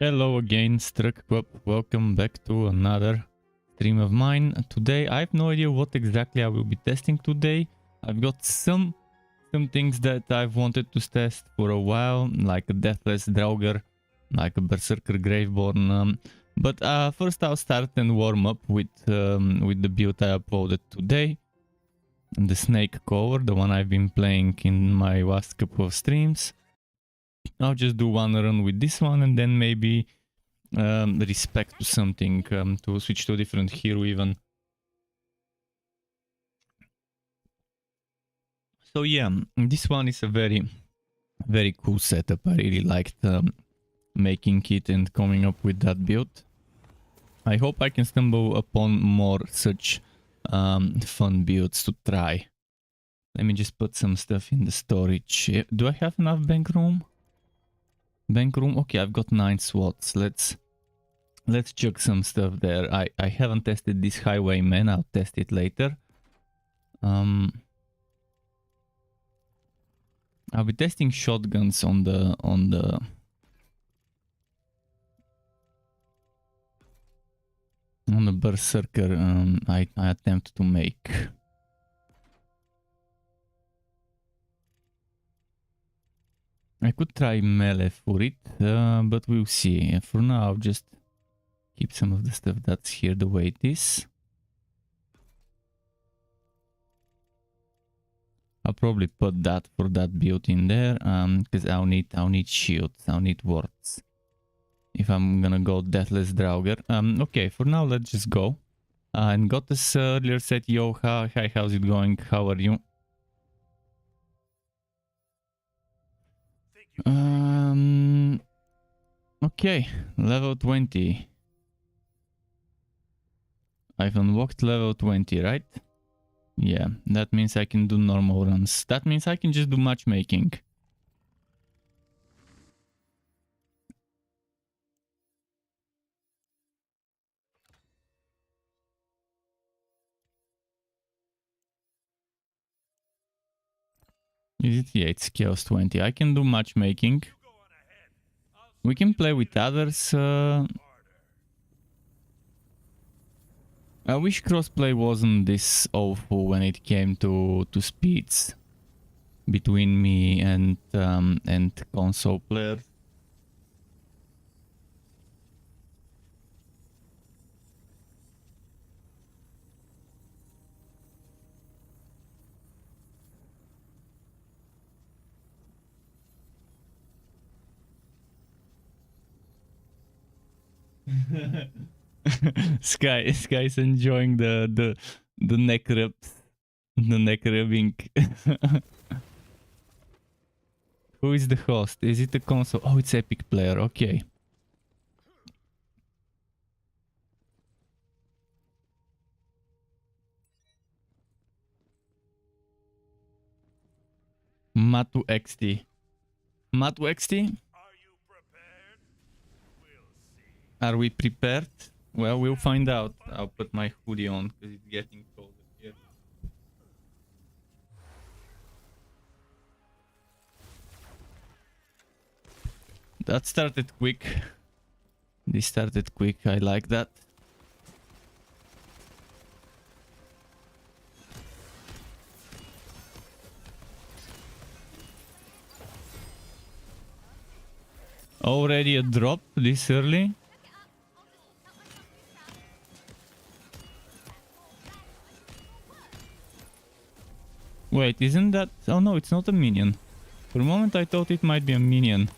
Hello again, Struck. Welcome back to another stream of mine. Today I have no idea what exactly I will be testing today. I've got some things that I've wanted to test for a while, like a Deathless Draugr, like a Berserker Graveborn. But first I'll start and warm up with the build I uploaded today. The Snake Cover, the one I've been playing in my last couple of streams. I'll just do one run with this one and then maybe respect to something, to switch to a different hero even. So yeah, this one is a very cool setup. I really liked making it and coming up with that build. I hope I can stumble upon more such fun builds to try. Let me just put some stuff in the storage. Do I have enough bank room? Bank room? Okay, I've got 9 slots. Let's chuck some stuff there. I haven't tested this Highwayman. I'll test it later. I'll be testing shotguns on the Berserker I attempt to make. I could try melee for it, but we'll see. For now, I'll just keep some of the stuff that's here the way it is. I'll probably put that for that build in there, because I'll need shields, I'll need wards if I'm gonna go Deathless Draugr. Okay, for now let's just go. And got this earlier said, yo, hi, how's it going? How are you? Okay, level 20. I've unlocked level 20, right? Yeah, that means I can do normal runs. That means I can just do matchmaking. Is it? Yeah, it's chaos 20. I can do matchmaking. We can play with others. I wish crossplay wasn't this awful when it came to speeds between me and console players. Sky's enjoying the neck rubs, the neck rubbing. Who is the host? Is it the console? Oh, it's Epic Player. Okay. Matu XT. Matu XT? Are we prepared? Well, we'll find out. I'll put my hoodie on because it's getting colder here. That started quick. This started quick. I like that. Already a drop this early? Wait, isn't that... Oh no, it's not a minion. For a moment I thought it might be a minion.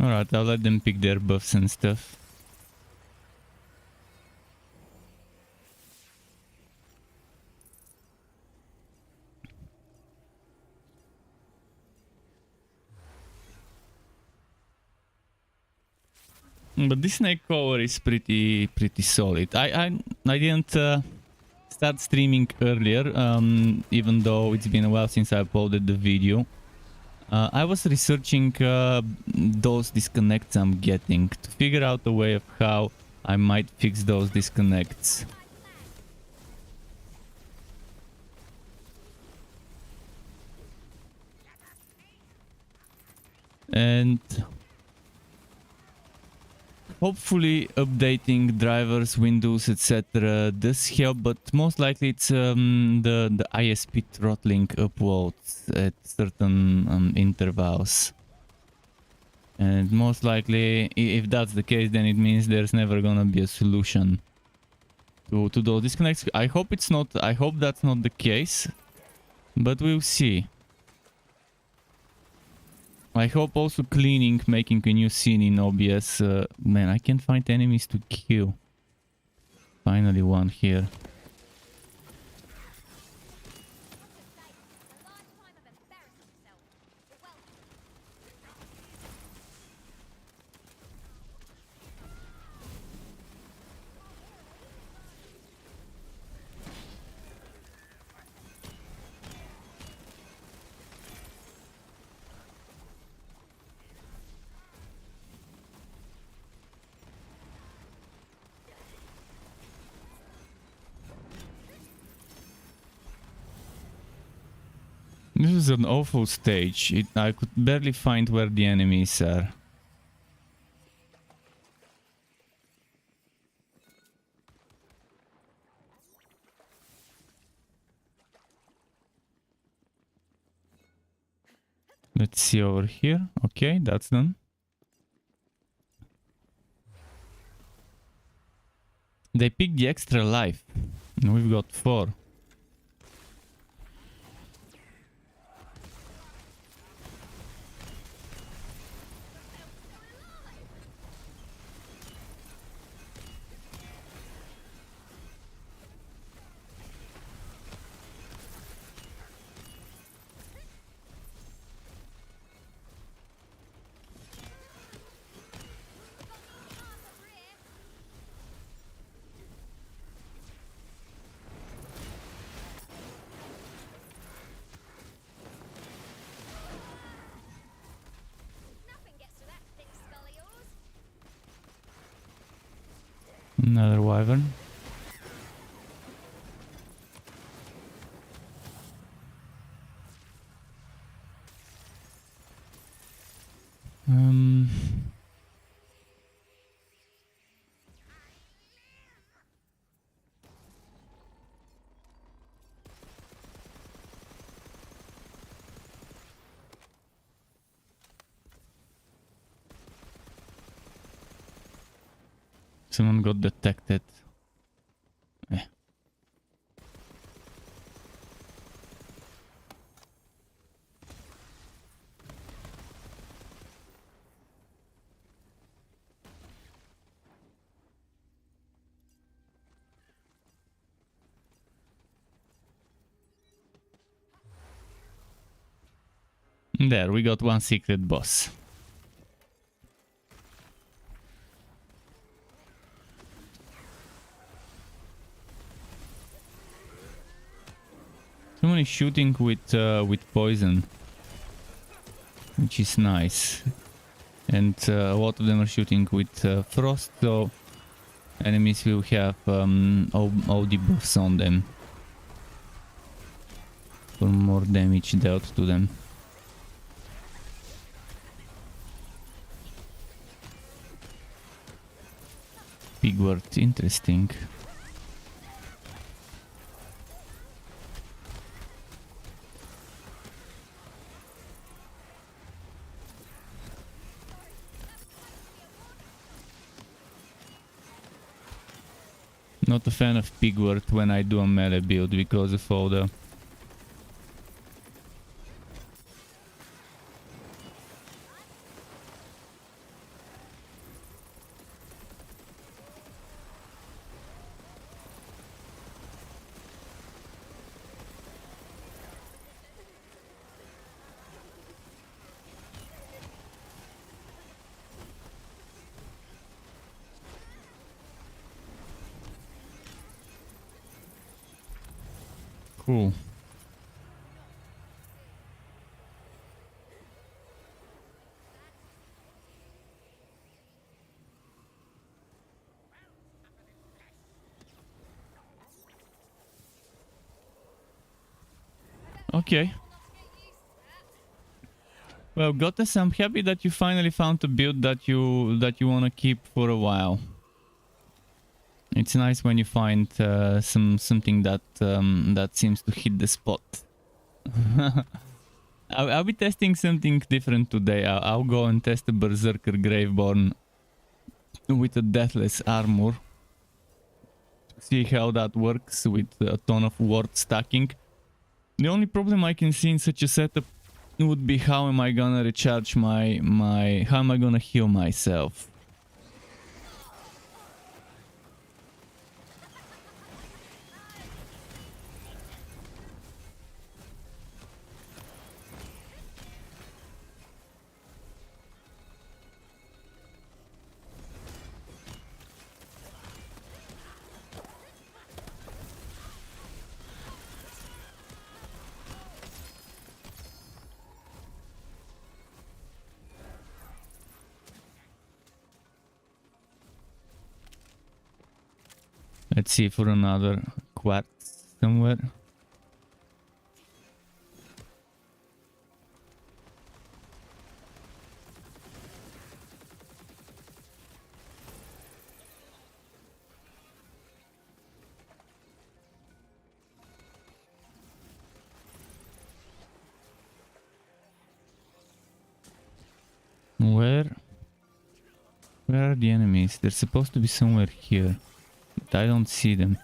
Alright, I'll let them pick their buffs and stuff. But this snake cover is pretty solid. I didn't start streaming earlier, even though it's been a while since I uploaded the video. I was researching those disconnects I'm getting to figure out a way of how I might fix those disconnects. And hopefully updating drivers, windows, etc. does help, but most likely it's the ISP throttling upwards at certain intervals. And most likely, if that's the case, then it means there's never gonna be a solution to those disconnects. I hope it's not. I hope that's not the case, but we'll see. I hope also cleaning, making a new scene in OBS. Man, I can't find enemies to kill. Finally one here. This is an awful stage. I could barely find where the enemies are. Let's see over here. Okay, that's done. They picked the extra life. And we've got 4. Another wyvern. Someone got detected. There, we got one secret boss. Someone is shooting with poison, which is nice, and a lot of them are shooting with frost, so enemies will have all debuffs on them for more damage dealt to them. Big word, interesting. Not a fan of pigwort when I do a melee build because of all the... Cool. Okay. Well, Gottes, I'm happy that you finally found a build that you want to keep for a while. It's nice when you find something that that seems to hit the spot. I'll be testing something different today. I'll go and test the Berserker Graveborn with a Deathless armor. See how that works with a ton of ward stacking. The only problem I can see in such a setup would be how am I gonna recharge how am I gonna heal myself? Let's see for another quartz somewhere. Where are the enemies? They're supposed to be somewhere here, but I don't see them.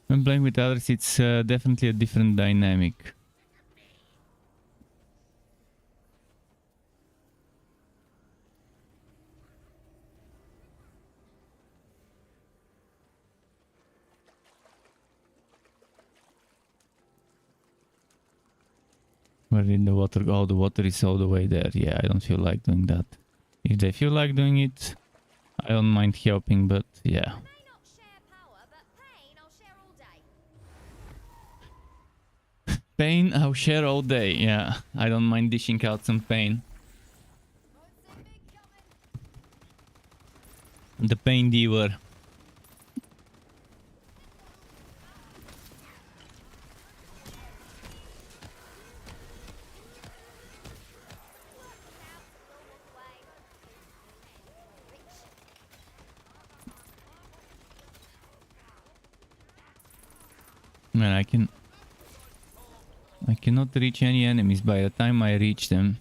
When playing with others, it's definitely a different dynamic. Where did the water go? Oh, the water is all the way there. Yeah, I don't feel like doing that. If they feel like doing it, I don't mind helping, but yeah. Pain, I'll share all day. Yeah, I don't mind dishing out some pain. The pain dealer. Man, I cannot reach any enemies. By the time I reach them,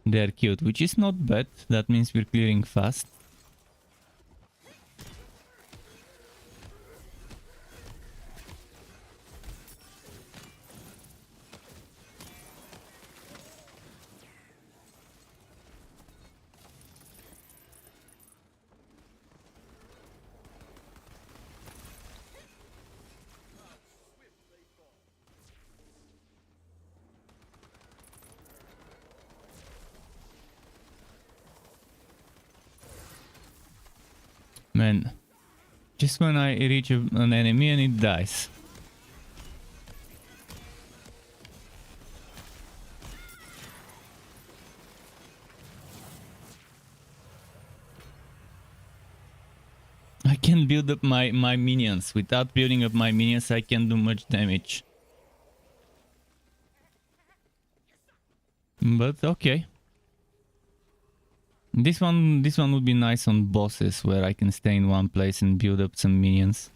they're killed, which is not bad. That means we're clearing fast. Man, just when I reach an enemy and it dies. I can build up my minions. Without building up my minions, I can't do much damage. But okay. This one would be nice on bosses where I can stay in one place and build up some minions.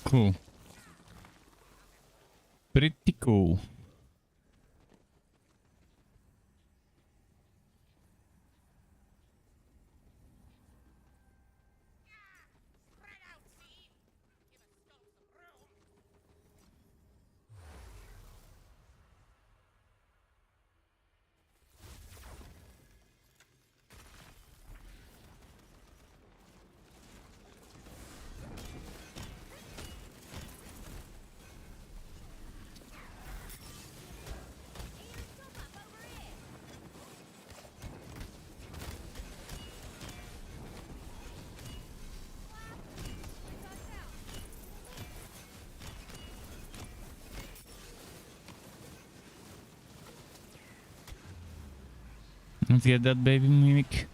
Cool. Pretty cool. Let's get that baby mimic.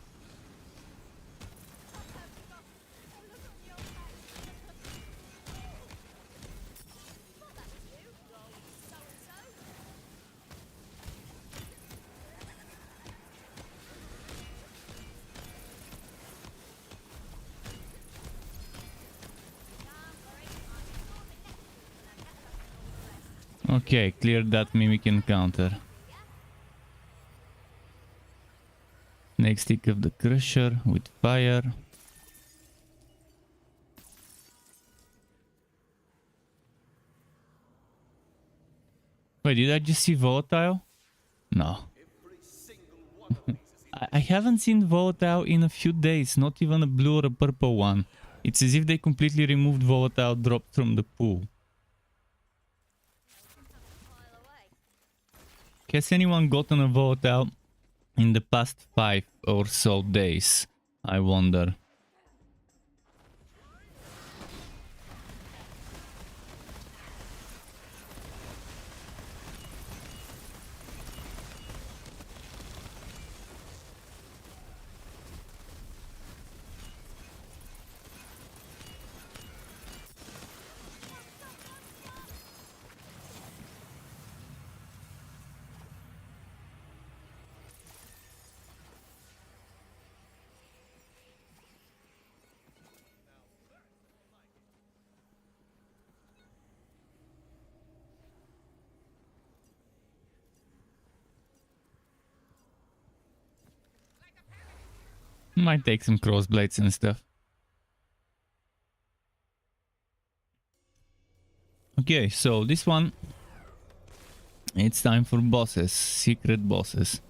Okay, clear that mimic encounter. Next stick of the crusher with fire. Wait, did I just see volatile? No. I haven't seen volatile in a few days, not even a blue or a purple one. It's as if they completely removed volatile dropped from the pool. Has anyone gotten a volatile in the past 5 or so days? I wonder. Might take some crossblades and stuff. Okay, so this one, it's time for bosses, secret bosses.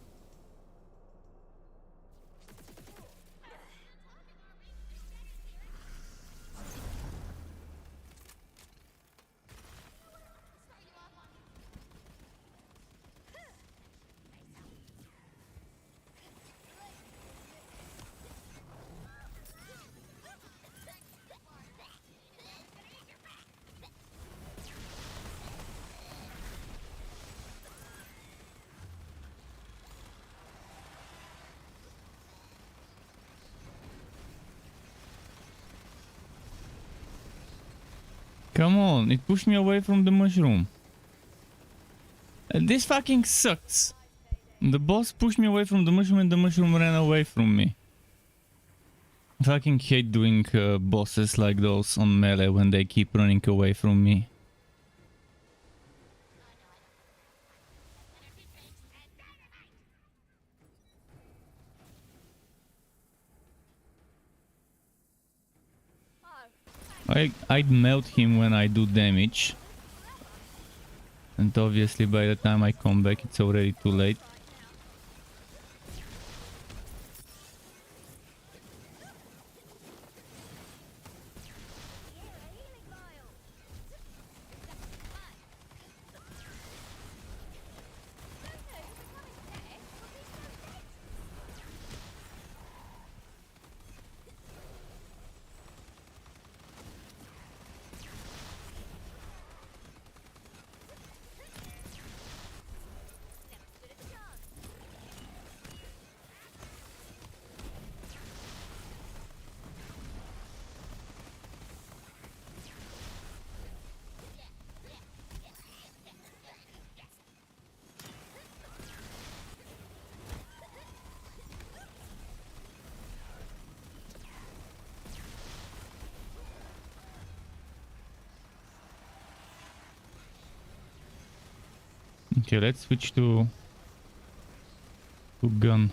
Come on, it pushed me away from the mushroom. This fucking sucks. The boss pushed me away from the mushroom and the mushroom ran away from me. I fucking hate doing bosses like those on melee when they keep running away from me. I'd melt him when I do damage. And obviously by the time I come back it's already too late. Okay, let's switch to gun.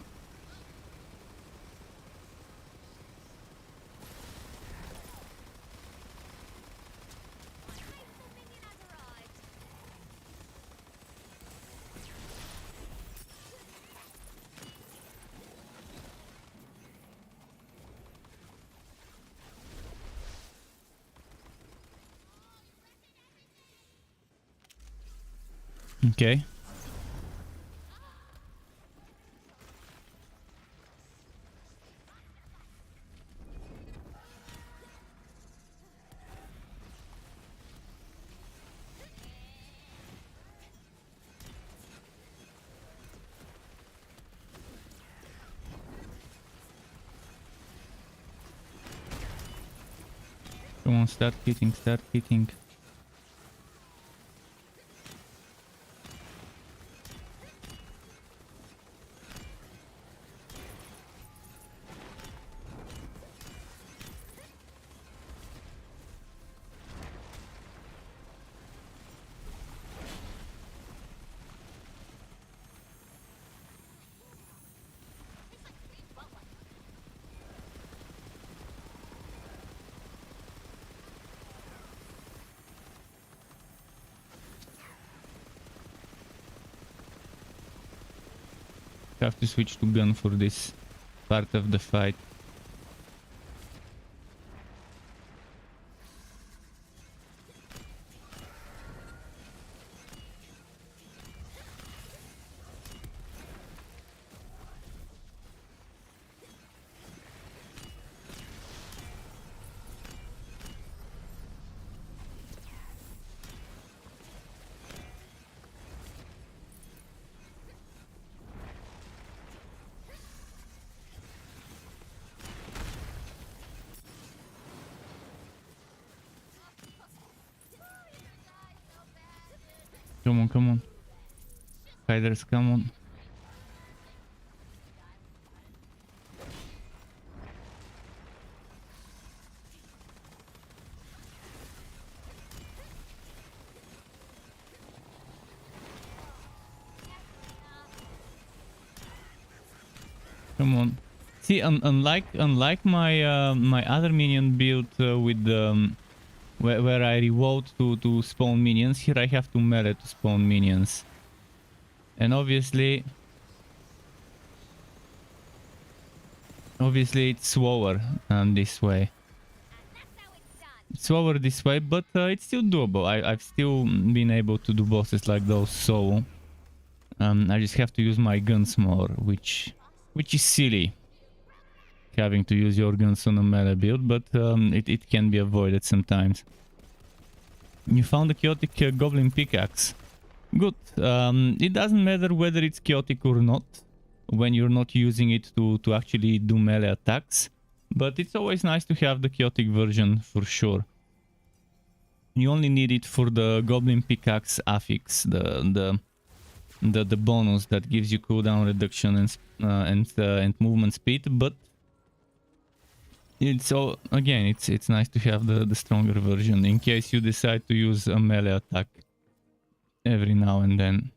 Okay. Come on, start hitting, start hitting. Have to switch to gun for this part of the fight. Come on, come on. Spiders, come on. Come on. See, unlike my my other minion build with where I revolt to spawn minions, here I have to melee to spawn minions, and obviously it's slower this way. It's slower this way, but it's still doable. I've still been able to do bosses like those, so I just have to use my guns more, which is silly, having to use your guns on a melee build, but it can be avoided sometimes. You found a chaotic goblin pickaxe. Good. It doesn't matter whether it's chaotic or not when you're not using it to actually do melee attacks, but it's always nice to have the chaotic version for sure. You only need it for the goblin pickaxe affix, the bonus that gives you cooldown reduction and movement speed, but it's all, again, it's nice to have the stronger version in case you decide to use a melee attack every now and then.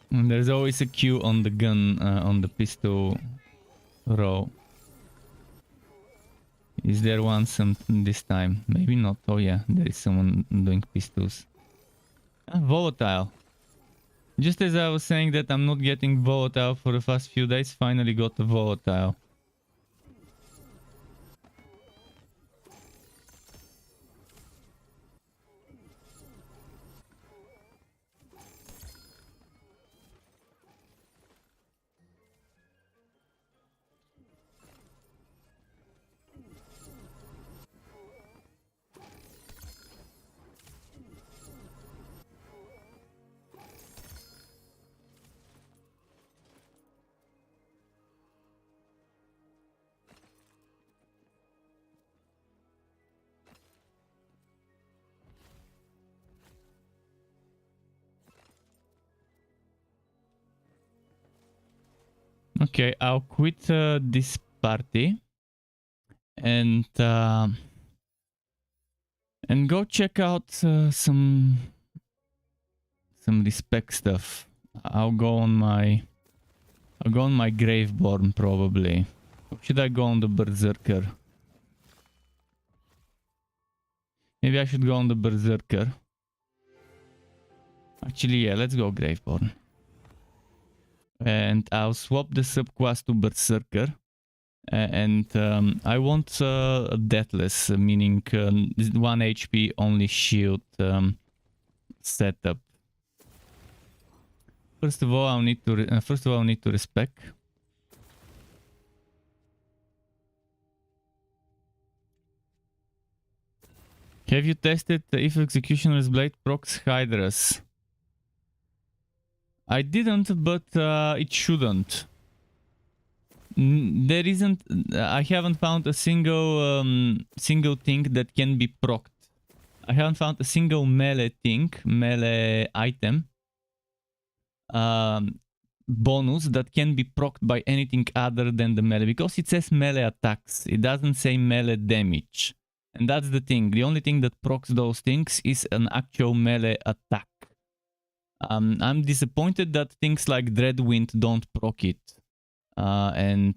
And there's always a queue on the gun, on the pistol row. Is there one this time? Maybe not. Oh yeah, there is someone doing pistols. Volatile. Just as I was saying that I'm not getting volatile for the past few days, finally got the volatile. Okay, I'll quit this party and go check out some respec stuff. I'll go on my Graveborn probably. Or should I go on the Berserker? Maybe I should go on the Berserker. Actually, yeah, let's go Graveborn. And I'll swap the subclass to Berserker. And I want a Deathless, meaning 1 HP only shield setup. First of all, I'll need to respec. Have you tested if Executioner's Blade procs Hydras? I didn't, but it shouldn't. There isn't. I haven't found a single thing that can be procced. I haven't found a single melee thing, melee item, bonus that can be procced by anything other than the melee, because it says melee attacks. It doesn't say melee damage, and that's the thing. The only thing that procs those things is an actual melee attack. I'm disappointed that things like Dreadwind don't proc it. And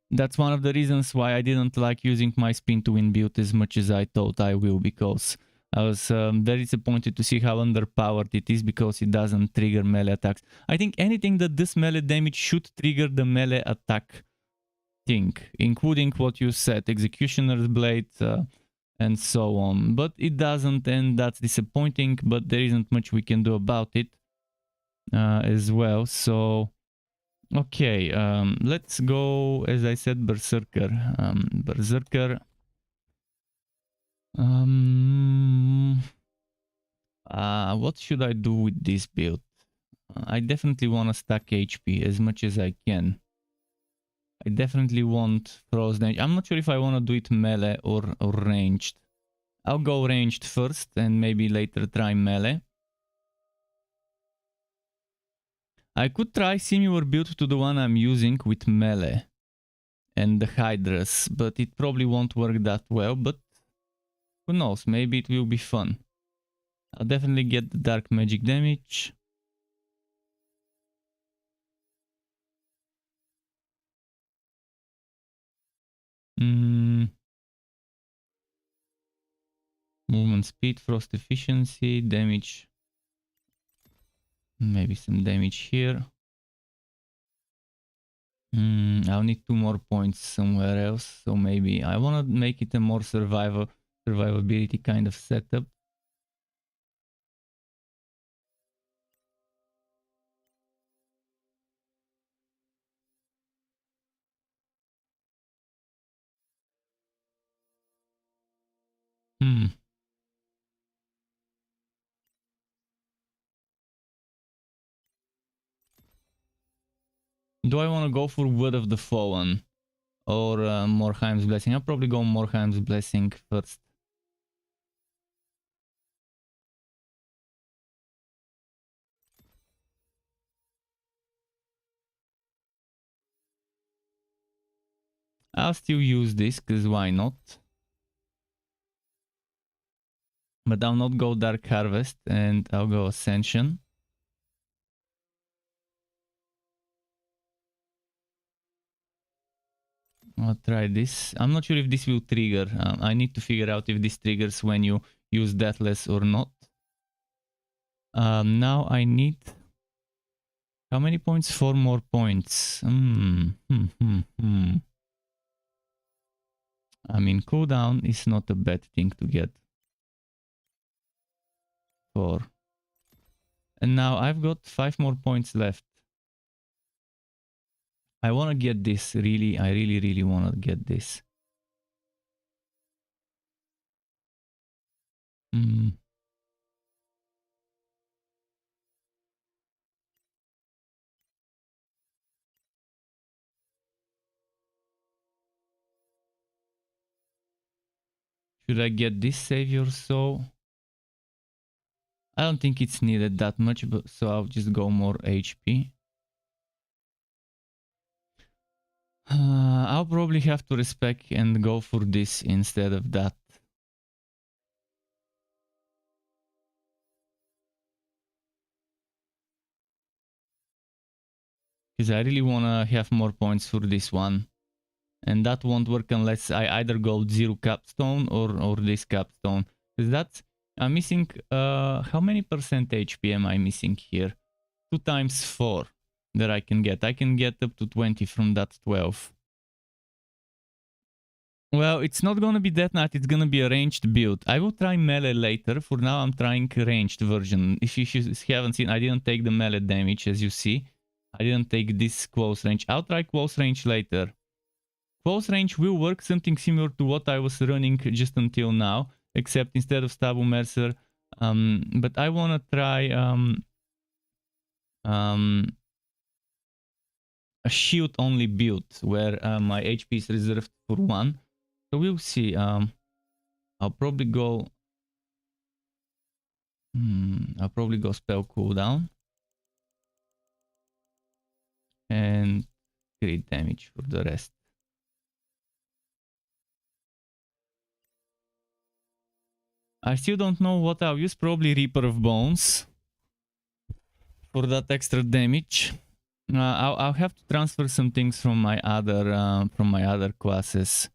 that's one of the reasons why I didn't like using my Spin to Win build as much as I thought I will, because I was very disappointed to see how underpowered it is, because it doesn't trigger melee attacks. I think anything that does melee damage should trigger the melee attack thing, including what you said, Executioner's Blade, and so on. But it doesn't, and that's disappointing, but there isn't much we can do about it as well. So okay, let's go, as I said, Berserker. Berserker. What should I do with this build? I definitely want to stack HP as much as I can. I definitely want Frozen Edge. I'm not sure if I want to do it melee or ranged. I'll go ranged first and maybe later try melee. I could try similar build to the one I'm using with melee and the Hydras, but it probably won't work that well, but who knows, maybe it will be fun. I'll definitely get the dark magic damage. Movement speed, frost efficiency, damage. Maybe some damage here. I'll need 2 more points somewhere else, so maybe I want to make it a more survivability kind of setup. Do I want to go for Wood of the Fallen or Morheim's Blessing? I'll probably go Morheim's Blessing first. I'll still use this, because why not? But I'll not go Dark Harvest, and I'll go Ascension. I'll try this. I'm not sure if this will trigger. I need to figure out if this triggers when you use Deathless or not. Now I need... How many points? 4 more points. I mean, cooldown is not a bad thing to get. 4. And now I've got 5 more points left. I want to get this, really. I really want to get this. Should I get this Savior Soul? I don't think it's needed that much, but so I'll just go more HP. I'll probably have to respec and go for this instead of that. Because I really want to have more points for this one. And that won't work unless I either go 0 capstone or this capstone. Because that's... I'm missing... how many percent HP am I missing here? 2 times 4 that I can get. I can get up to 20 from that 12. Well, it's not gonna be Death Knight, it's gonna be a ranged build. I will try melee later. For now, I'm trying ranged version. If you haven't seen, I didn't take the melee damage, as you see. I didn't take this close range. I'll try close range later. Close range will work, something similar to what I was running just until now. except instead of Stabu Mercer. But I want to try a shield only build where my HP is reserved for 1. So we'll see. I'll probably go spell cooldown and crit damage for the rest. I still don't know what I'll use. Probably Reaper of Bones for that extra damage. I'll have to transfer some things from my other classes.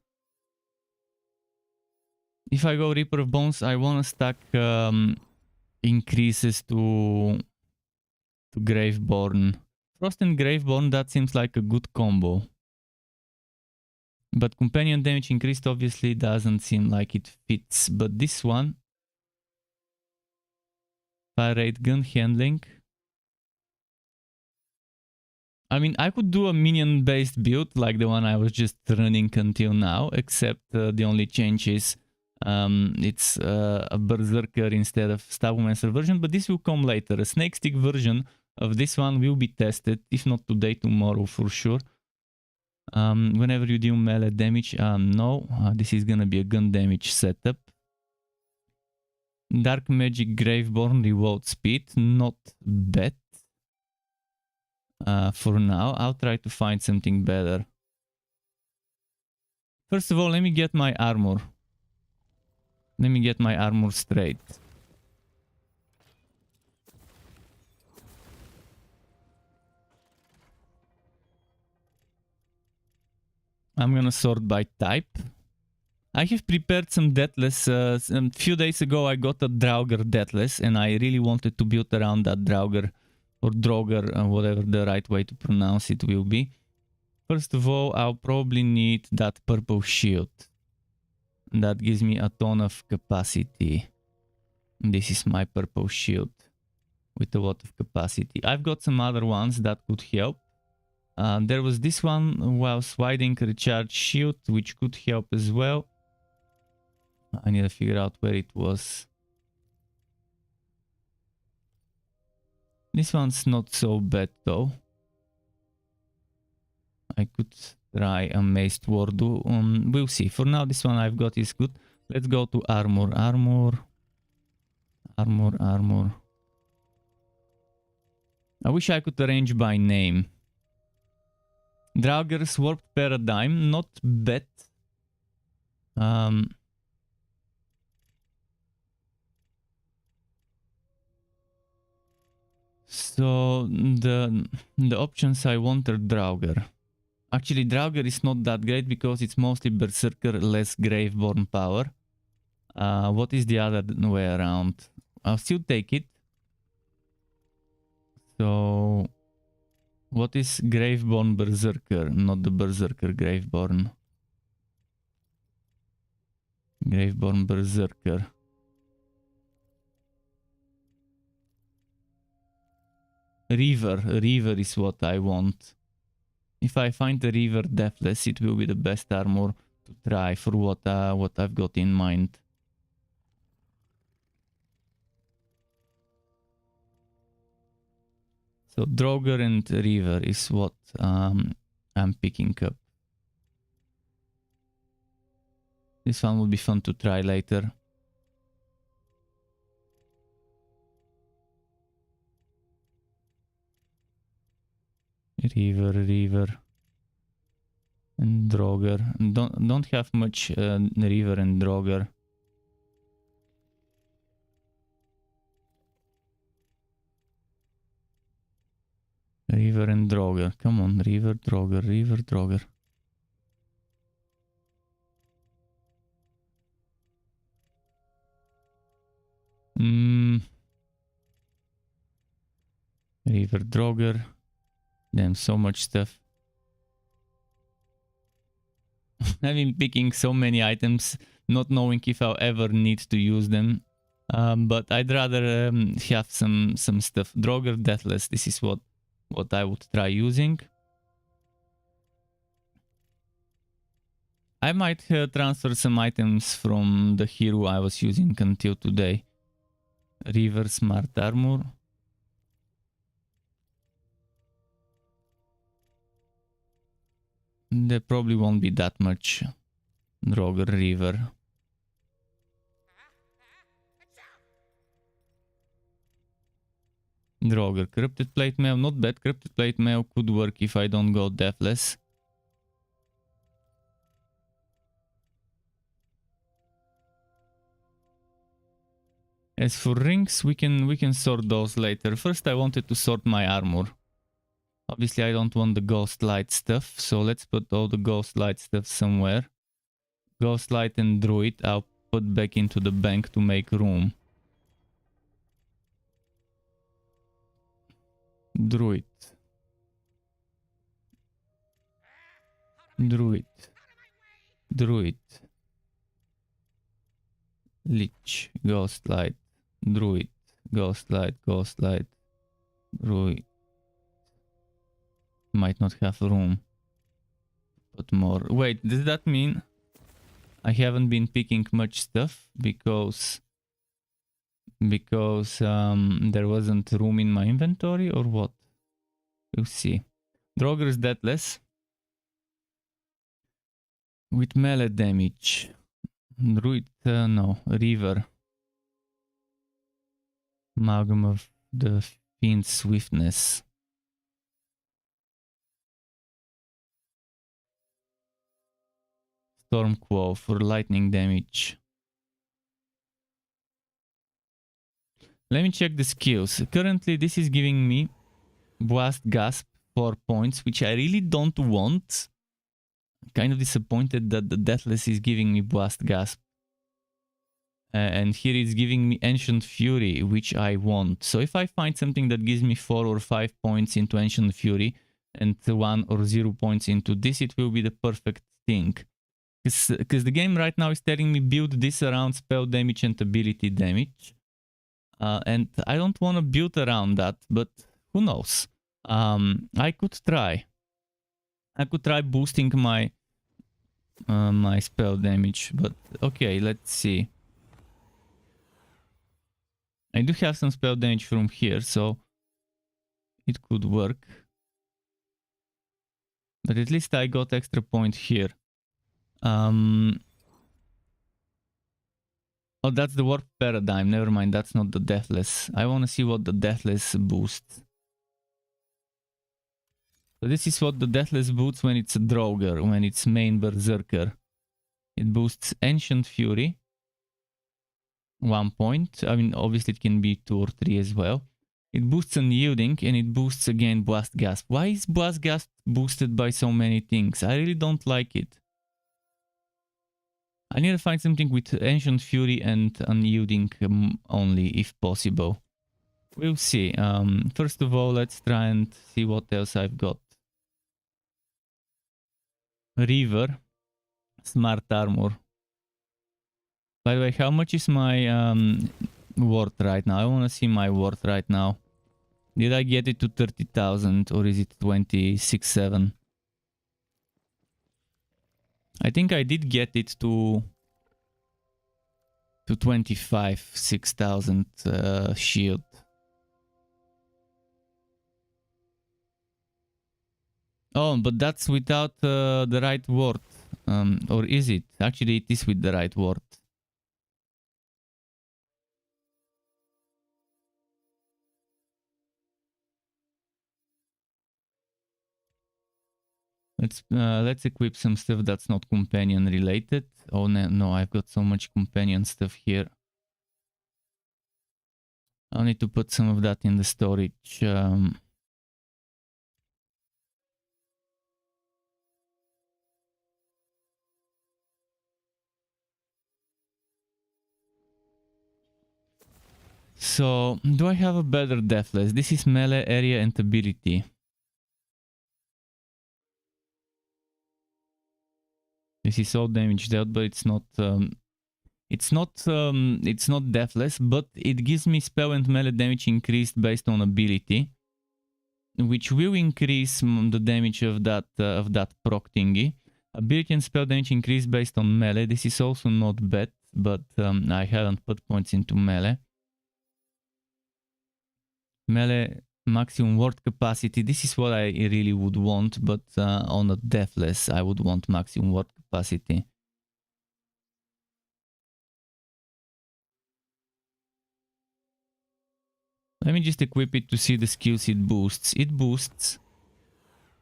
If I go Reaper of Bones, I want to stack increases to Graveborn. Frost and Graveborn, that seems like a good combo. But companion damage increased obviously doesn't seem like it fits. But this one, fire rate, gun handling. I mean, I could do a minion-based build like the one I was just running until now, except the only change is it's a Berserker instead of Stabumancer version, but this will come later. A Snake Stick version of this one will be tested, if not today, tomorrow for sure. Whenever you deal melee damage, no, this is gonna be a gun damage setup. Dark Magic Graveborn reload speed, not bad. For now, I'll try to find something better. First of all, let me get my armor. Let me get my armor straight. I'm gonna sort by type. I have prepared some Deathless. A few days ago I got a Draugr Deathless and I really wanted to build around that Draugr. Or Draugr, whatever the right way to pronounce it will be. First of all, I'll probably need that purple shield. That gives me a ton of capacity. This is my purple shield with a lot of capacity. I've got some other ones that could help. There was this one whilst widening recharge shield, which could help as well. I need to figure out where it was. This one's not so bad though. I could try a Maced Wardu. We'll see. For now, this one I've got is good. Let's go to armor. Armor. I wish I could arrange by name. Draugr Warped Paradigm, not bad. So the options I want are Draugr. Actually, Draugr is not that great because it's mostly Berserker, less Graveborn power. What is the other way around? I'll still take it. So, what is Graveborn Berserker? Not the Berserker Graveborn. Graveborn Berserker. Reaver is what I want. If I find a Reaver Deathless, it will be the best armor to try for what I've got in mind. So Draugr and Reaver is what I'm picking up. This one will be fun to try later. Reaver and Draugr. Don't have much Reaver and Draugr. Reaver and Draugr. Come on, Reaver, Draugr, Reaver, Draugr. Reaver, Draugr. Damn, so much stuff. I've been picking so many items, not knowing if I'll ever need to use them. But I'd rather have some stuff. Draugr Deathless, this is what I would try using. I might transfer some items from the hero I was using until today. River Smart Armor. There probably won't be that much Droger River. Droger, Corrupted Plate Mail, not bad. Corrupted Plate Mail could work if I don't go Deathless. As for rings, we can sort those later. First I wanted to sort my armor. Obviously I don't want the Ghost Light stuff, so let's put all the Ghost Light stuff somewhere. Ghost Light and Druid I'll put back into the bank to make room. Druid. Druid. Druid. Lich. Ghost Light. Druid. Ghost Light. Ghost Light. Druid. Might not have room. But more. Wait, does that mean I haven't been picking much stuff because there wasn't room in my inventory or what? We'll see. Droger is deathless with melee damage. Druid, no, River. Amalgam of the Fiend's Swiftness. Stormquo for lightning damage. Let me check the skills. Currently this is giving me Blast Gasp 4 points, which I really don't want. Kind of disappointed that the Deathless is giving me Blast Gasp. And here it's giving me Ancient Fury, which I want. So if I find something that gives me 4 or 5 points into Ancient Fury and 1 or 0 points into this, it will be the perfect thing. Because the game right now is telling me build this around spell damage and ability damage. And I don't want to build around that, but who knows? I could try. I could try boosting my my spell damage, but okay, let's see. I do have some spell damage from here, so it could work. But at least I got extra point here. Oh, that's the Warp Paradigm. Never mind, that's not the Deathless. I want to see what the Deathless boosts. So this is what the Deathless boosts when it's a Droger, when it's main Berserker. It boosts Ancient Fury. 1 point. I mean, obviously it can be 2 or 3 as well. It boosts Unyielding and it boosts again Blast Gasp. Why is Blast Gasp boosted by so many things? I really don't like it. I need to find something with Ancient Fury and Unyielding only, if possible. We'll see. First of all, let's try and see what else I've got. River. Smart Armor. By the way, how much is my worth right now? I want to see my worth right now. Did I get it to 30,000 or is it 26,700? I think I did get it to 25,600 shield. Oh, but that's without the right word. Or is it? Actually, it is with the right word. Let's equip some stuff that's not companion related. Oh no, I've got so much companion stuff here. I'll need to put some of that in the storage. So, do I have a better Deathless? This is melee, area, and ability. This is all damage dealt, but it's not Deathless, but it gives me spell and melee damage increased based on ability, which will increase the damage of that proc thingy. Ability and spell damage increase based on melee. This is also not bad, but I haven't put points into melee. Melee maximum word capacity. This is what I really would want, but on a deathless, I would want maximum word capacity. Let me just equip it to see the skills it boosts. It boosts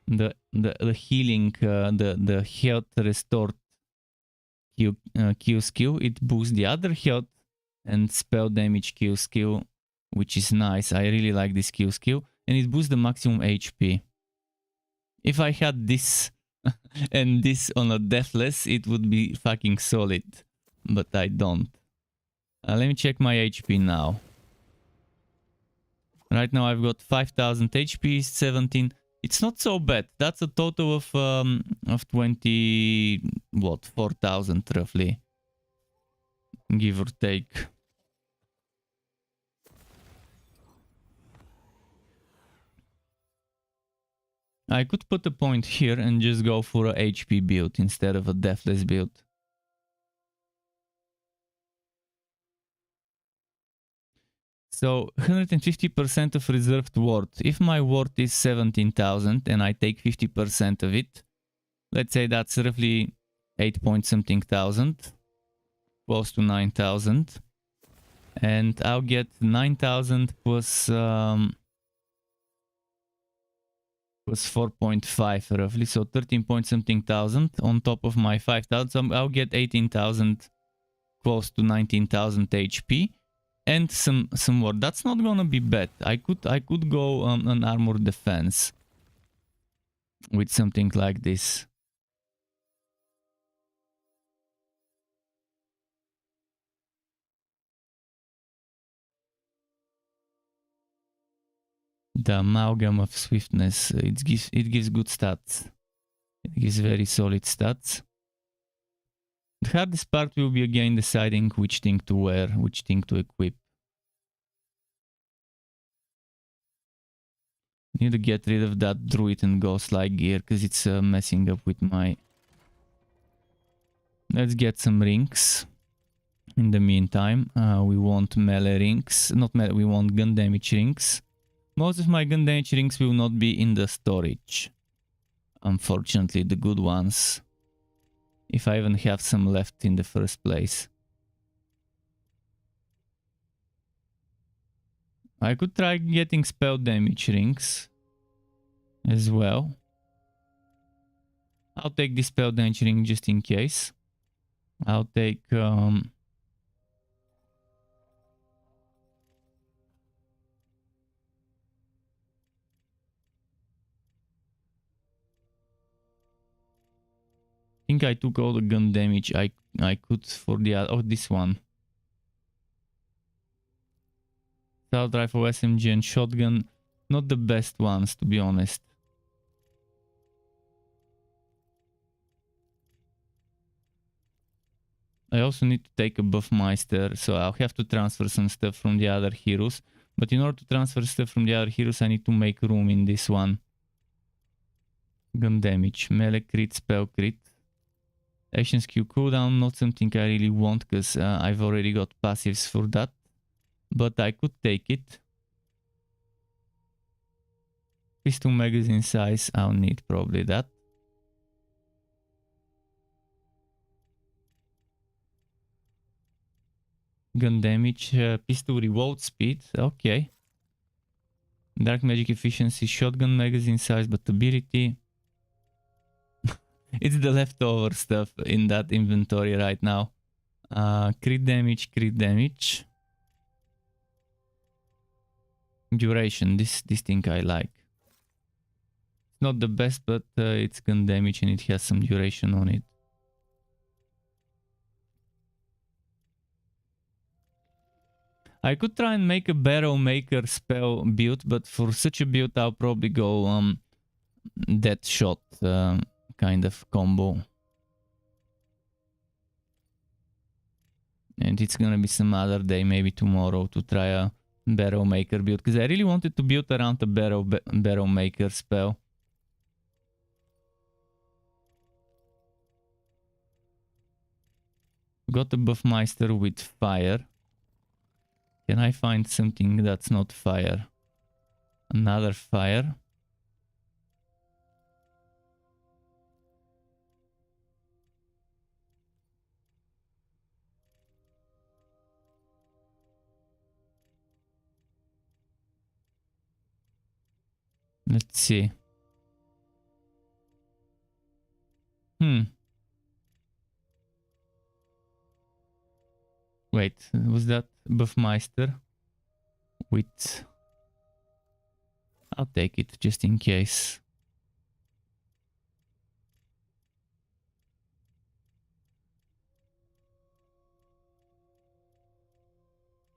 the healing, the health restored Q skill. It boosts the other health and spell damage Q skill, which is nice. I really like this Q skill. And it boosts the maximum HP. If I had this and this on a deathless, it would be fucking solid. But I don't. Let me check my HP now. Right now I've got 5000 HP, 17. It's not so bad. That's a total of 20, what, 4000 roughly. Give or take. I could put a point here and just go for a HP build instead of a deathless build. So 150% of reserved worth. If my worth is 17,000 and I take 50% of it, let's say that's roughly 8 point something thousand, close to 9,000. And I'll get 9,000 plus 4.5 roughly, so 13 point something thousand on top of my 5,000. So I'll get 18,000, close to 19,000 HP. And some more. That's not gonna be bad. I could go an armored defense with something like this. The amalgam of swiftness. It gives good stats. It gives very solid stats. The hardest part will be again deciding which thing to wear, which thing to equip. Need to get rid of that druid and ghost-like gear because it's messing up with my... Let's get some rings. In the meantime, we want melee rings. Not melee, we want gun damage rings. Most of my gun damage rings will not be in the storage. Unfortunately, the good ones. If I even have some left in the first place. I could try getting spell damage rings as well. I'll take the spell damage ring just in case. I'll take I think I took all the gun damage I could for the other. Oh, this one. Assault rifle, SMG and shotgun. Not the best ones, to be honest. I also need to take a Buffmeister, so I'll have to transfer some stuff from the other heroes. But in order to transfer stuff from the other heroes, I need to make room in this one. Gun damage, melee crit, spell crit. Action skill cooldown, not something I really want because I've already got passives for that. But I could take it. Pistol magazine size, I'll need probably that. Gun damage, pistol reload speed, okay. Dark magic efficiency, shotgun magazine size, but ability. It's the leftover stuff in that inventory right now. Crit damage, crit damage. Duration, this thing I like. It's not the best, but it's gun damage and it has some duration on it. I could try and make a barrel maker spell build, but for such a build I'll probably go death shot kind of combo. And it's gonna be some other day, maybe tomorrow, to try a barrel maker build, because I really wanted to build around a barrel maker spell. Got a Buffmeister with fire. Can I find something that's not fire? Another fire. Let's see. Wait, was that Buffmeister? With... I'll take it just in case.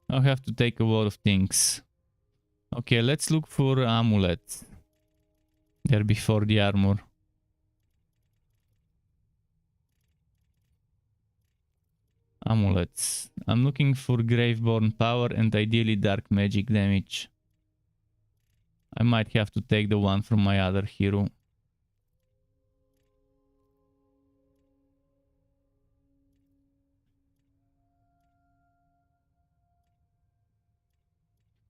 I'll have to take a lot of things. Okay, let's look for amulets. They're before the armor. Amulets. I'm looking for Graveborn power and ideally dark magic damage. I might have to take the one from my other hero.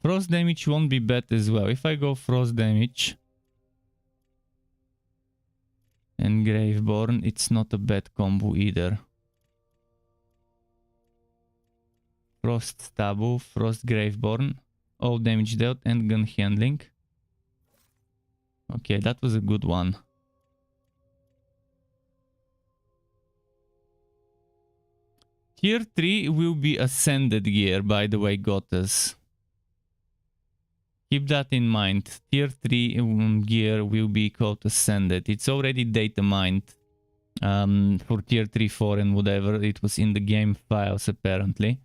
Frost damage won't be bad as well. If I go frost damage and Graveborn, it's not a bad combo either. Frost Taboo, Frost Graveborn, all damage dealt and gun handling. Okay, that was a good one. Tier 3 will be ascended gear, by the way, Gottes. Keep that in mind. Tier 3 gear will be called ascended. It's already data mined for tier 3, 4 and whatever. It was in the game files apparently.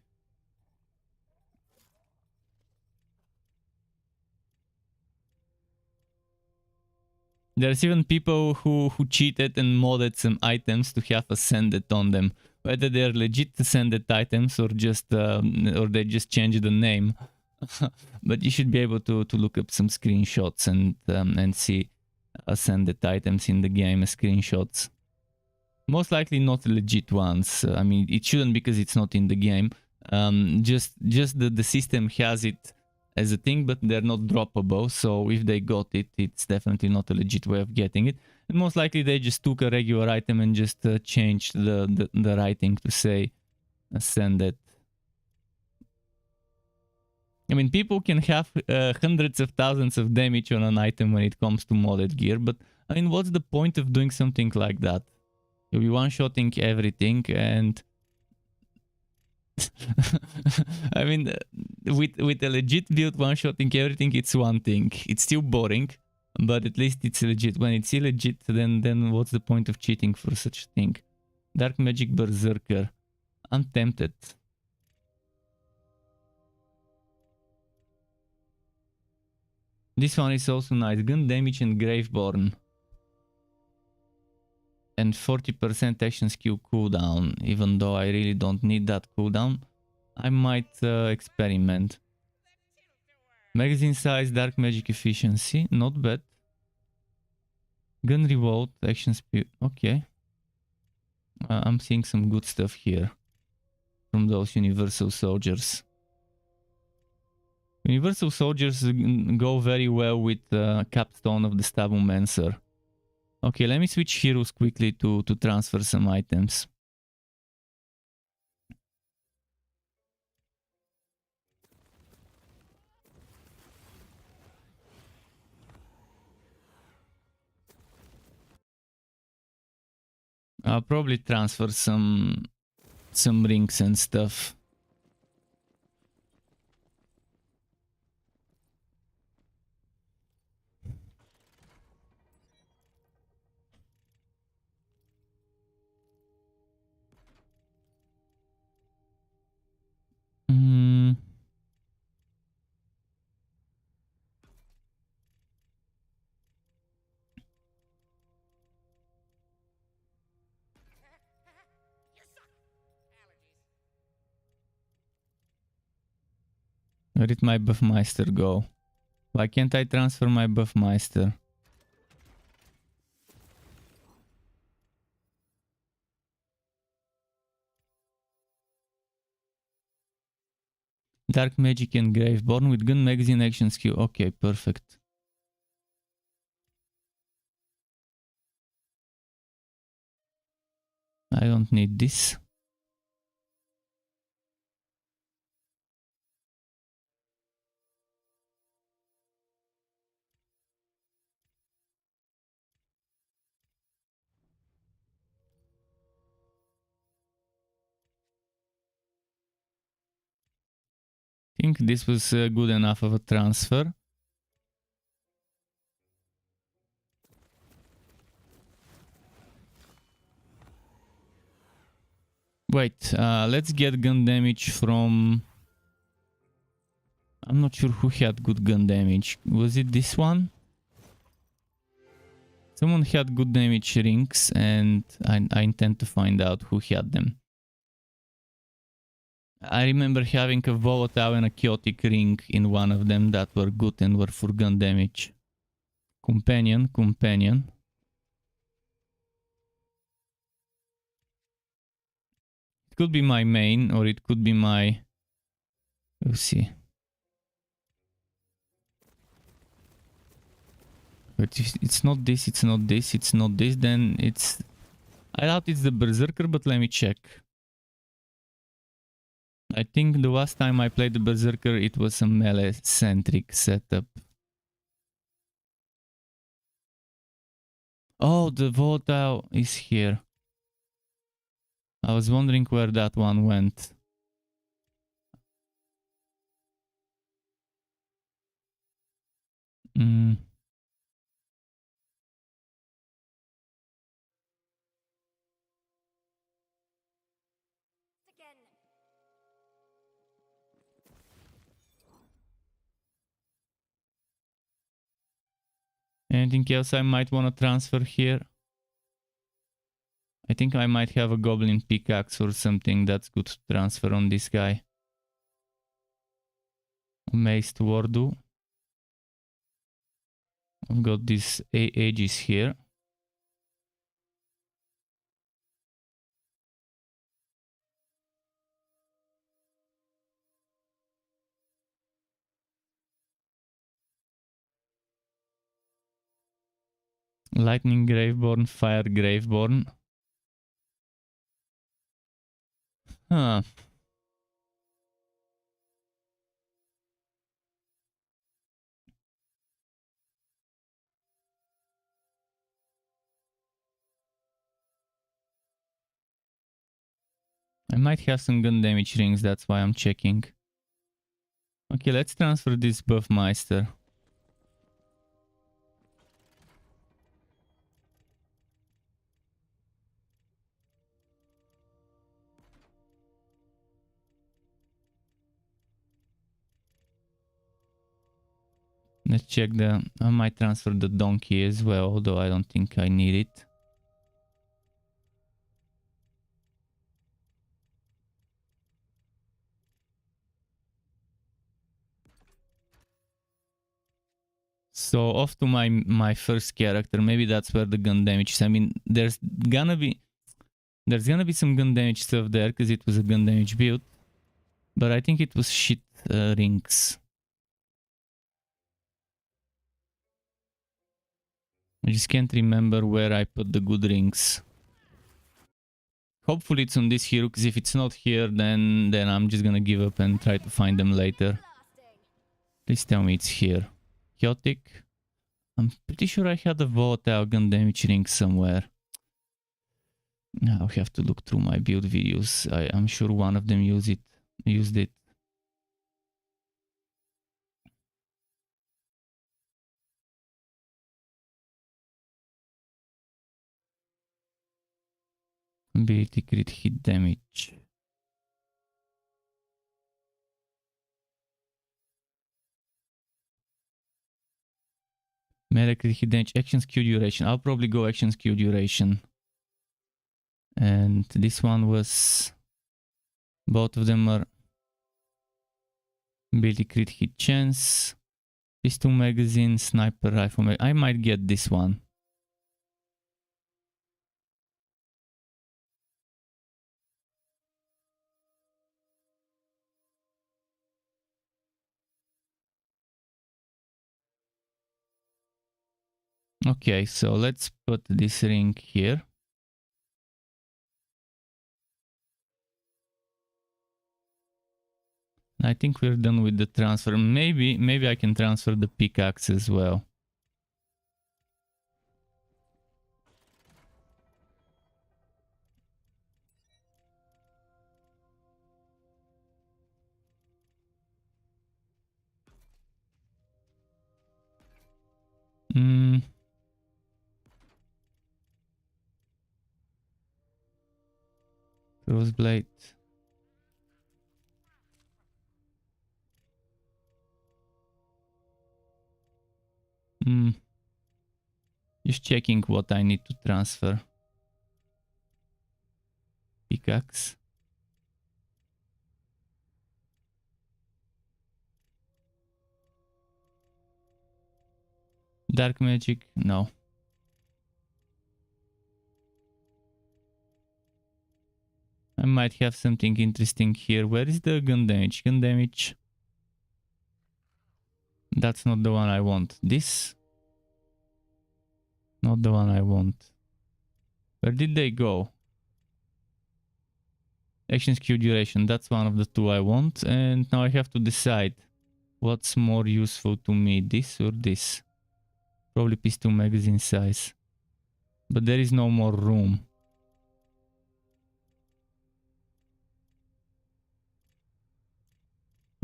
There's even people who cheated and modded some items to have ascended on them. Whether they're legit ascended items or just or they just changed the name. But you should be able to look up some screenshots and see ascended items in the game as screenshots. Most likely not legit ones. I mean, it shouldn't because it's not in the game. Just the system has it as a thing, but they're not droppable. So if they got it, it's definitely not a legit way of getting it. And most likely they just took a regular item and just changed the writing to say ascended. I mean, people can have hundreds of thousands of damage on an item when it comes to modded gear, but I mean, what's the point of doing something like that? You'll be one-shotting everything and... I mean, with a legit build one-shotting everything, it's one thing. It's still boring, but at least it's legit. When it's illegit, then what's the point of cheating for such a thing? Dark Magic Berserker. I'm tempted. This one is also nice. Gun damage and Graveborn. And 40% action skill cooldown. Even though I really don't need that cooldown, I might experiment. Magazine size, dark magic efficiency. Not bad. Gun revolt, action speed. Okay. I'm seeing some good stuff here. From those universal soldiers. Universal soldiers go very well with Capstone of the Stabomancer. Okay, let me switch heroes quickly to transfer some items. I'll probably transfer some rings and stuff. Where did my Buffmeister go? Why can't I transfer my Buffmeister? Dark Magic and Graveborn with gun magazine action skill. Okay, perfect. I don't need this. I think this was good enough of a transfer. Wait, let's get gun damage from... I'm not sure who had good gun damage. Was it this one? Someone had good damage rings and I intend to find out who had them. I remember having a volatile and a chaotic ring in one of them that were good and were for gun damage. Companion. It could be my main or it could be my... We'll see. But if it's not this, then it's... I doubt it's the Berserker, but let me check. I think the last time I played the Berserker, it was a melee-centric setup. Oh, the volatile is here. I was wondering where that one went. Anything else I might want to transfer here? I think I might have a goblin pickaxe or something that's good to transfer on this guy. Mace to Ordu. I've got these ages here. Lightning Graveborn, Fire Graveborn. Huh. I might have some gun damage rings, that's why I'm checking. Okay, let's transfer this Buffmeister. Let's check the... I might transfer the donkey as well, although I don't think I need it. So off to my first character. Maybe that's where the gun damage is. I mean, there's gonna be some gun damage stuff there because it was a gun damage build. But I think it was shit rings. I just can't remember where I put the good rings. Hopefully it's on this hero, because if it's not here, then I'm just gonna give up and try to find them later. Please tell me it's here. Chaotic. I'm pretty sure I had a volatile gun damage ring somewhere. I'll have to look through my build videos. I'm sure one of them used it. Ability crit hit damage. Melee crit hit damage. Action skill duration. I'll probably go action skill duration. And this one was... Both of them are... Ability crit hit chance. Pistol magazine, sniper rifle. I might get this one. Okay, so let's put this ring here. I think we're done with the transfer. Maybe I can transfer the pickaxe as well. Crossblade. Just checking what I need to transfer. Pickaxe. Dark magic? No. I might have something interesting here. Where is the gun damage? Gun damage. That's not the one I want. This? Not the one I want. Where did they go? Action skill duration. That's one of the two I want. And now I have to decide what's more useful to me. This or this? Probably pistol magazine size. But there is no more room.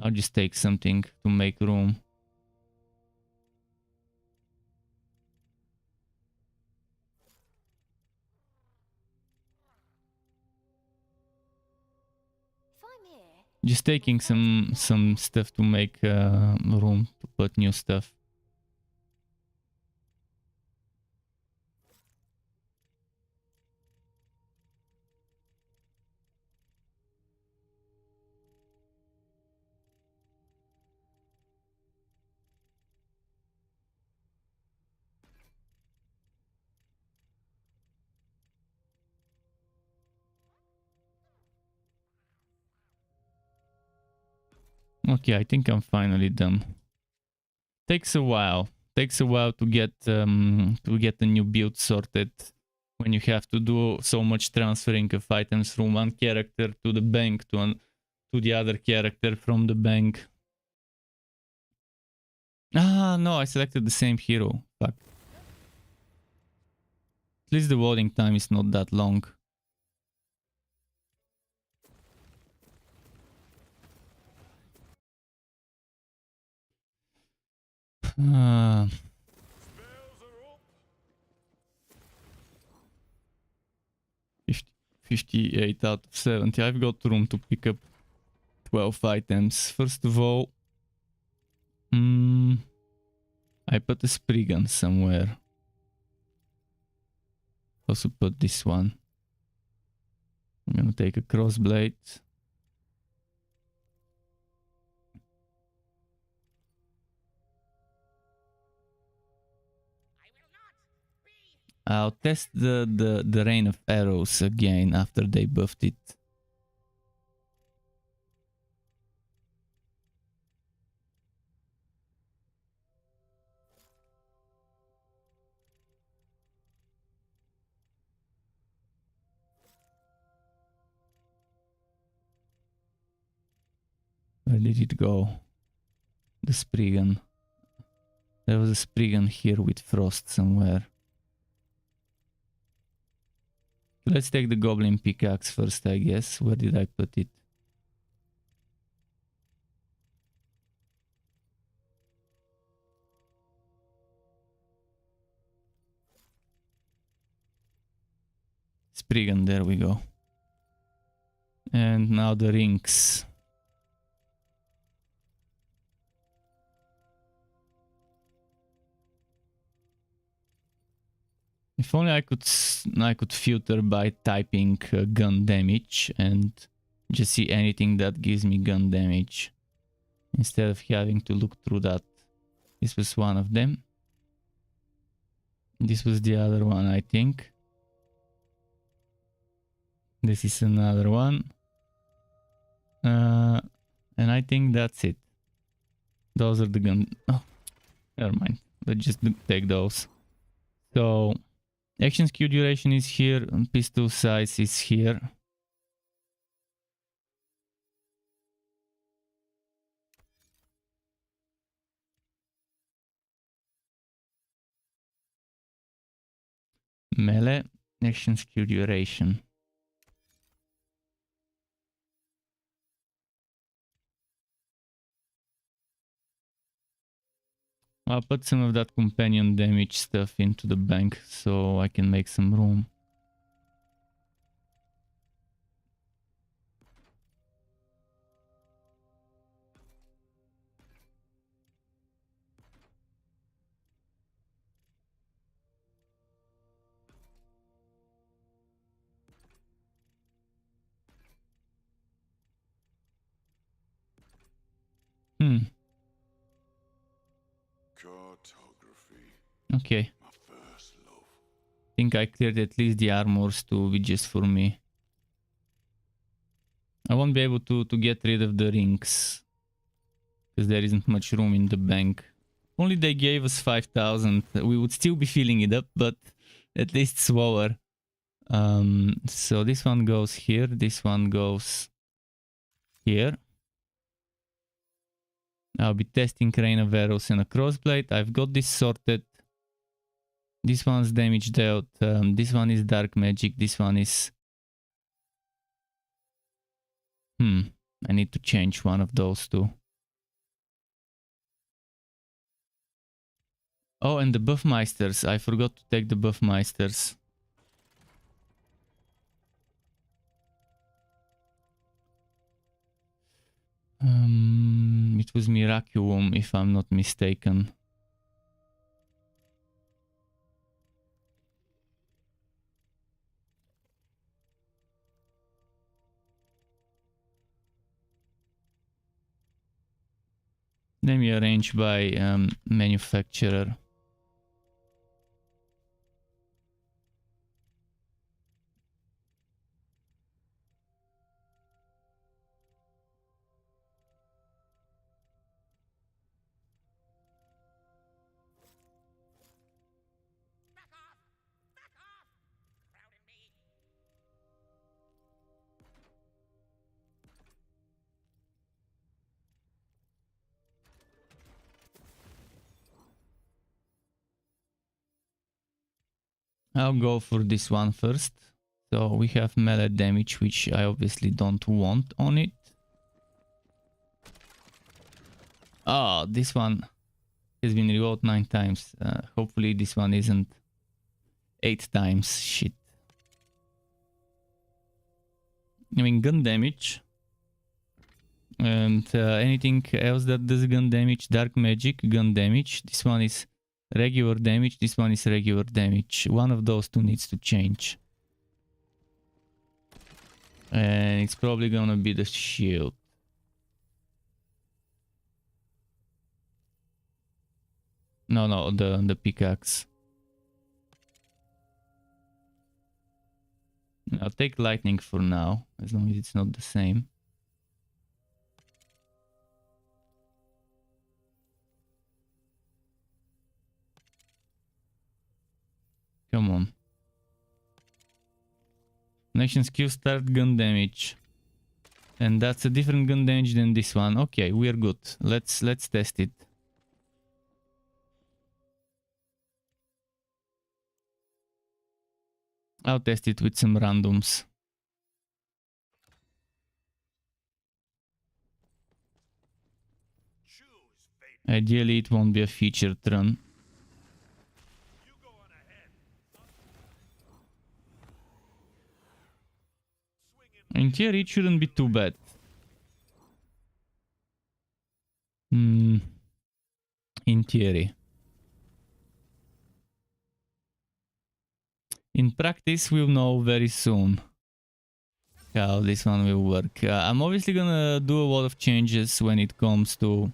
I'll just take something to make room. Just taking some stuff to make room to put new stuff. Okay, I think I'm finally done. Takes a while. Takes a while to get a new build sorted when you have to do so much transferring of items from one character to the bank to the other character from the bank. Ah, no, I selected the same hero. Fuck. At least the loading time is not that long. Uh, 58 out of 70. I've got room to pick up 12 items. First of all, I put a spriggan somewhere. Also put this one. I'm gonna take a crossblade. I'll test the rain of arrows again after they buffed it. Where did it go? The spriggan. There was a spriggan here with frost somewhere. Let's take the goblin pickaxe first, I guess. Where did I put it? Spriggan, there we go. And now the rings. If only I could filter by typing gun damage and just see anything that gives me gun damage instead of having to look through that. This was one of them. This was the other one, I think. This is another one. And I think that's it. Those are the gun. Oh, never mind. Let's just take those. So action skill duration is here, pistol size is here. Melee, action skill duration. I'll put some of that companion damage stuff into the bank so I can make some room. Okay. Think I cleared at least the armors to be just for me. I won't be able to get rid of the rings because there isn't much room in the bank. Only they gave us 5,000. We would still be filling it up, but at least slower. So this one goes here. This one goes here. I'll be testing rain of arrows and a crossblade. I've got this sorted. This one's damage dealt. This one is dark magic. This one is... I need to change one of those two. Oh, and the buffmeisters. I forgot to take the buffmeisters. It was Miraculum, if I'm not mistaken. Let me arrange by manufacturer. I'll go for this one first. So we have melee damage, which I obviously don't want on it. Oh, this one has been rerolled 9 times. Hopefully this one isn't 8 times. Shit. I mean, gun damage. And anything else that does gun damage? Dark magic, gun damage. This one is regular damage. This one is regular damage. One of those two needs to change. And it's probably gonna be the shield. No, the pickaxe. I'll take lightning for now, as long as it's not the same. Come on. Action skill start gun damage. And that's a different gun damage than this one. Okay, we're good. Let's test it. I'll test it with some randoms. Ideally, it won't be a featured run. In theory, it shouldn't be too bad. In theory. In practice, we'll know very soon how this one will work. I'm obviously gonna do a lot of changes when it comes to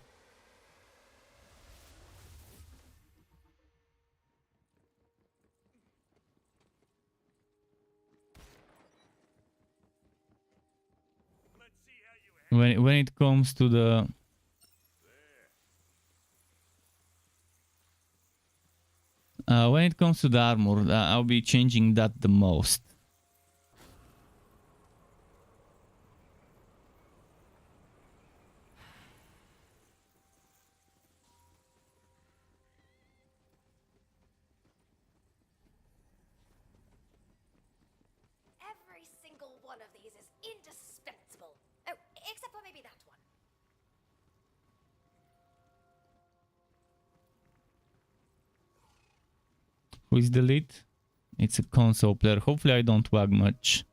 when it comes to the When it comes to the armor, I'll be changing that the most. Every single one of these is indispensable. Oh, except for maybe that one. Who is the lead? It's a console player. Hopefully I don't wag much.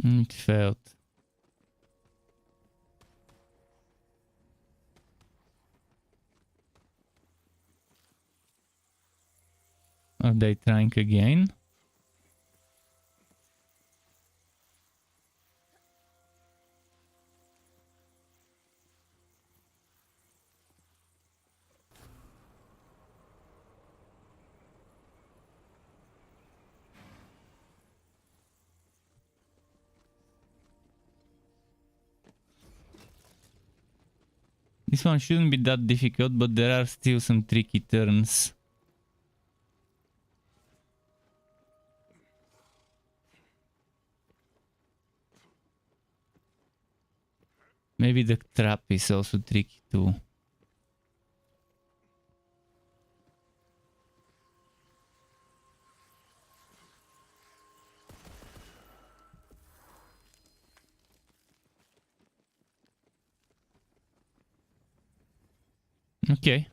It failed. Are they trying again? This one shouldn't be that difficult, but there are still some tricky turns. Maybe the trap is also tricky too. Okay.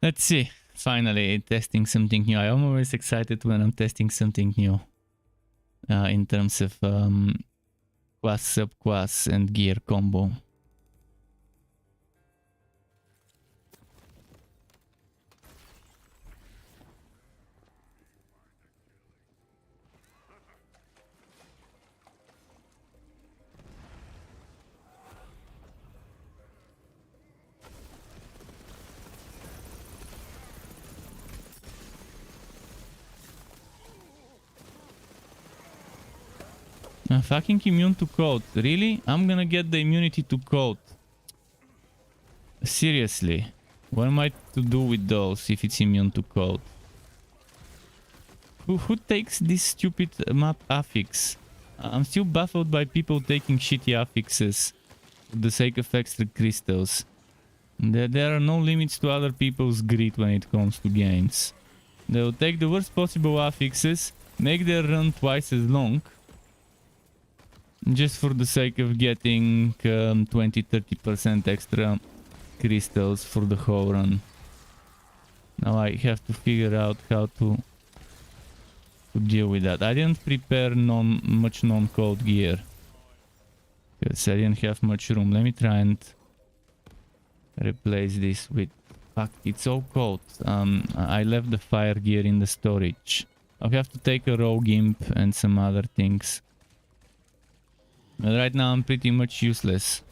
Let's see. Finally, testing something new. I'm always excited when I'm testing something new. In terms of quas, subquas, and gear combo. Fucking immune to cold. Really? I'm gonna get the immunity to cold. Seriously. What am I to do with those if it's immune to cold? Who takes this stupid map affix? I'm still baffled by people taking shitty affixes for the sake of extra crystals. There are no limits to other people's greed when it comes to games. They'll take the worst possible affixes, make their run twice as long, just for the sake of getting 20-30% extra crystals for the whole run. Now I have to figure out how to deal with that. I didn't prepare much non-cold gear because I didn't have much room. Let me try and replace this with... Fuck, it's so cold. I left the fire gear in the storage. I'll have to take a rogue imp and some other things. But right now I'm pretty much useless.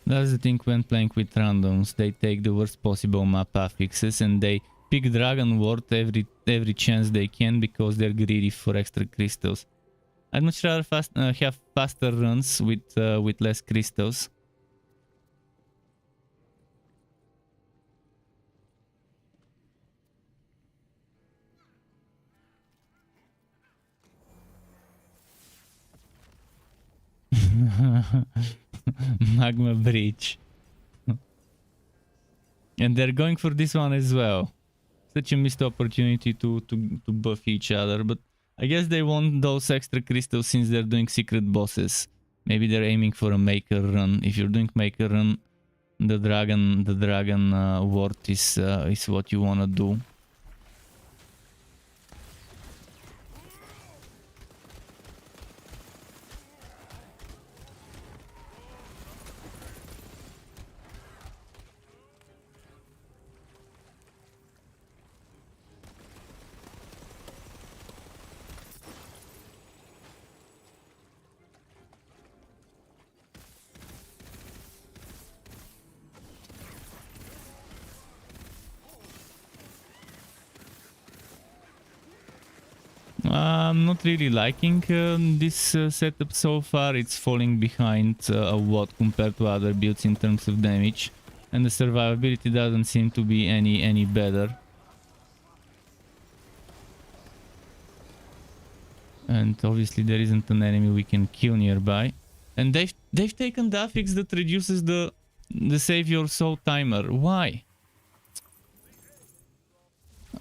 That's the thing when playing with randoms. They take the worst possible map affixes and they pick Dragon Ward every chance they can because they're greedy for extra crystals. I'd much rather have faster runs with less crystals. Magma Breach. And they're going for this one as well. Such a missed opportunity to buff each other, but I guess they want those extra crystals since they're doing secret bosses. Maybe they're aiming for a maker run. If you're doing maker run, the dragon ward is what you wanna do. I'm not really liking this setup so far. It's falling behind a lot compared to other builds in terms of damage, and the survivability doesn't seem to be any better. And obviously there isn't an enemy we can kill nearby. And they've taken the affix that reduces the save your soul timer. Why?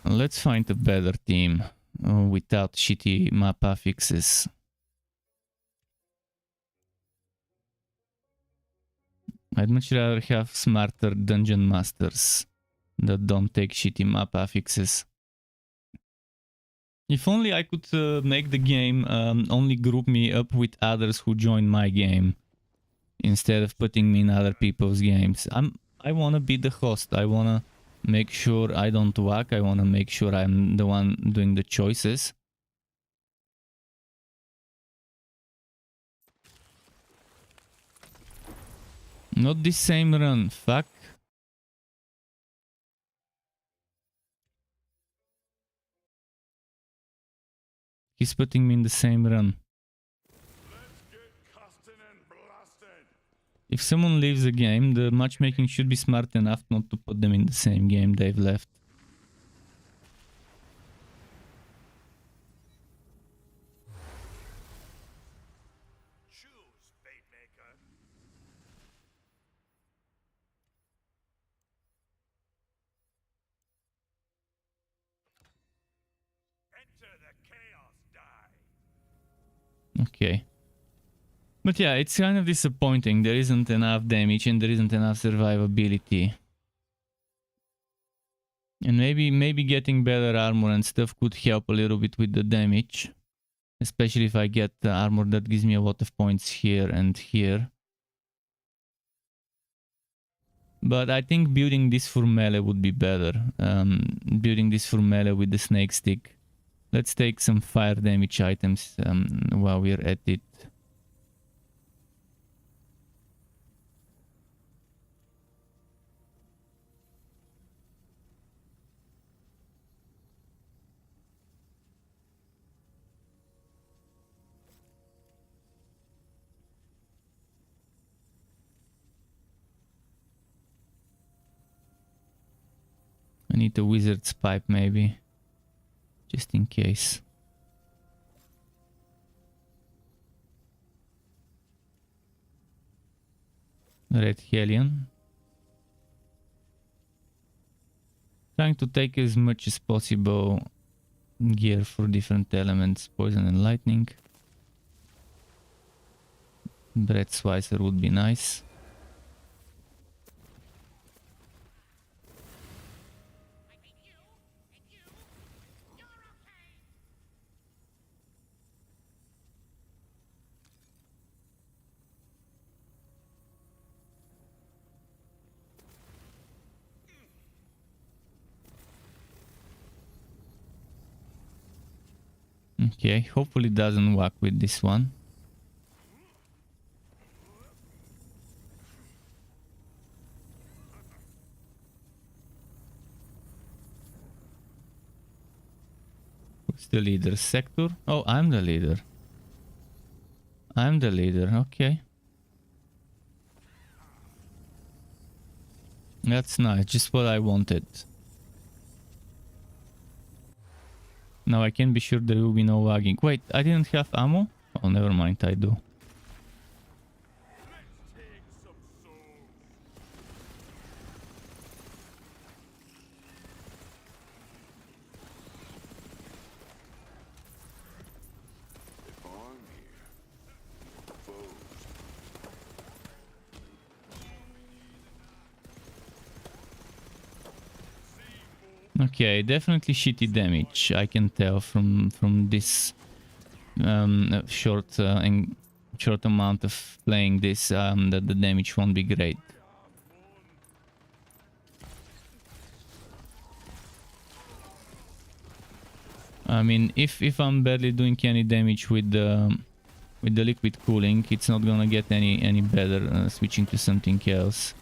Let's find a better team without shitty map affixes. I'd much rather have smarter dungeon masters that don't take shitty map affixes. If only I could make the game only group me up with others who join my game, instead of putting me in other people's games. I wanna be the host. I wanna make sure I don't whack. I wanna make sure I'm the one doing the choices. Not the same run, fuck. He's putting me in the same run. If someone leaves a game, the matchmaking should be smart enough not to put them in the same game they've left. Okay. But yeah, it's kind of disappointing. There isn't enough damage and there isn't enough survivability. And maybe getting better armor and stuff could help a little bit with the damage. Especially if I get the armor that gives me a lot of points here and here. But I think building this for melee would be better. Building this for melee with the snake stick. Let's take some fire damage items while we're at it. I need a wizard's pipe maybe. Just in case. Red Hellion. Trying to take as much as possible gear for different elements, poison and lightning. Bread Slicer would be nice. Okay, hopefully it doesn't work with this one. Who's the leader? Sector? Oh, I'm the leader. I'm the leader, okay. That's nice, just what I wanted. Now I can be sure there will be no lagging. Wait, I didn't have ammo? Oh, never mind, I do. Okay, definitely shitty damage. I can tell from this short amount of playing this that the damage won't be great. I mean, if I'm barely doing any damage with the liquid cooling, it's not gonna get any better switching to something else.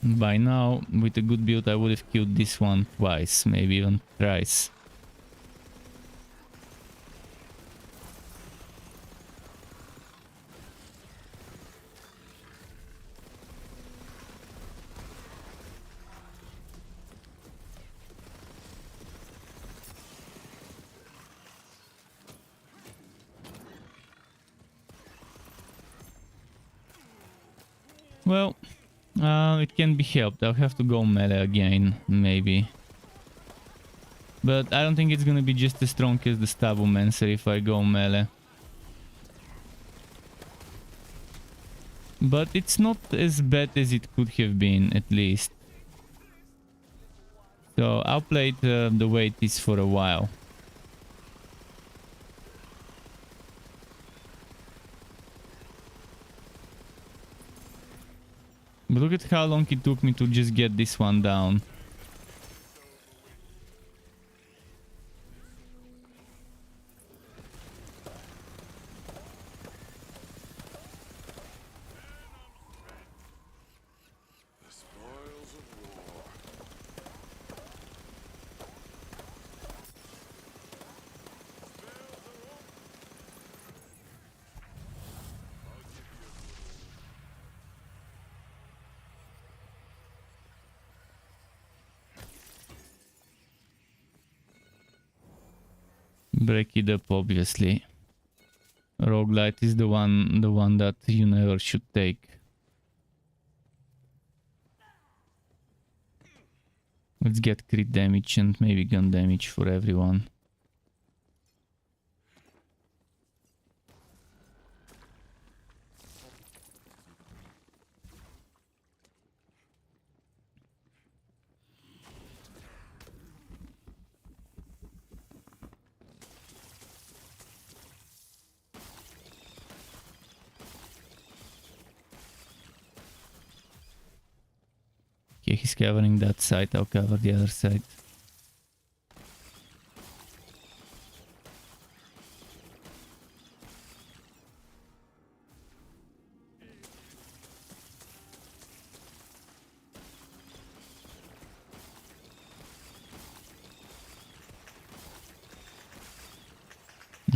By now, with a good build, I would have killed this one twice, maybe even thrice. Well, it can be helped. I'll have to go melee again, maybe. But I don't think it's gonna be just as strong as the Stabomancer if I go melee. But it's not as bad as it could have been, at least. So I'll play it the way it is for a while. But look at how long it took me to just get this one down. Break it up, obviously. Roguelite is the one that you never should take. Let's get crit damage and maybe gun damage for everyone. Okay, he's covering that side, I'll cover the other side.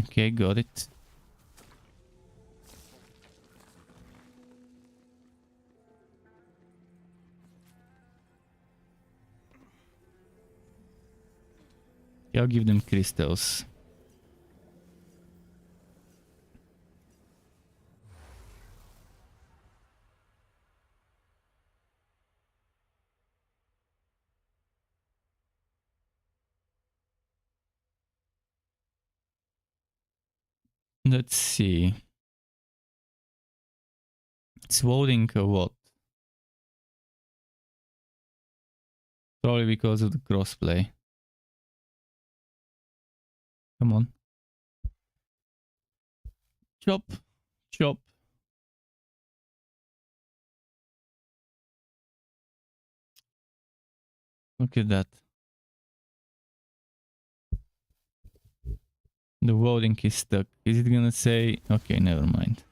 Okay, got it. I'll give them crystals. Let's see. It's voting a what? Probably because of the crossplay. Come on. Chop. Chop. Look at that. The voting is stuck. Is it gonna say... Okay, never mind.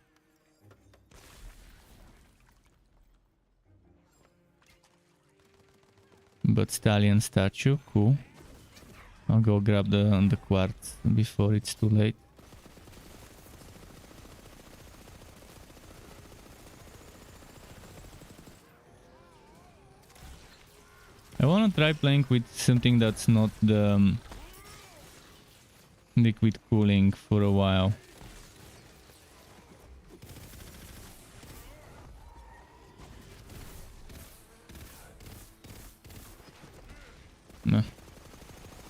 But stallion statue, cool. I'll go grab the quartz before it's too late. I wanna try playing with something that's not the liquid cooling for a while. No.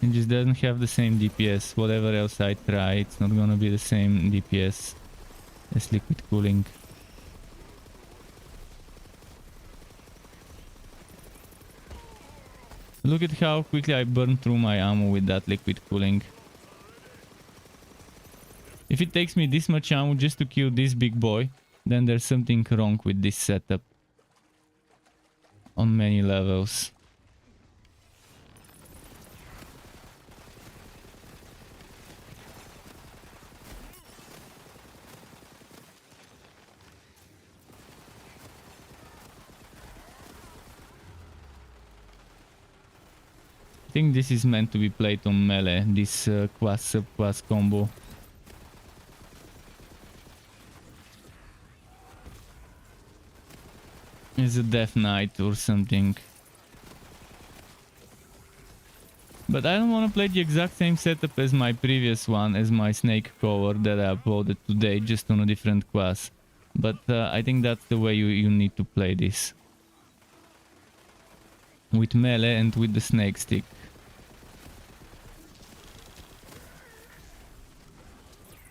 It just doesn't have the same DPS. Whatever else I try, it's not gonna be the same DPS as liquid cooling. Look at how quickly I burn through my ammo with that liquid cooling. If it takes me this much ammo just to kill this big boy, then there's something wrong with this setup. On many levels. think this is meant to be played on melee, this quas sub-quas combo. It's a Death Knight or something. But I don't want to play the exact same setup as my previous one, as my snake cover that I uploaded today, just on a different class. But I think that's the way you need to play this. With melee and with the snake stick.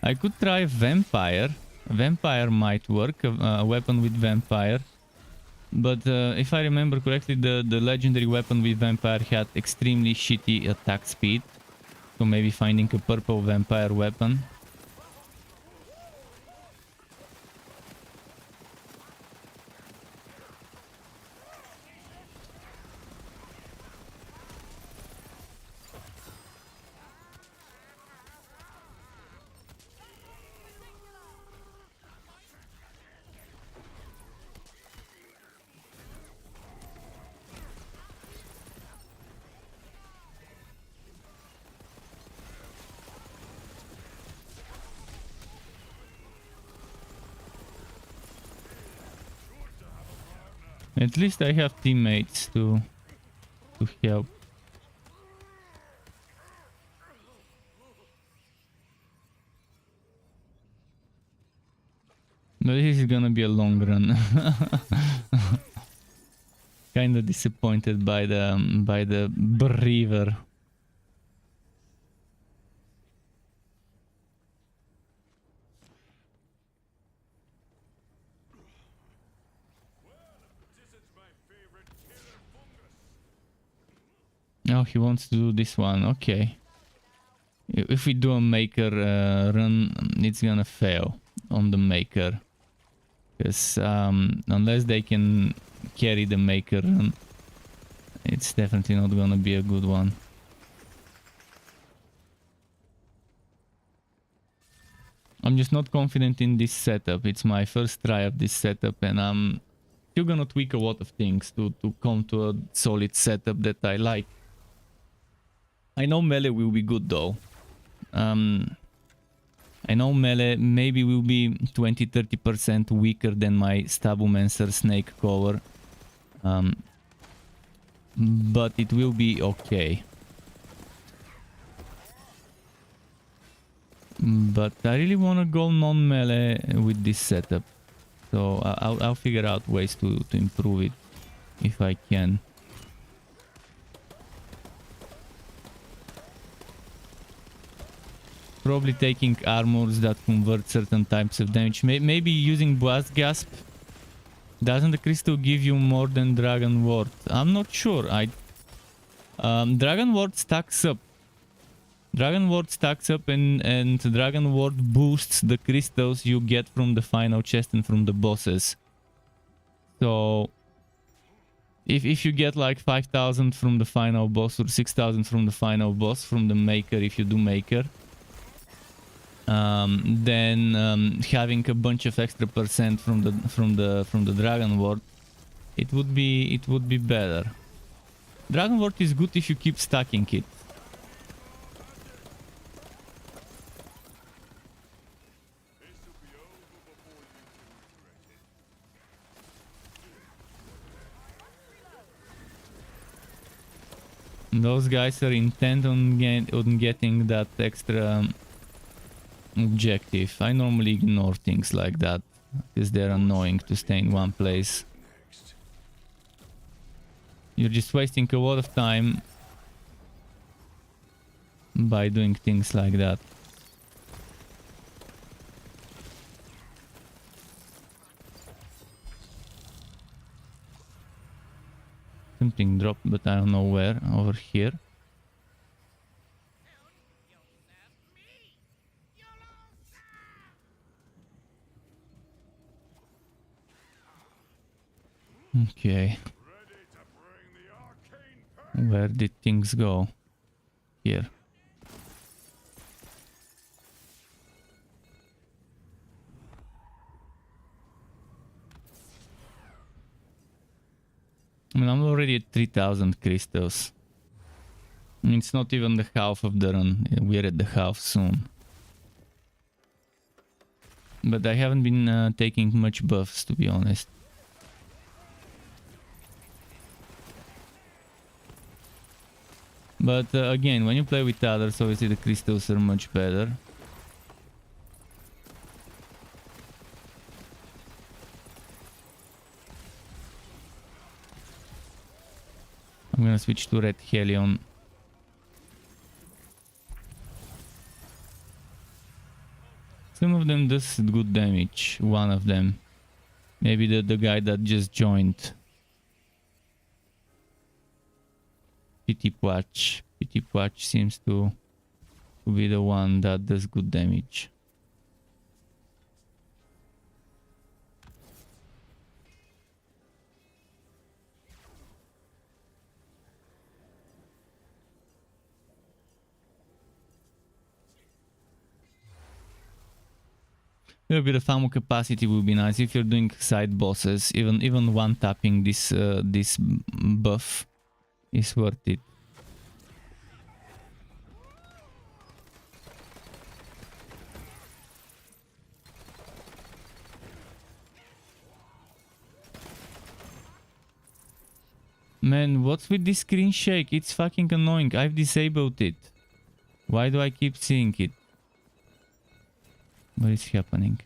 I could try Vampire. Vampire might work, a weapon with Vampire. But if I remember correctly, the legendary weapon with Vampire had extremely shitty attack speed. So maybe finding a purple Vampire weapon. At least I have teammates to help. But this is gonna be a long run. Kinda disappointed by the Braver. Oh, he wants to do this one. Okay. If we do a maker run, it's gonna fail on the maker. Because unless they can carry the maker run, it's definitely not gonna be a good one. I'm just not confident in this setup. It's my first try of this setup, and I'm still gonna tweak a lot of things to come to a solid setup that I like. I know melee will be good though. I know melee maybe will be 20-30% weaker than my Stabumancer snake cover. But it will be okay. But I really want to go non-melee with this setup. So I'll figure out ways to improve it if I can. Probably taking armors that convert certain types of damage. Maybe using Blast Gasp. Doesn't the crystal give you more than Dragon Ward? I'm not sure. Dragon Ward stacks up. Dragon Ward stacks up and Dragon Ward boosts the crystals you get from the final chest and from the bosses. So if you get like 5,000 from the final boss or 6,000 from the final boss from the maker, if you do maker, then having a bunch of extra percent from the Dragon Ward, it would be better. Dragon Ward is good if you keep stacking it. Those guys are intent on getting that extra objective. I normally ignore things like that because they're annoying to stay in one place. You're just wasting a lot of time by doing things like that. Something dropped, but I don't know where. Over here. Okay. Where did things go? Here. I mean, I'm already at 3,000 crystals. It's not even the half of the run. We're at the half soon. But I haven't been taking much buffs, to be honest. But again, when you play with others, obviously the crystals are much better. I'm gonna switch to Red Helion. Some of them does good damage. One of them. Maybe the guy that just joined. Pity Pwatch. Pity Pwatch seems to be the one that does good damage. A little bit of ammo capacity would be nice if you're doing side bosses. Even one tapping this this buff is worth it. Man, what's with this screen shake? It's fucking annoying. I've disabled it. Why do I keep seeing it? What is happening?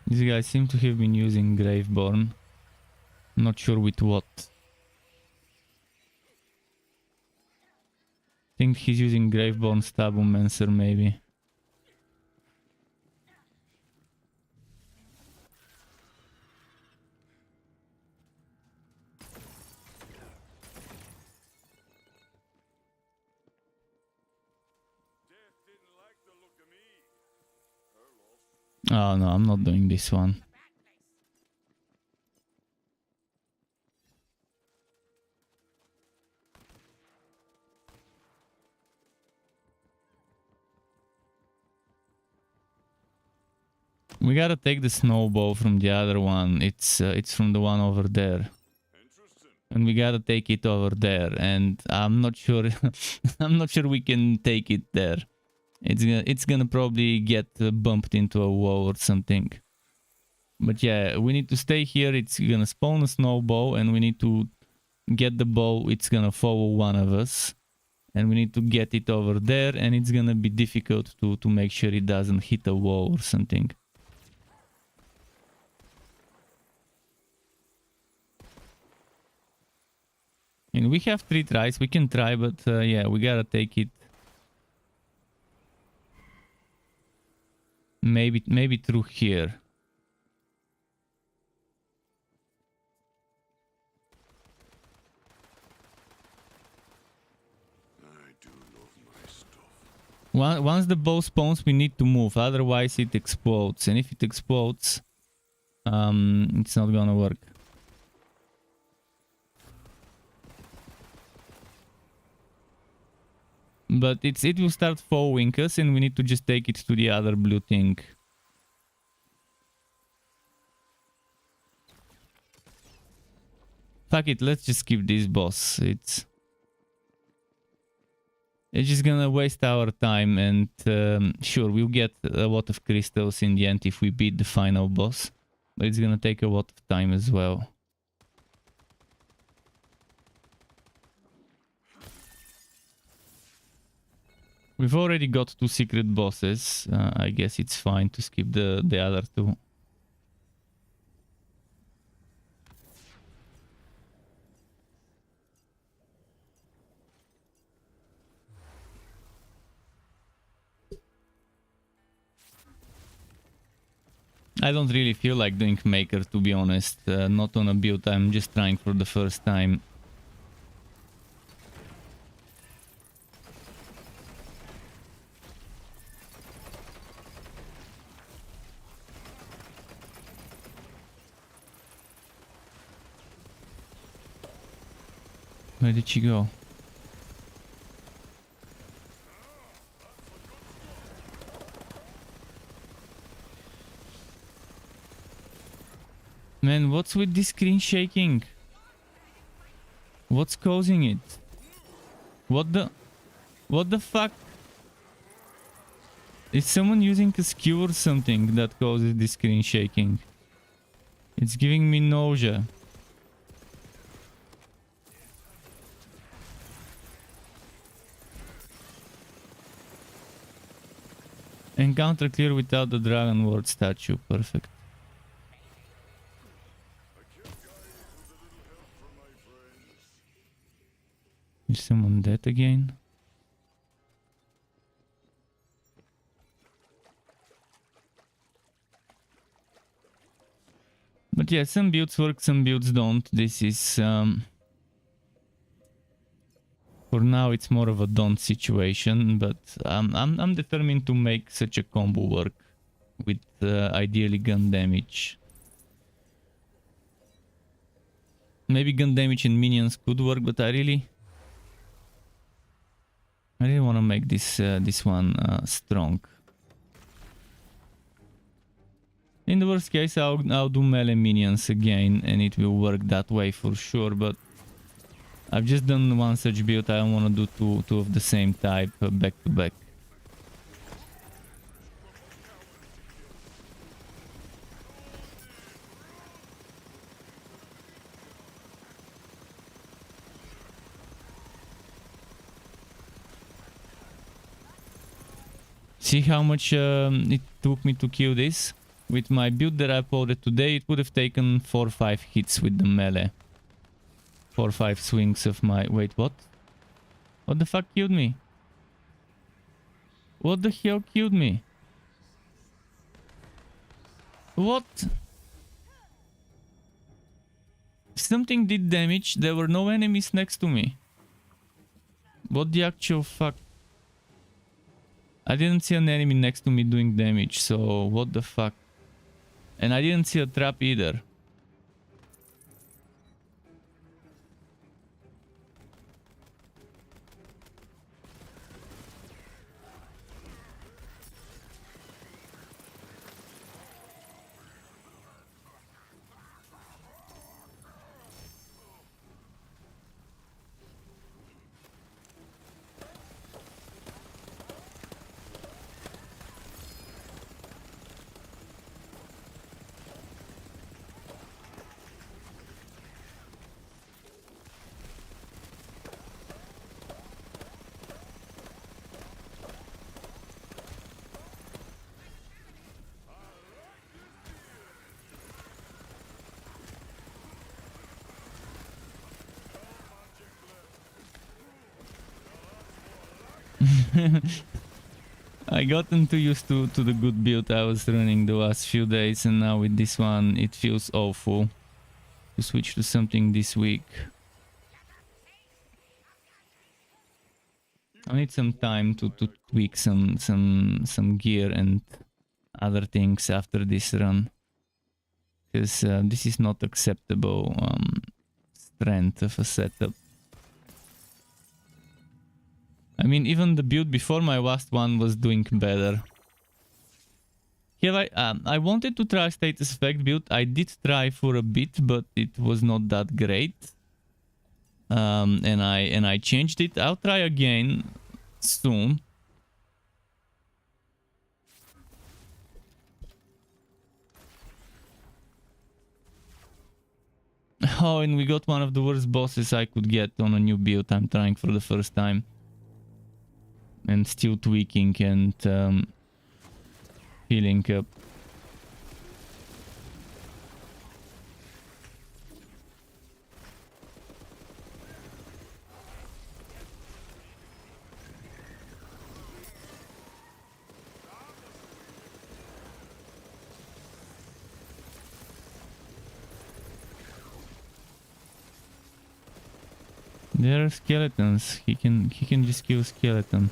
These guys seem to have been using Graveborn. Not sure with what. Think he's using Graveborn Stabumancer maybe. Oh no, I'm not doing this one. We gotta take the snowball from the other one. It's from the one over there. And we gotta take it over there. And I'm not sure I'm not sure we can take it there. It's gonna probably get bumped into a wall or something. But yeah, we need to stay here. It's gonna spawn a snowball and we need to get the ball. It's gonna follow one of us. And we need to get it over there. And it's gonna be difficult to make sure it doesn't hit a wall or something. And we have 3 tries. We can try, but yeah, we gotta take it. Maybe through here. I do love my stuff. Once the ball spawns, we need to move. Otherwise, it explodes. And if it explodes, it's not gonna work. But it will start following us, and we need to just take it to the other blue thing. Fuck it, let's just skip this boss. It's just gonna waste our time, and sure, we'll get a lot of crystals in the end if we beat the final boss. But it's gonna take a lot of time as well. We've already got 2 secret bosses. I guess it's fine to skip the other 2. I don't really feel like doing Maker, to be honest. Not on a build, I'm just trying for the first time. Where did she go? Man, what's with this screen shaking? What's causing it? What the fuck? Is someone using a skew or something that causes this screen shaking? It's giving me nausea. Encounter clear without the dragon ward statue. Perfect. Is someone dead again? But yeah, some builds work, some builds don't. This is for now it's more of a don't situation, but I'm determined to make such a combo work with ideally gun damage. Maybe gun damage and minions could work, but I really want to make this one strong. In the worst case, I'll do melee minions again, and it will work that way for sure. But I've just done one such build. I don't want to do two of the same type back to back. See how much it took me to kill this? With my build that I uploaded today, it would have taken 4 or 5 hits with the melee. 4 or 5 swings of my... Wait, what? What the fuck killed me? What the hell killed me? What? Something did damage. There were no enemies next to me. What the actual fuck? I didn't see an enemy next to me doing damage, so what the fuck? And I didn't see a trap either. I gotten too used to the good build I was running the last few days, and now with this one it feels awful to switch to something this weak. I need some time to tweak some gear and other things after this run, because this is not acceptable strength of a setup. I mean, even the build before my last one was doing better. Here I wanted to try status effect build. I did try for a bit, but it was not that great. And I changed it. I'll try again soon. Oh, and we got one of the worst bosses I could get on a new build. I'm trying for the first time. And still tweaking and healing up. There are skeletons. He can just kill skeleton.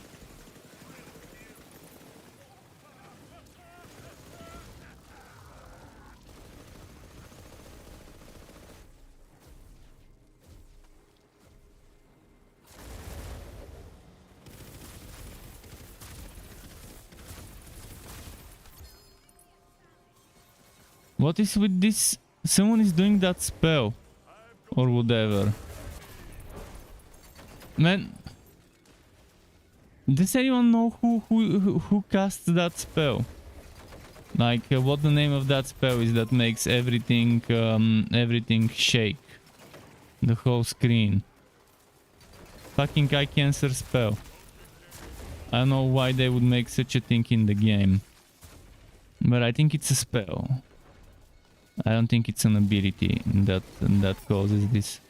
What is with this? Someone is doing that spell. Or whatever. Man. Does anyone know who casts that spell? Like what the name of that spell is that makes everything everything shake. The whole screen. Fucking eye cancer spell. I don't know why they would make such a thing in the game. But I think it's a spell. I don't think it's an ability that causes this.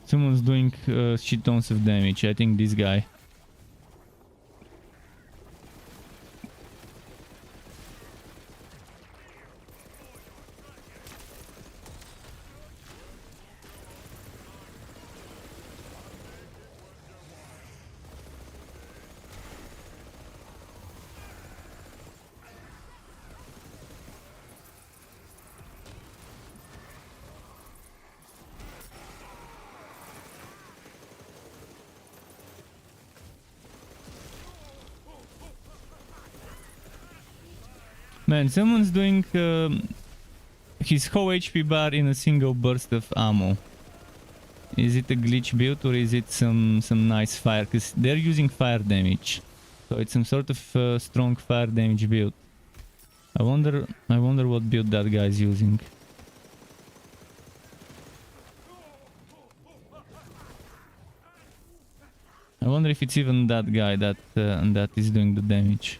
Someone's doing shit tons of damage. I think this guy. Man, someone's doing his whole HP bar in a single burst of ammo. Is it a glitch build or is it some nice fire? Because they're using fire damage, so it's some sort of strong fire damage build. I wonder what build that guy's using. I wonder if it's even that guy that is doing the damage.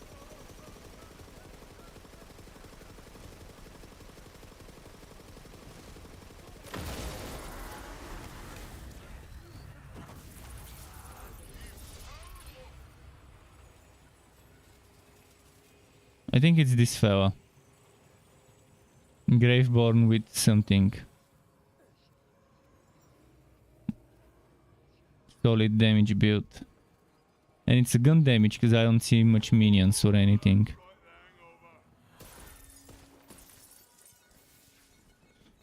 I think it's this fella. Graveborn with something. Solid damage build. And it's a gun damage because I don't see much minions or anything.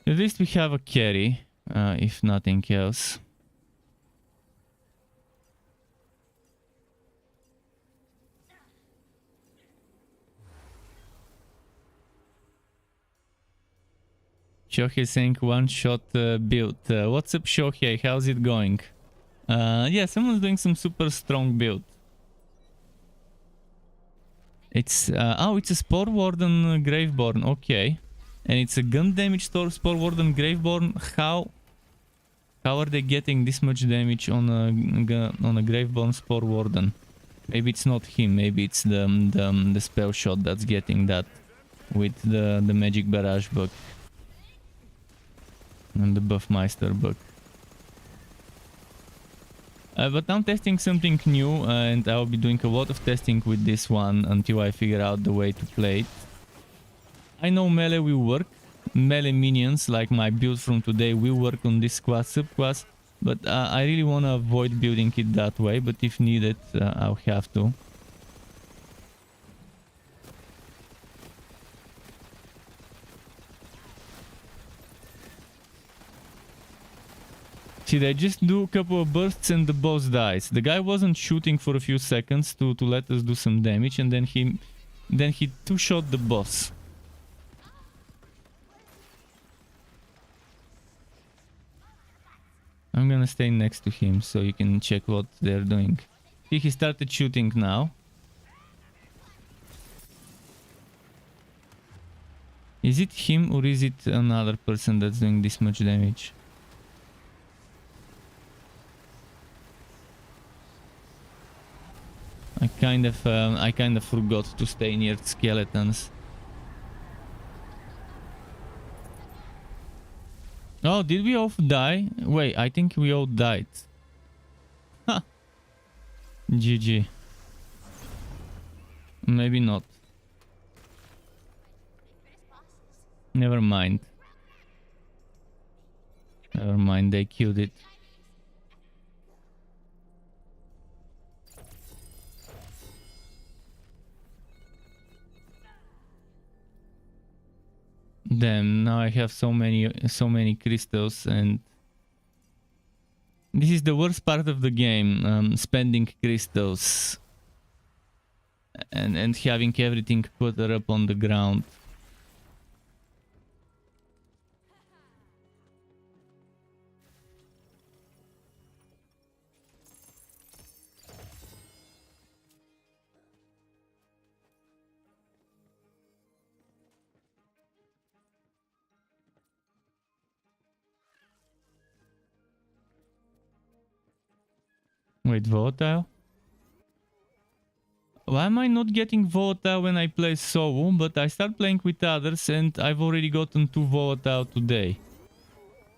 At least we have a carry, if nothing else. Shohei saying one shot build. What's up, Shohei? How's it going? Yeah, someone's doing some super strong build. It's oh, it's a Spore Warden Graveborn. Okay, and it's a gun damage Spore Warden Graveborn. How are they getting this much damage on a Graveborn Spore Warden? Maybe it's not him. Maybe it's the spell shot that's getting that with the magic barrage bug. And the Buffmeister bug. But I'm testing something new and I'll be doing a lot of testing with this one until I figure out the way to play it. I know melee will work. Melee minions, like my build from today, will work on this subclass. But I really want to avoid building it that way. But if needed, I'll have to. See, they just do a couple of bursts and the boss dies. The guy wasn't shooting for a few seconds to let us do some damage, and then he two-shot the boss. I'm gonna stay next to him so you can check what they're doing. See, he started shooting now. Is it him or is it another person that's doing this much damage? I kind of forgot to stay near skeletons. Oh, did we all die? Wait, I think we all died. Ha! GG. Maybe not. Never mind. Never mind, they killed it. Damn, now I have so many crystals, and this is the worst part of the game, spending crystals and having everything put up on the ground. Wait, volatile? Why am I not getting volatile when I play solo, but I start playing with others and I've already gotten 2 volatile today.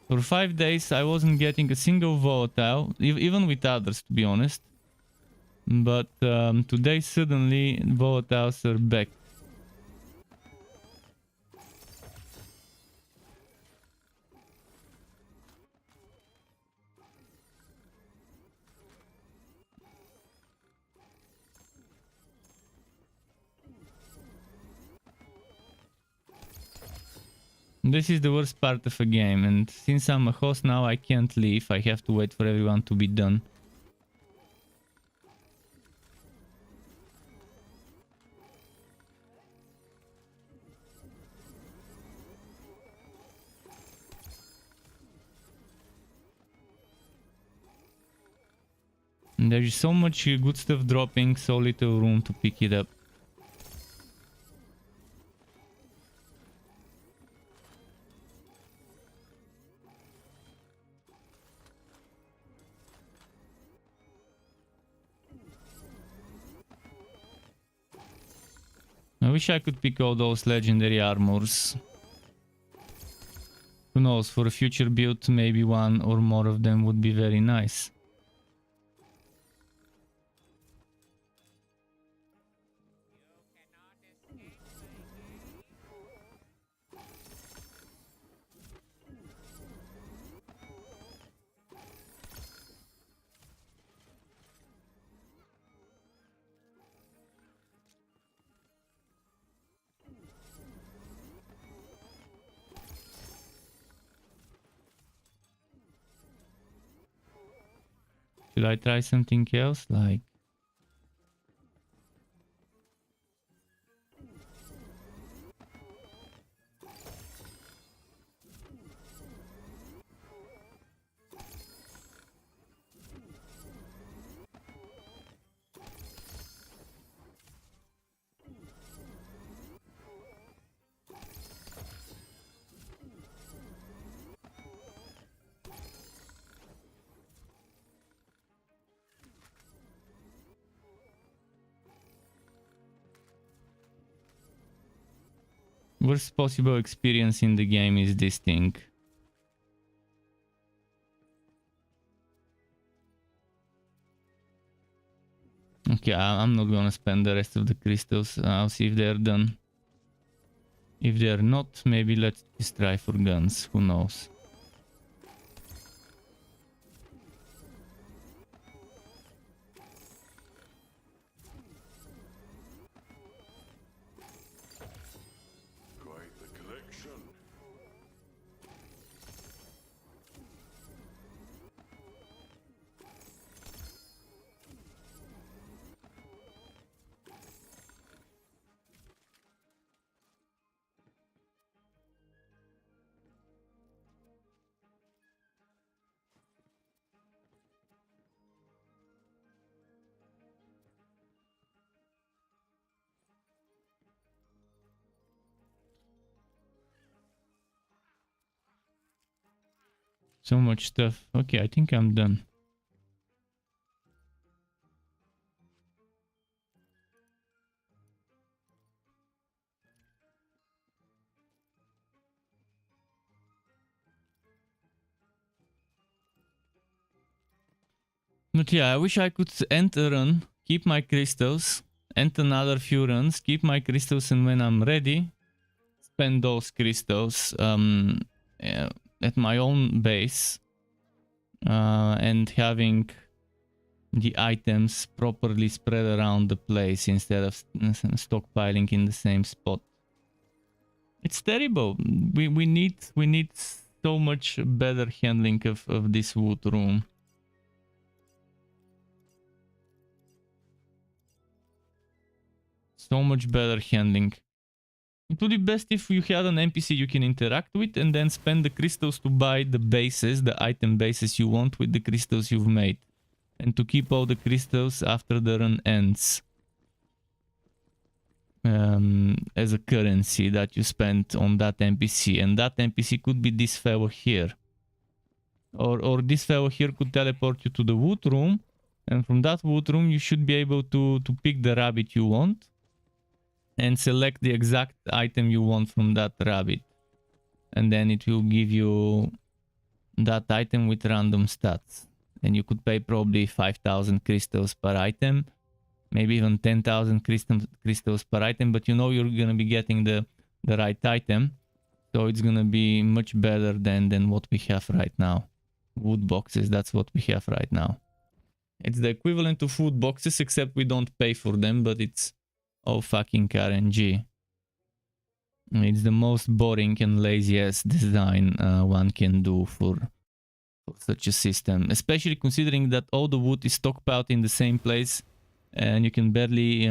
For 5 days I wasn't getting a single volatile, even with others, to be honest. But today suddenly volatiles are back. This is the worst part of a game, and since I'm a host now I can't leave, I have to wait for everyone to be done. And there is so much good stuff dropping, so little room to pick it up. I wish I could pick all those legendary armors. Who knows, for a future build maybe one or more of them would be very nice. Should I try something else, like... Worst possible experience in the game is this thing. Okay, I'm not gonna spend the rest of the crystals. I'll see if they're done. If they're not, maybe let's just try for guns. Who knows? Quite the collection. So much stuff. Okay, I think I'm done. But yeah, I wish I could end a run, keep my crystals, end another few runs, keep my crystals, and when I'm ready, spend those crystals at my own base, and having the items properly spread around the place instead of stockpiling in the same spot. It's terrible. We need so much better handling of this wood room. So much better handling. It would be best if you had an NPC you can interact with and then spend the crystals to buy the bases, the item bases you want with the crystals you've made. And to keep all the crystals after the run ends. As a currency that you spent on that NPC. And that NPC could be this fellow here. Or this fellow here could teleport you to the wood room. And from that wood room you should be able to pick the rabbit you want. And select the exact item you want from that rabbit. And then it will give you that item with random stats. And you could pay probably 5,000 crystals per item. Maybe even 10,000 crystals per item. But you know you're going to be getting the right item. So it's going to be much better than what we have right now. Wood boxes, that's what we have right now. It's the equivalent of food boxes, except we don't pay for them, but it's all fucking RNG. It's the most boring and laziest design one can do for such a system. Especially considering that all the wood is stockpiled in the same place. And you can barely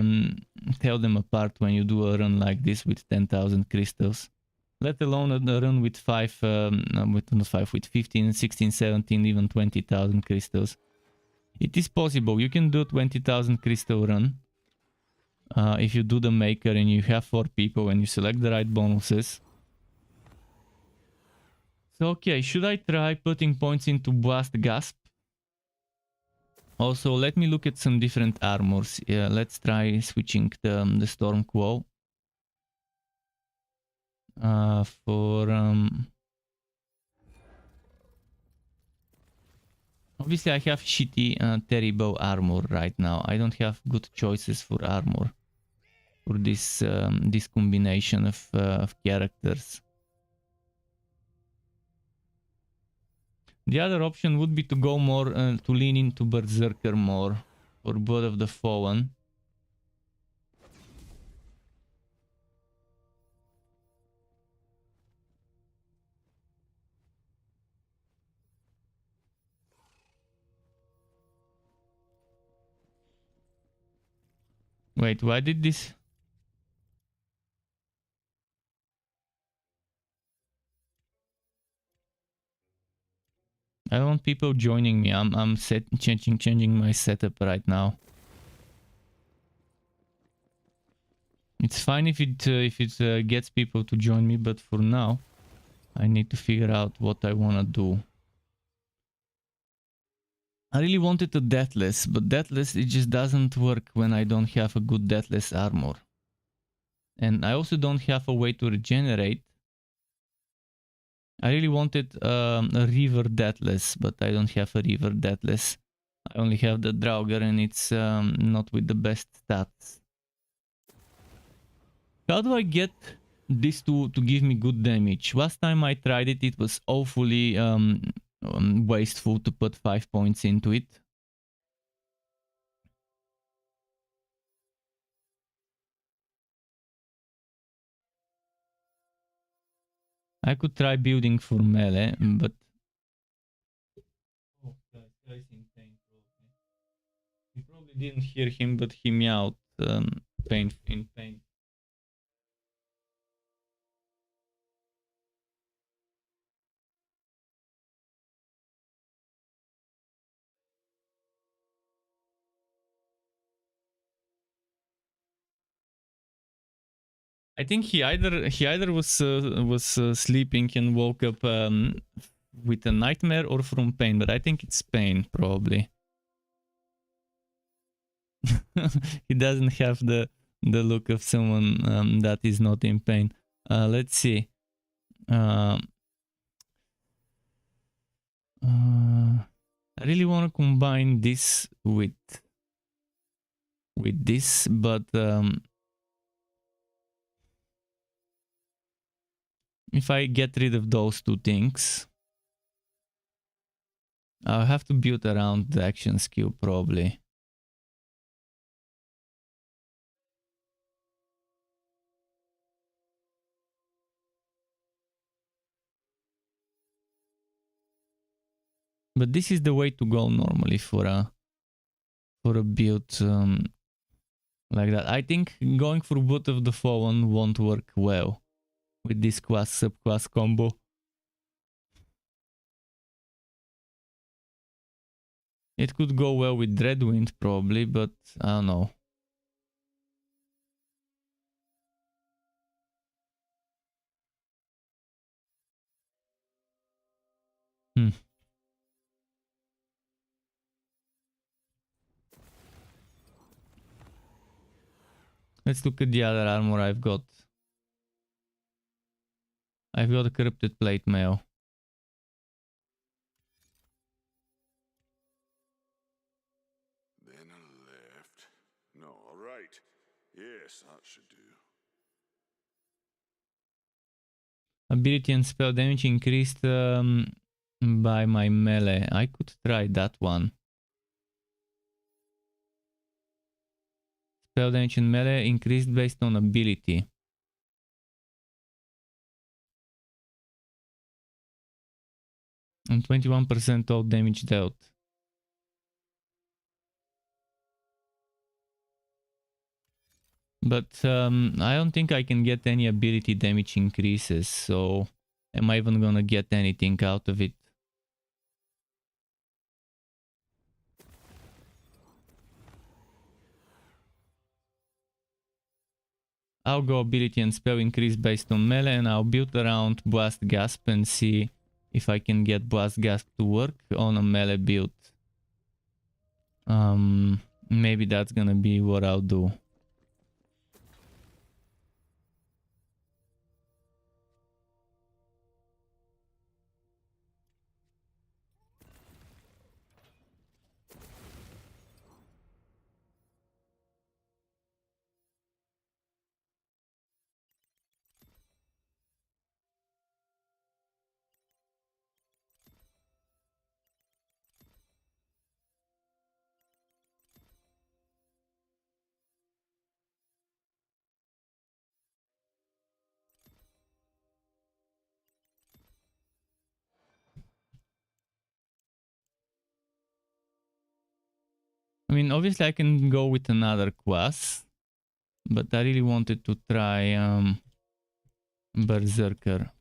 tell them apart when you do a run like this with 10,000 crystals. Let alone a run with 15, 16, 17, even 20,000 crystals. It is possible. You can do a 20,000 crystal run. If you do the maker and you have 4 people and you select the right bonuses. So okay, should I try putting points into Blast Gasp? Also, let me look at some different armors. Yeah, let's try switching the Storm Quo. Obviously I have shitty, terrible armor right now. I don't have good choices for armor. For this this combination of characters. The other option would be to go more, to lean into Berserker more. For Blood of the Fallen. Wait, why did this? I don't want people joining me. I'm changing my setup right now. It's fine if it gets people to join me, but for now, I need to figure out what I wanna do. I really wanted a Deathless, but Deathless it just doesn't work when I don't have a good Deathless armor. And I also don't have a way to regenerate. I really wanted a River Deathless, but I don't have a River Deathless. I only have the Draugr and it's not with the best stats. How do I get this to give me good damage? Last time I tried it, it was awfully wasteful to put 5 points into it. I could try building for melee, but... Oh, guy's in pain, probably. You probably didn't hear him, but he meowed in pain. I think he either was sleeping and woke up with a nightmare or from pain, but I think it's pain probably. He doesn't have the look of someone that is not in pain. Let's see. I really want to combine this with this, but if I get rid of those two things, I'll have to build around the action skill probably. But this is the way to go normally for a build like that. I think going for Boot of the Fallen won't work well with this class subclass combo. It could go well with Dreadwind probably, but I don't know. Let's look at the other armor I've got. I've got a Corrupted Plate Mail. Then a left. No, all right. Yes, that should do. Ability and spell damage increased by my melee. I could try that one. Spell damage and melee increased based on ability. And 21% of damage dealt. But I don't think I can get any ability damage increases, so am I even gonna get anything out of it? I'll go ability and spell increase based on melee, and I'll build around Blast Gasp and see if I can get Blast Gasp to work on a melee build. Maybe that's gonna be what I'll do. I mean, obviously I can go with another class, but I really wanted to try Berserker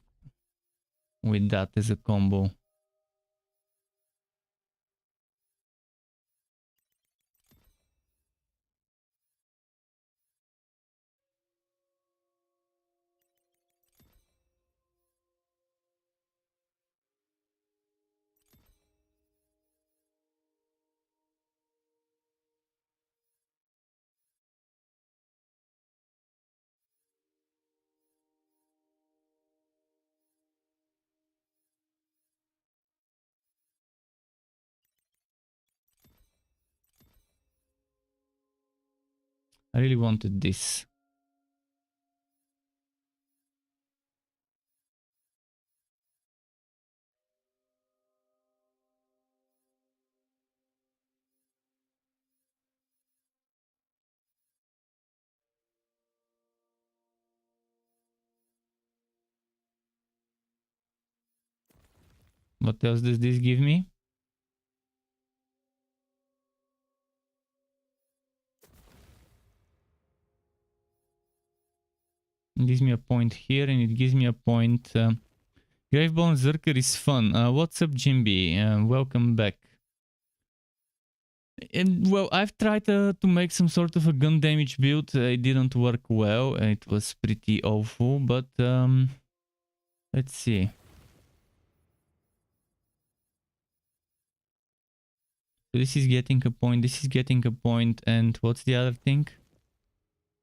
with that as a combo. I really wanted this. What else does this give me? It gives me a point here, and it gives me a point. Gravebone Zerker is fun. What's up, Jimby? Welcome back. And well, I've tried to make some sort of a gun damage build. It didn't work well. It was pretty awful, but let's see. So this is getting a point. This is getting a point, and what's the other thing?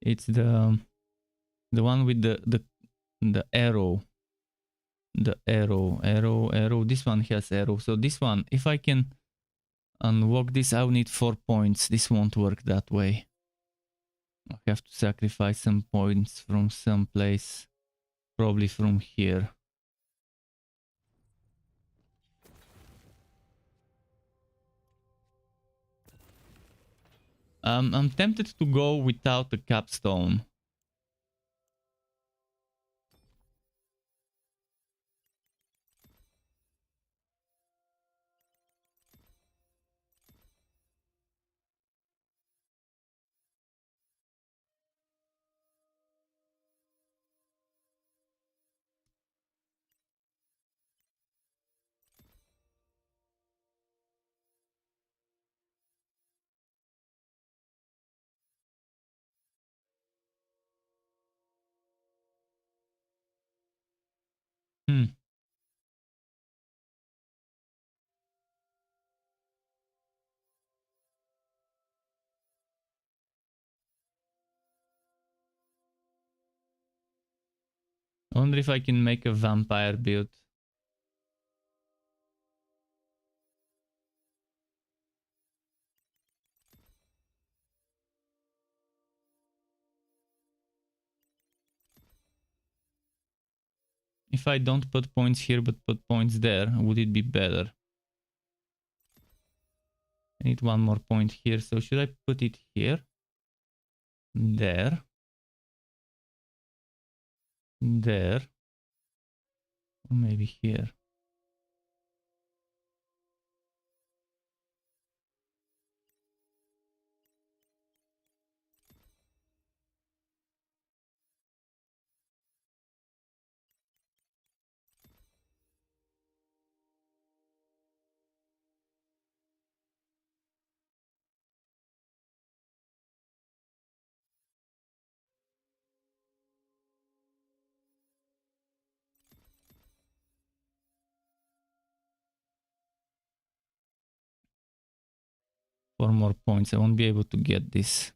It's the one with the arrow. The arrow. This one has arrow. So this one, if I can unlock this, I'll need 4 points. This won't work that way. I have to sacrifice some points from some place. Probably from here. I'm tempted to go without a capstone. I wonder if I can make a vampire build. If I don't put points here but put points there, would it be better? I need one more point here, so should I put it here? There. There. Or maybe here. Four more points. I won't be able to get this.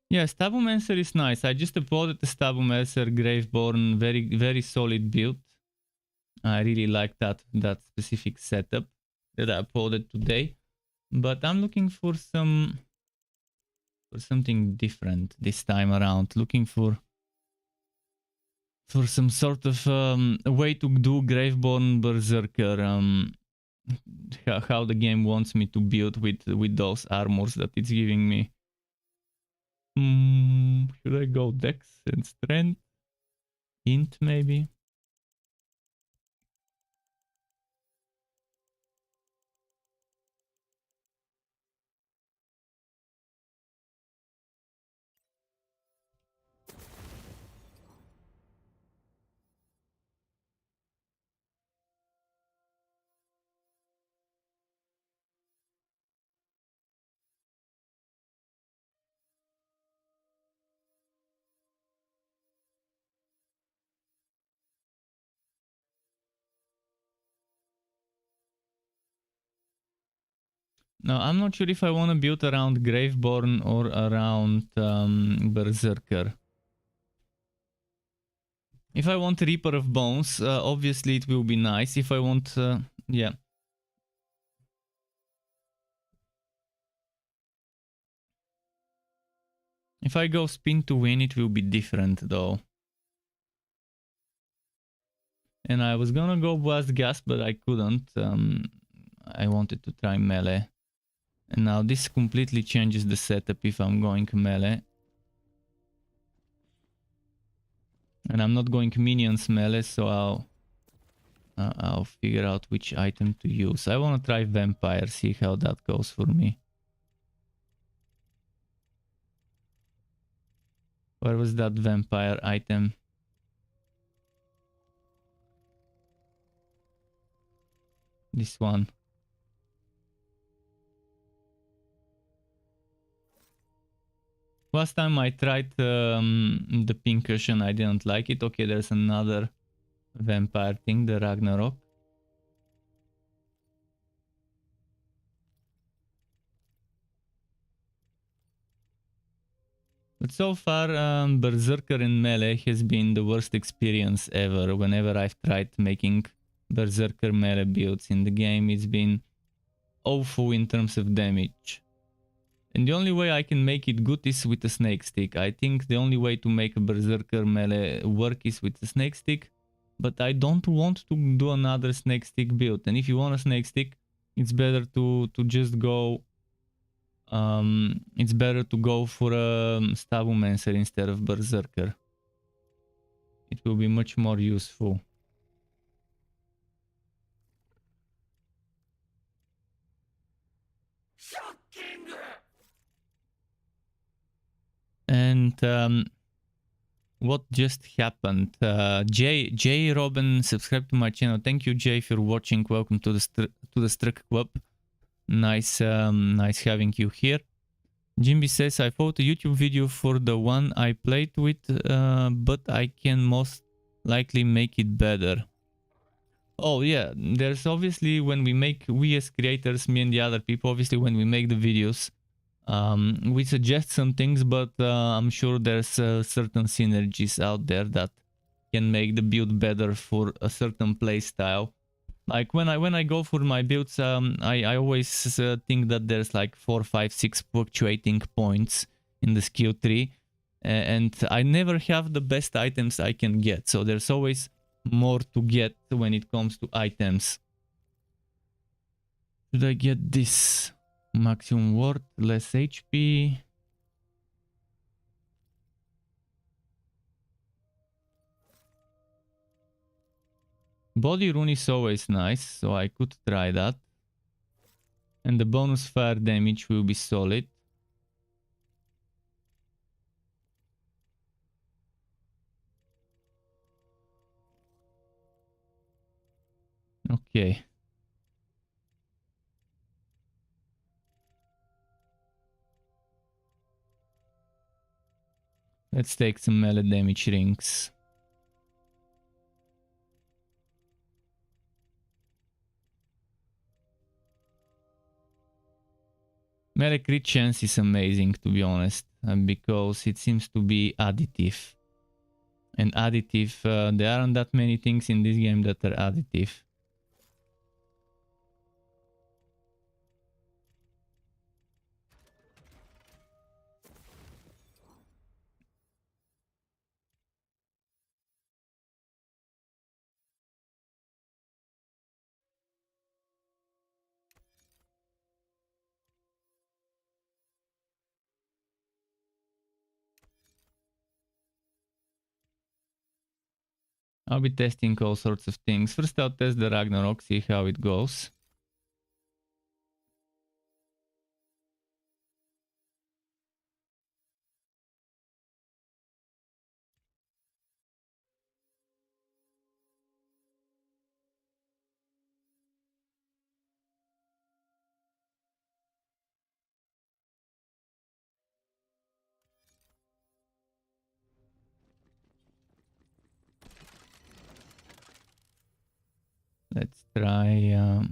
Yeah, Stabomancer is nice. I just uploaded the Stabomancer Graveborn, very solid build. I really like that specific setup that I uploaded today. But I'm looking for something different this time around. Looking for some sort of way to do Graveborn Berserker. How the game wants me to build with those armors that it's giving me. Should I go Dex and Strength? Int maybe? No, I'm not sure if I want to build around Graveborn or around Berserker. If I want Reaper of Bones, obviously it will be nice. If I want, yeah. If I go Spin to Win, it will be different though. And I was gonna go Blast Gas, but I couldn't. I wanted to try melee. And now this completely changes the setup if I'm going melee. And I'm not going minions melee, so I'll figure out which item to use. I want to try Vampire, see how that goes for me. Where was that Vampire item? This one. Last time I tried the pincushion, I didn't like it. Okay, there's another vampire thing, the Ragnarok. But so far, Berserker in melee has been the worst experience ever. Whenever I've tried making Berserker melee builds in the game, it's been awful in terms of damage. And the only way I can make it good is with a snake stick. I think the only way to make a Berserker melee work is with a snake stick. But I don't want to do another snake stick build. And if you want a snake stick, it's better to just go... it's better to go for a Stabomancer instead of Berserker. It will be much more useful. And what just happened? Jay Robin subscribed to my channel. Thank you, Jay, for watching. Welcome to the Struck Club. Nice, nice having you here. Jimby says, I thought a YouTube video for the one I played with, but I can most likely make it better. Oh yeah, there's obviously when we as creators, me and the other people, obviously when we make the videos, we suggest some things, but I'm sure there's certain synergies out there that can make the build better for a certain play style. Like when I go for my builds, I always think that there's like 4, 5, 6 fluctuating points in the skill tree, and I never have the best items I can get. So there's always more to get when it comes to items. Should I get this? Maximum worth, less HP. Body rune is always nice, so I could try that. And the bonus fire damage will be solid. Okay. Let's take some melee damage rings. Melee crit chance is amazing, to be honest, because it seems to be additive. And additive, there aren't that many things in this game that are additive. I'll be testing all sorts of things. First I'll test the Ragnarok, see how it goes. Let's try...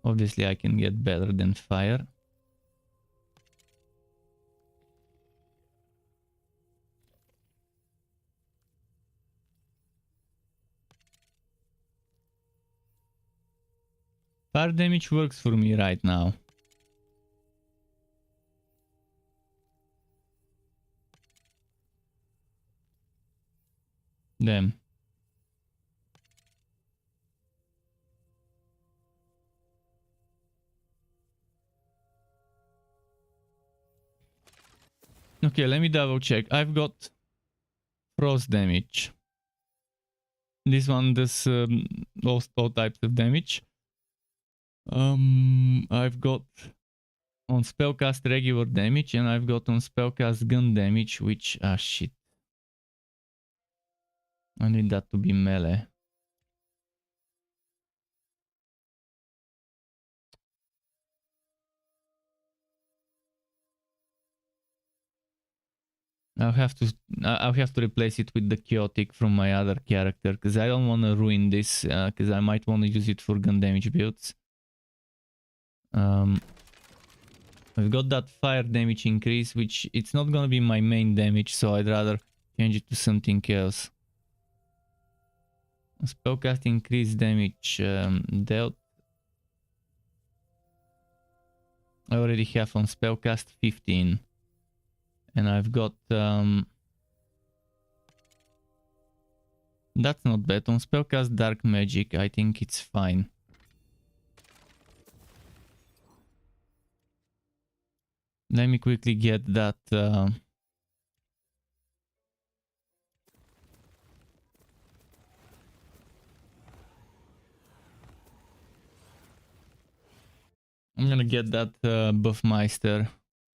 Obviously I can get better than fire. Fire damage works for me right now. Damn. Okay, let me double check. I've got frost damage. This one does all types of damage. I've got on spellcast regular damage, and I've got on spellcast gun damage, which shit. I need that to be melee. I'll have to replace it with the chaotic from my other character, because I don't want to ruin this, because I might want to use it for gun damage builds. I've got that fire damage increase, which it's not gonna be my main damage, so I'd rather change it to something else. Spellcast increase damage dealt. I already have on spellcast 15. And I've got... that's not bad. On spellcast dark magic, I think it's fine. Let me quickly get that... I'm gonna get that Buffmeister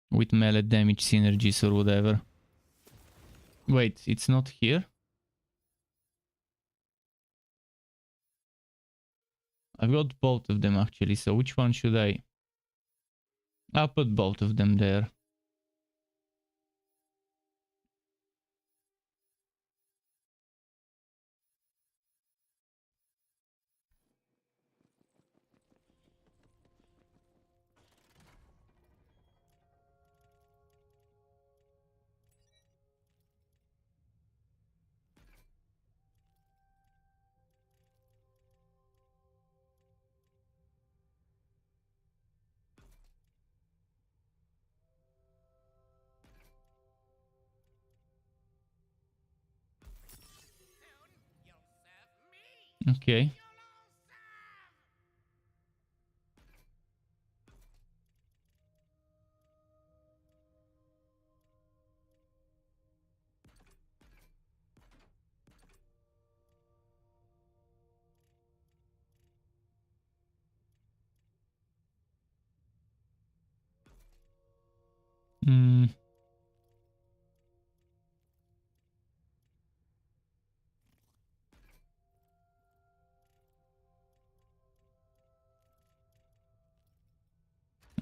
with melee damage synergies or whatever. Wait, it's not here? I've got both of them actually, so which one should I... I'll put both of them there. Okay. Hmm.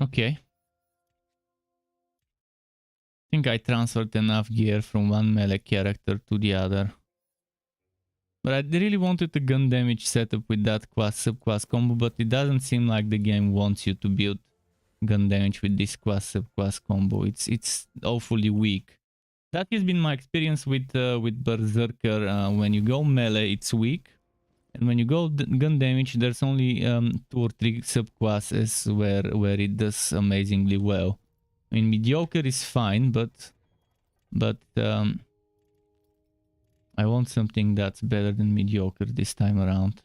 Okay. I think I transferred enough gear from one melee character to the other. But I really wanted a gun damage setup with that quas subquas combo, but it doesn't seem like the game wants you to build gun damage with this quas subquas combo. It's awfully weak. That has been my experience with Berserker. When you go melee, it's weak, and when you go gun damage, there's only 2 or 3 subclasses where it does amazingly well. I mean, mediocre is fine, but I want something that's better than mediocre this time around.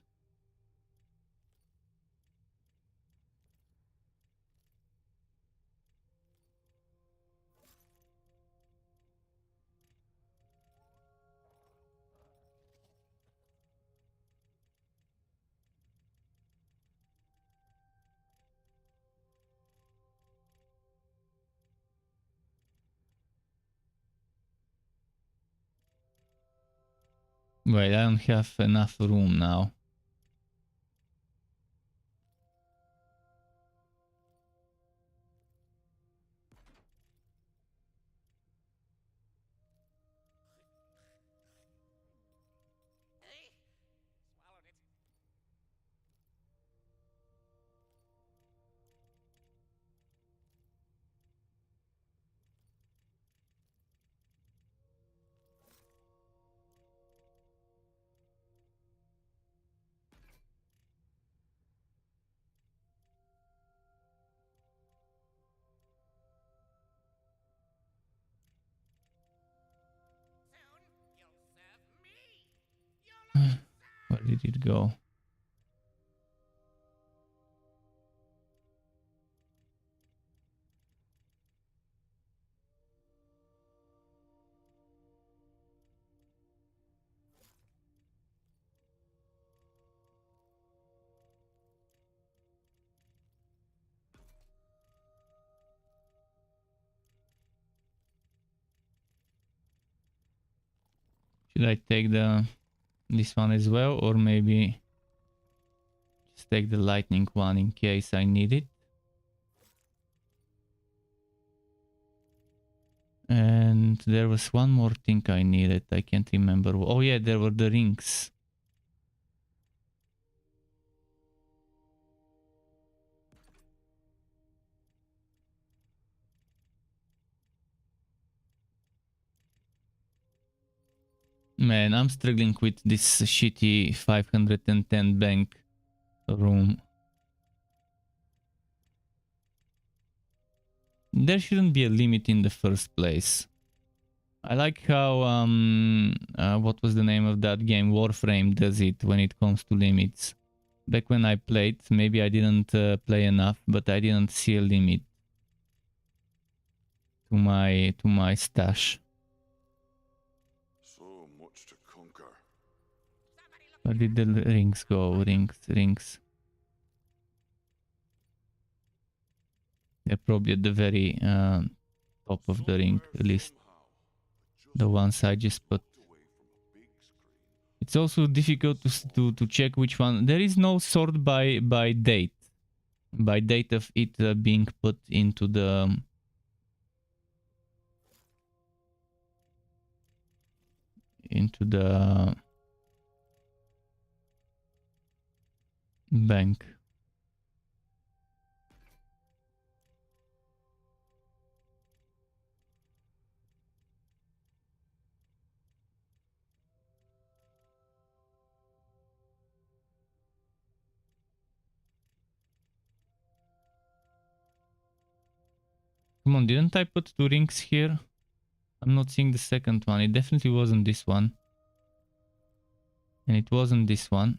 Wait, I don't have enough room now. Where did it go? Should I take this one as well, or maybe just take the lightning one in case I need it? And there was one more thing I needed. I can't remember. Oh yeah, there were the rings. Man, I'm struggling with this shitty 510 bank room. There shouldn't be a limit in the first place. I like how what was the name of that game? Warframe does it when it comes to limits. Back when I played, maybe I didn't play enough, but I didn't see a limit to my stash. So much to conquer. Where did the rings go? Rings. They're probably at the very top of the ring list. The ones I just put. It's also difficult to check which one. There is no sort by date. By date of it being put into the bank. Come on, didn't I put 2 rings here? I'm not seeing the second one. It definitely wasn't this one. And it wasn't this one.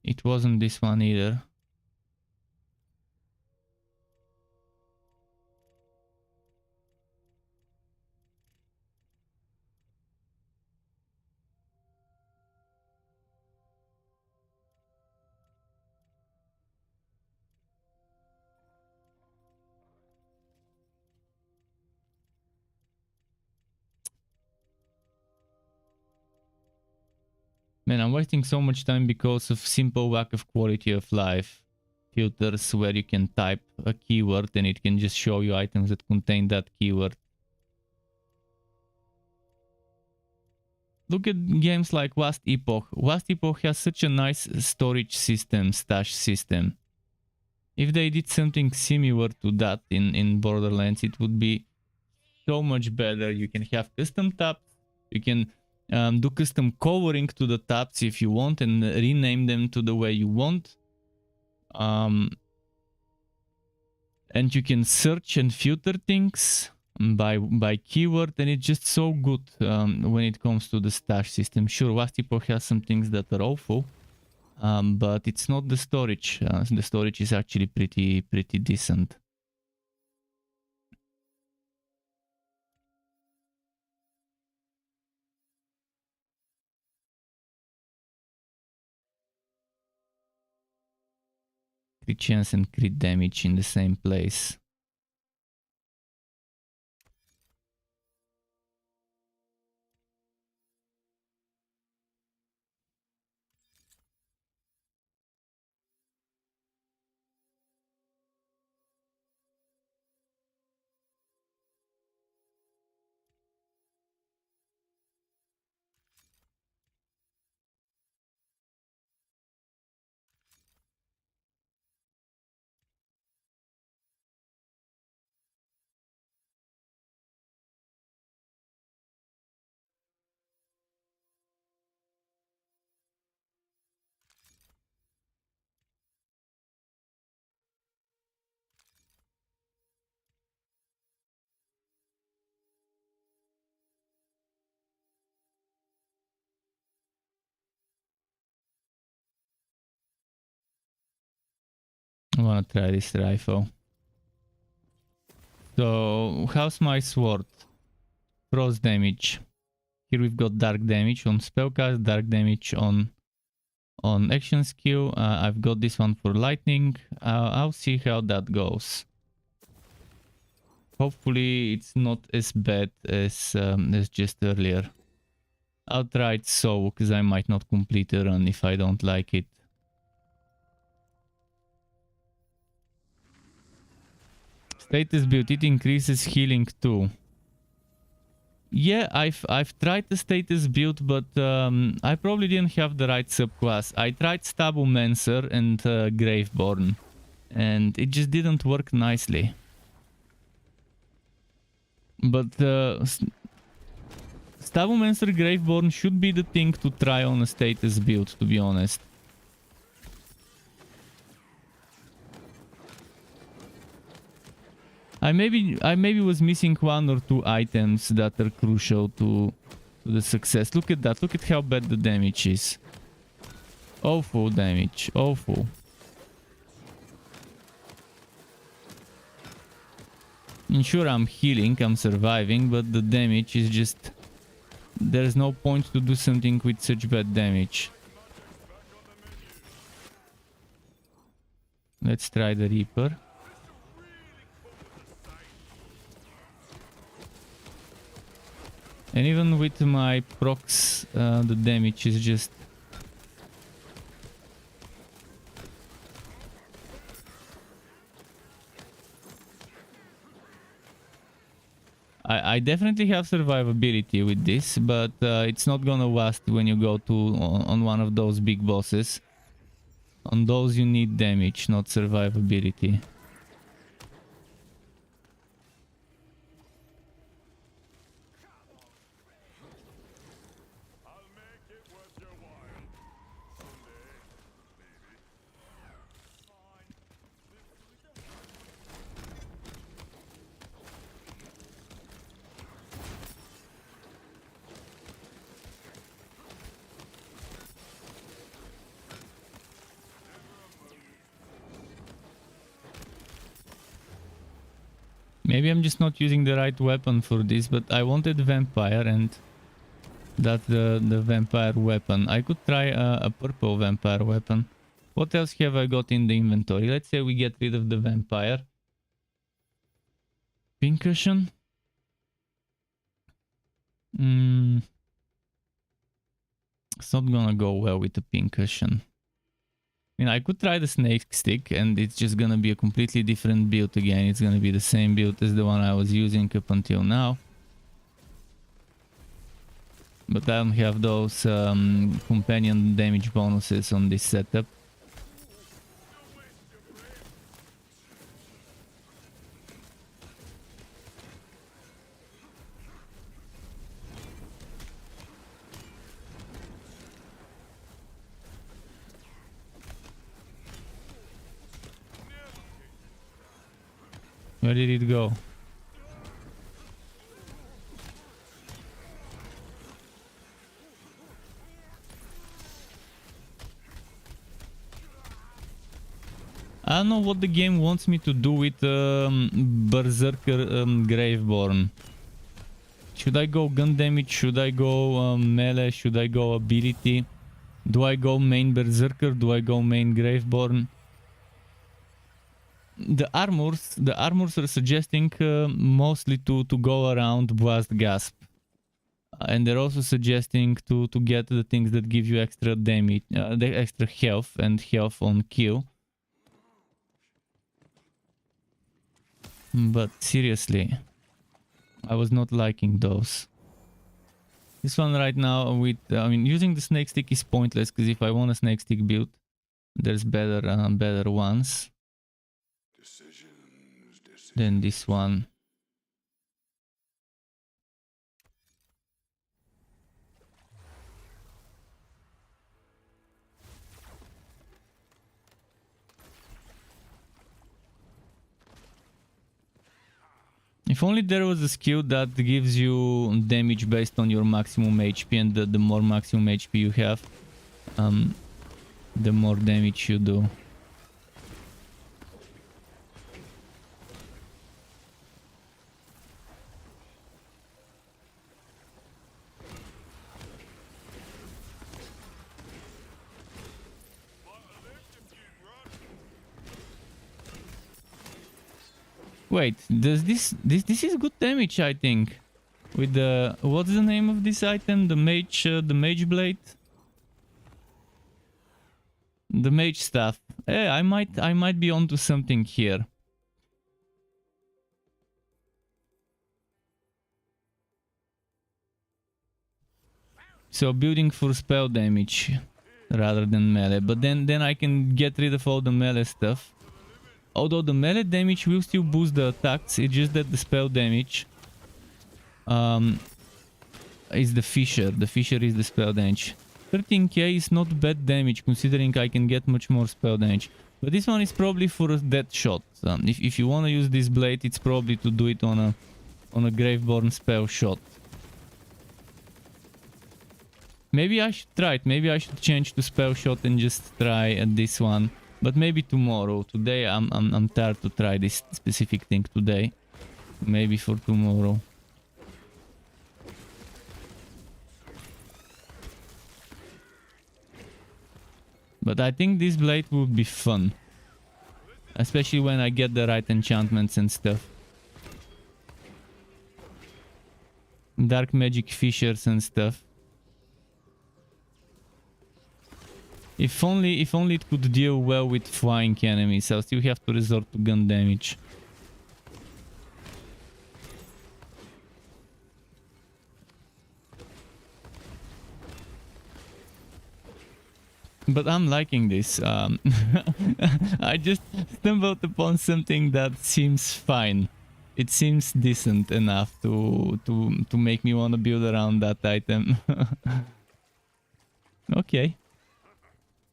It wasn't this one either. Man, I'm wasting so much time because of simple lack of quality of life filters where you can type a keyword and it can just show you items that contain that keyword. Look at games like Last Epoch. Last Epoch has such a nice storage system, stash system. If they did something similar to that in Borderlands, it would be so much better. You can have custom tabs. You can do custom coloring to the tabs if you want and rename them to the way you want. And you can search and filter things by keyword, and it's just so good when it comes to the stash system. Sure, Last Epoch has some things that are awful, but it's not the storage. The storage is actually pretty decent. Crit chance and crit damage in the same place. I wanna try this rifle. So, how's my sword? Frost damage. Here we've got dark damage on spellcast, dark damage on action skill. I've got this one for lightning. I'll see how that goes. Hopefully it's not as bad as just earlier. I'll try it so, because I might not complete a run if I don't like it. Status build, it increases healing too. Yeah, I've tried the status build, but I probably didn't have the right subclass. I tried Stablemancer and Graveborn, and it just didn't work nicely. But Stablemancer Graveborn should be the thing to try on a status build, to be honest. I maybe was missing 1 or 2 items that are crucial to the success. Look at that. Look at how bad the damage is. Awful damage. Awful. And sure, I'm healing, I'm surviving, but the damage is just... There's no point to do something with such bad damage. Let's try the Reaper. And even with my procs, the damage is just... I definitely have survivability with this, but it's not gonna last when you go to on one of those big bosses. On those you need damage, not survivability. Maybe I'm just not using the right weapon for this, but I wanted vampire and that's the vampire weapon. I could try a purple vampire weapon. What else have I got in the inventory? Let's say we get rid of the vampire. Pincushion. It's not gonna go well with the pincushion. I mean, I could try the snake stick and it's just gonna be a completely different build again. It's gonna be the same build as the one I was using up until now. But I don't have those companion damage bonuses on this setup. Where did it go? I don't know what the game wants me to do with Berserker Graveborn. Should I go gun damage? Should I go melee? Should I go ability? Do I go main Berserker? Do I go main Graveborn? The armors are suggesting mostly to go around Blast Gasp. And they're also suggesting to get the things that give you extra damage, the extra health and health on kill. But seriously, I was not liking those. This one right now with, I mean, using the snake stick is pointless because if I want a snake stick build, there's better ones than this one. If only there was a skill that gives you damage based on your maximum HP, and the more maximum HP you have, the more damage you do. Wait, does this is good damage, I think. With the, what's the name of this item? The mage blade, the mage staff. Hey, I might be onto something here. So building for spell damage rather than melee, but then I can get rid of all the melee stuff. Although the melee damage will still boost the attacks, it's just that the spell damage is the Fisher. The Fisher is the spell damage. 13k is not bad damage considering I can get much more spell damage. But this one is probably for a death shot. If you want to use this blade, it's probably to do it on a Graveborn spell shot. Maybe I should try it. Maybe I should change to spell shot and just try this one. But maybe tomorrow. Today I'm tired to try this specific thing today. Maybe for tomorrow. But I think this blade would be fun. Especially when I get the right enchantments and stuff. dark magic fissures and stuff. If only it could deal well with flying enemies. I'll still have to resort to gun damage. But I'm liking this. I just stumbled upon something that seems fine. It seems decent enough to make me want to build around that item. Okay.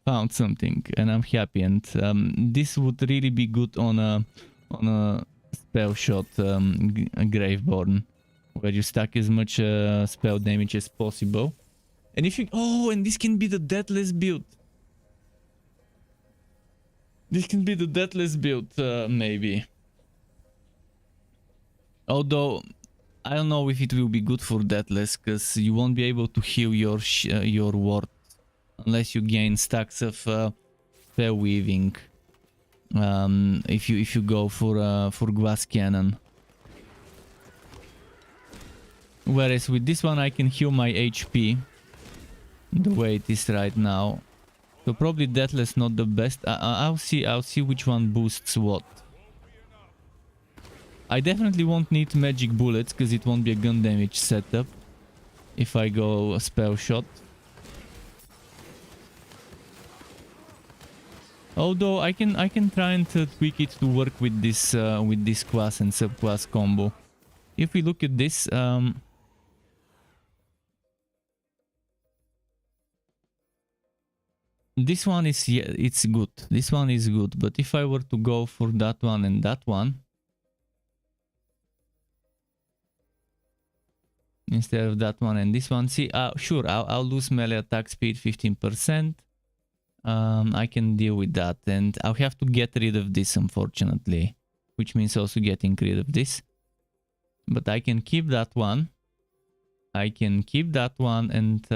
Found something and I'm happy, and this would really be good on a spell shot Graveborn, where you stack as much spell damage as possible. And if you and this can be the deathless build. This can be the deathless build, maybe. Although I don't know if it will be good for deathless, because you won't be able to heal your ward unless you gain stacks of spell weaving. If you go for glass cannon. Whereas with this one I can heal my HP the way it is right now. So probably deathless not the best. I'll see which one boosts what. I definitely won't need magic bullets because it won't be a gun damage setup if I go a spell shot. Although I can try and tweak it to work with this class and subclass combo. If we look at this, this one is, yeah, it's good. This one is good, but if I were to go for that one and that one instead of that one and this one, see, sure, I'll lose melee attack speed 15%. I can deal with that, and I'll have to get rid of this, unfortunately, which means also getting rid of this. But I can keep that one. I can keep that one, and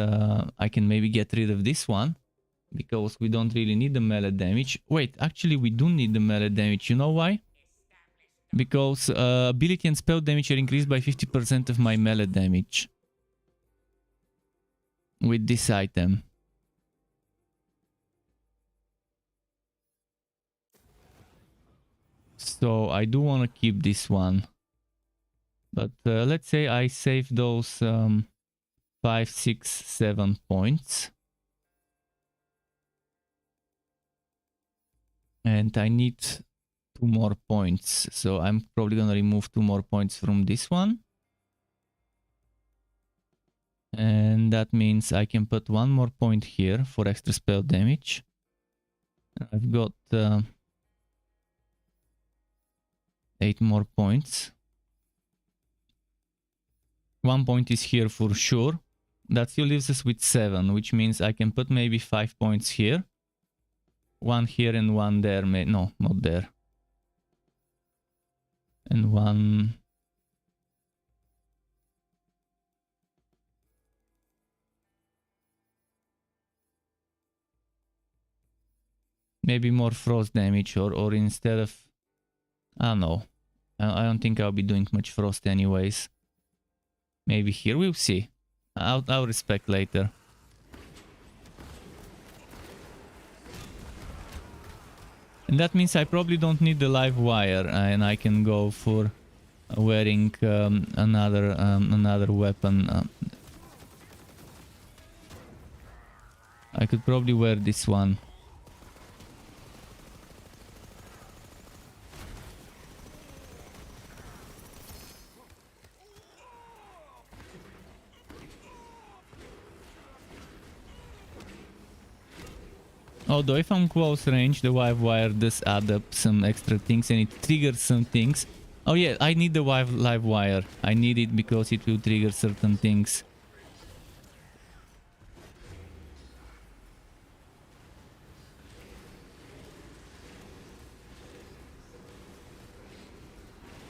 I can maybe get rid of this one, because we don't really need the melee damage. Wait, actually we do need the melee damage. You know why? Because ability and spell damage are increased by 50% of my melee damage with this item. So I do want to keep this one. But let's say I save those 5, 6, 7 points. And I need 2 more points. So I'm probably gonna remove 2 more points from this one. And that means I can put 1 more point here for extra spell damage. I've got 8 more points. 1 point is here for sure. That still leaves us with 7, which means I can put maybe 5 points here. 1 here and 1 there. No, not there. And 1... maybe more frost damage, or instead of... I don't know. I don't think I'll be doing much frost anyways. Maybe here, we'll see. I'll respect later. And that means I probably don't need the live wire, and I can go for wearing another weapon. I could probably wear this one. Although if I'm close range, the live wire does add up some extra things and it triggers some things. Oh yeah, I need the live wire. I need it because it will trigger certain things.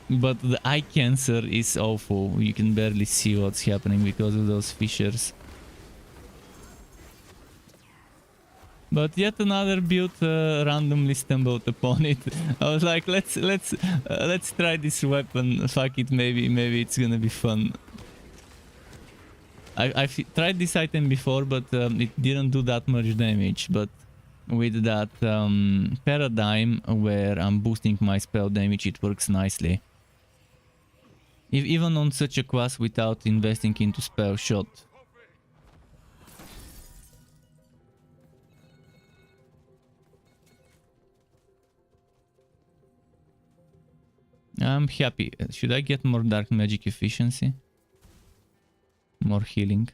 But the eye cancer is awful. You can barely see what's happening because of those fissures. But yet another build randomly stumbled upon it. I was like, let's try this weapon. Fuck it, maybe it's gonna be fun. I've tried this item before, but it didn't do that much damage. But with that paradigm where I'm boosting my spell damage, it works nicely. Even on such a class without investing into spell shot. I'm happy. Should I get more dark magic efficiency? More healing.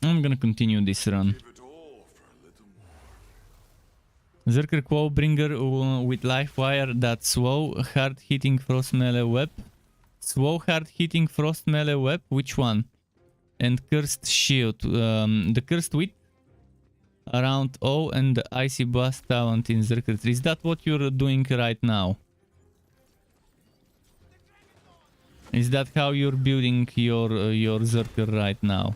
I'm gonna continue this run. Zerker Quobringer with life wire, that slow hard hitting frost melee web. Slow hard hitting frost melee web, which one? And cursed shield. The cursed wit around O and the icy blast talent in Zerker 3. Is that what you're doing right now? Is that how you're building your Zerker right now?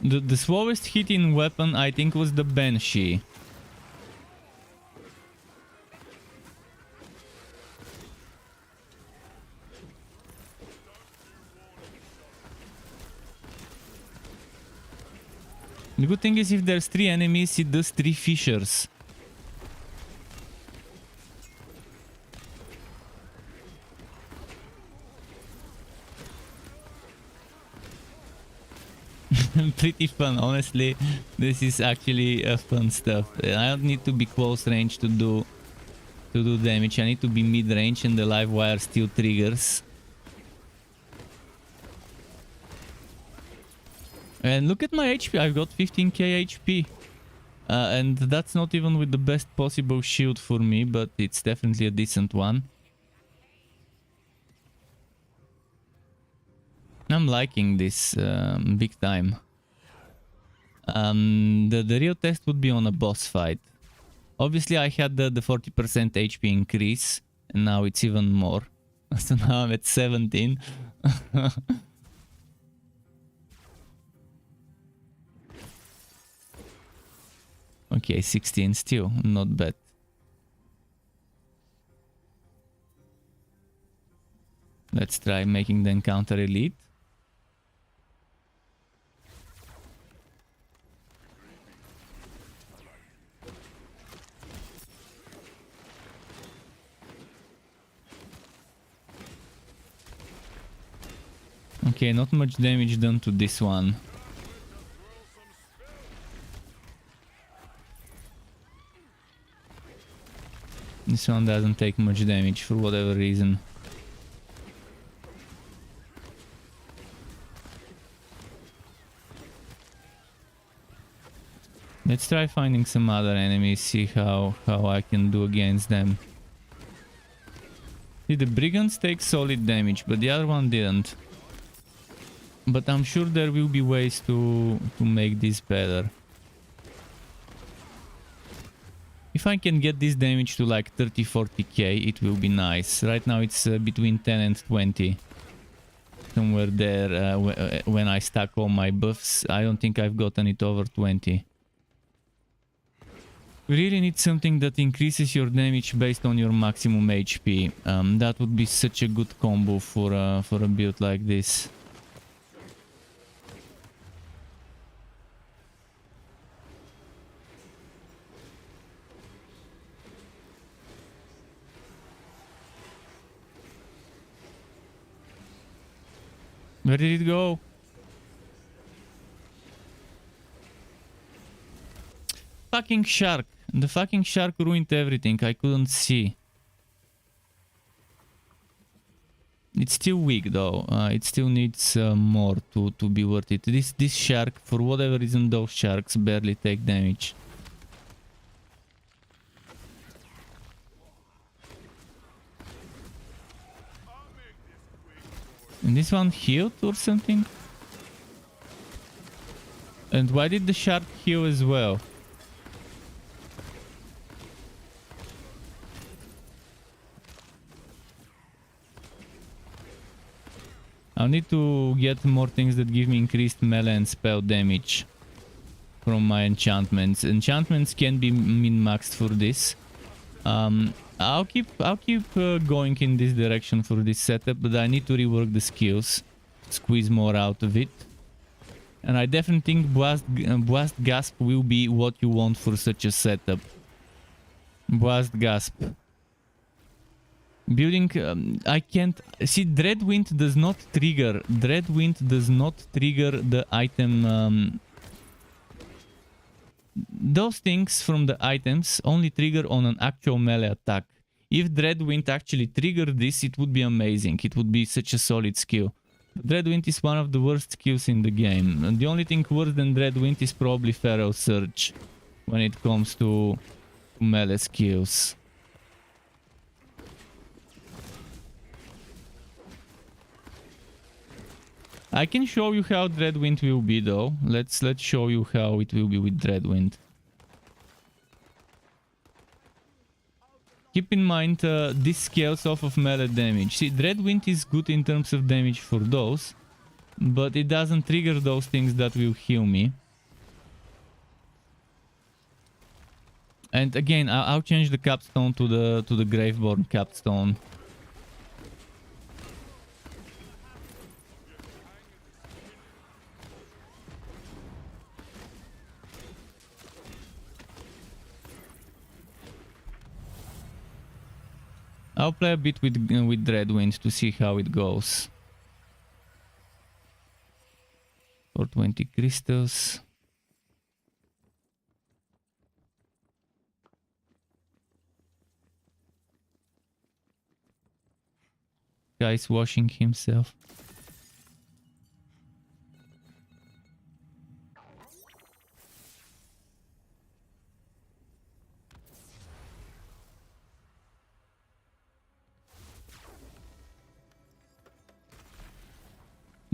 The slowest hitting weapon I think was the Banshee. The good thing is if there's 3 enemies, it does 3 fissures. Pretty fun, honestly. This is actually fun stuff. I don't need to be close range to do damage. I need to be mid range, and the live wire still triggers. And look at my HP. I've got 15k HP, and that's not even with the best possible shield for me, but it's definitely a decent one. I'm liking this big time. The real test would be on a boss fight. Obviously I had the 40% HP increase, and now it's even more. So now I'm at 17. Okay, 16 still, not bad. Let's try making the encounter elite. Okay, not much damage done to this one. This one doesn't take much damage for whatever reason. Let's try finding some other enemies, see how I can do against them. See, the brigands take solid damage, but the other one didn't. But I'm sure there will be ways to make this better. If I can get this damage to like 30-40k, it will be nice. Right now it's between 10 and 20. Somewhere there when I stack all my buffs. I don't think I've gotten it over 20. We really need something that increases your damage based on your maximum HP. That would be such a good combo for a build like this. Where did it go? Fucking shark. The fucking shark ruined everything. I couldn't see. It's still weak though. It still needs more to be worth it. This shark, for whatever reason, those sharks barely take damage. And this one healed or something? And why did the shark heal as well? I'll need to get more things that give me increased melee and spell damage from my enchantments. Enchantments can be min-maxed for this. I'll keep going in this direction for this setup, but I need to rework the skills, squeeze more out of it. And I definitely think Blast Gasp will be what you want for such a setup. Blast Gasp. Building, I can't see. Dreadwind does not trigger. Dreadwind does not trigger the item. Those things from the items only trigger on an actual melee attack. If Dreadwind actually triggered this, it would be amazing. It would be such a solid skill. Dreadwind is one of the worst skills in the game. And the only thing worse than Dreadwind is probably Feral Surge when it comes to melee skills. I can show you how Dreadwind will be though. Let's show you how it will be with Dreadwind. Keep in mind this scales off of melee damage. See, Dreadwind is good in terms of damage for those, but it doesn't trigger those things that will heal me. And again, I'll change the capstone to the Graveborn capstone. I'll play a bit with Dreadwind to see how it goes. For 20 crystals. Guy's washing himself.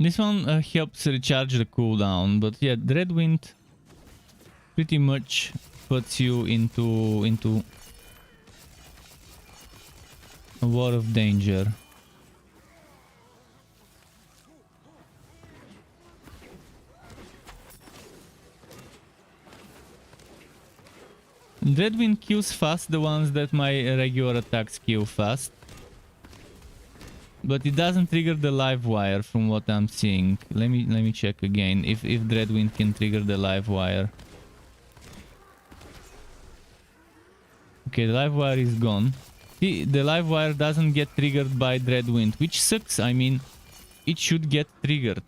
This one helps recharge the cooldown, but yeah, Dreadwind pretty much puts you into a lot of danger. Dreadwind kills fast the ones that my regular attacks kill fast. But it doesn't trigger the live wire from what I'm seeing. Let me check again if Dreadwind can trigger the live wire. Okay, the live wire is gone. See, the live wire doesn't get triggered by Dreadwind, which sucks. I mean, it should get triggered.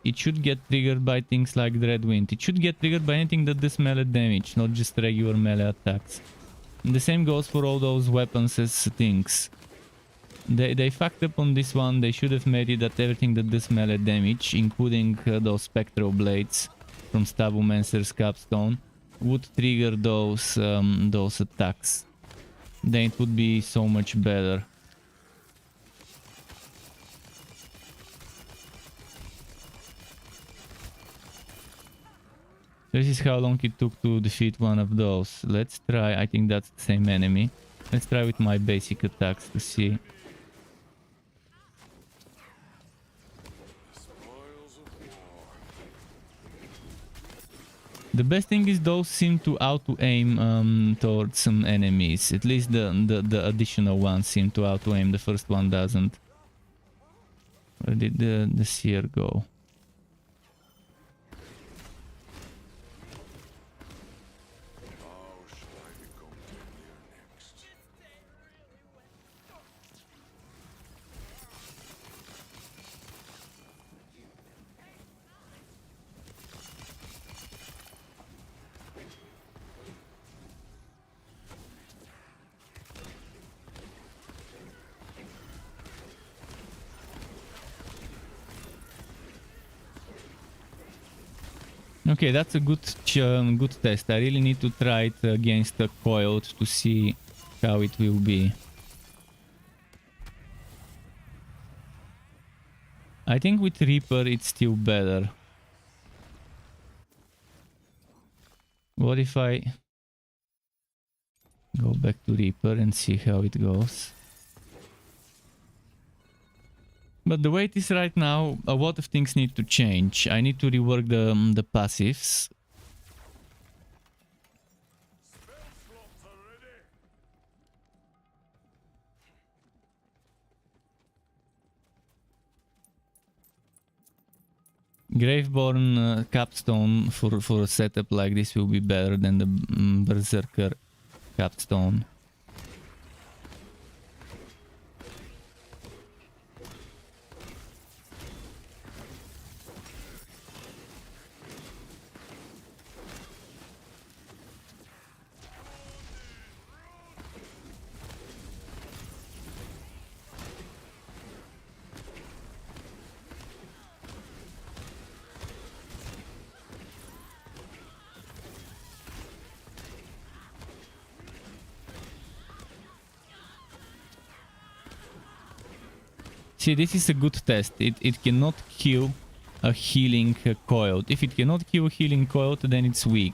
It should get triggered by things like Dreadwind. It should get triggered by anything that does melee damage, not just regular melee attacks. And the same goes for all those weapons as things. They fucked up on this one. They should have made it that everything that does melee damage, including those spectral blades from Stabumancer's capstone, would trigger those attacks. Then it would be so much better. This is how long it took to defeat one of those. Let's try. I think that's the same enemy. Let's try with my basic attacks to see. The best thing is those seem to auto-aim towards some enemies. At least the additional ones seem to auto-aim. The first one doesn't. Where did the seer go? Okay, that's a good test. I really need to try it against the coiled to see how it will be. I think with Reaper it's still better. What if I go back to Reaper and see how it goes? But the way it is right now, a lot of things need to change. I need to rework the passives. Graveborn capstone for a setup like this will be better than the Berserker capstone. See, this is a good test. It cannot kill a healing coyote. If it cannot kill a healing coyote, then it's weak.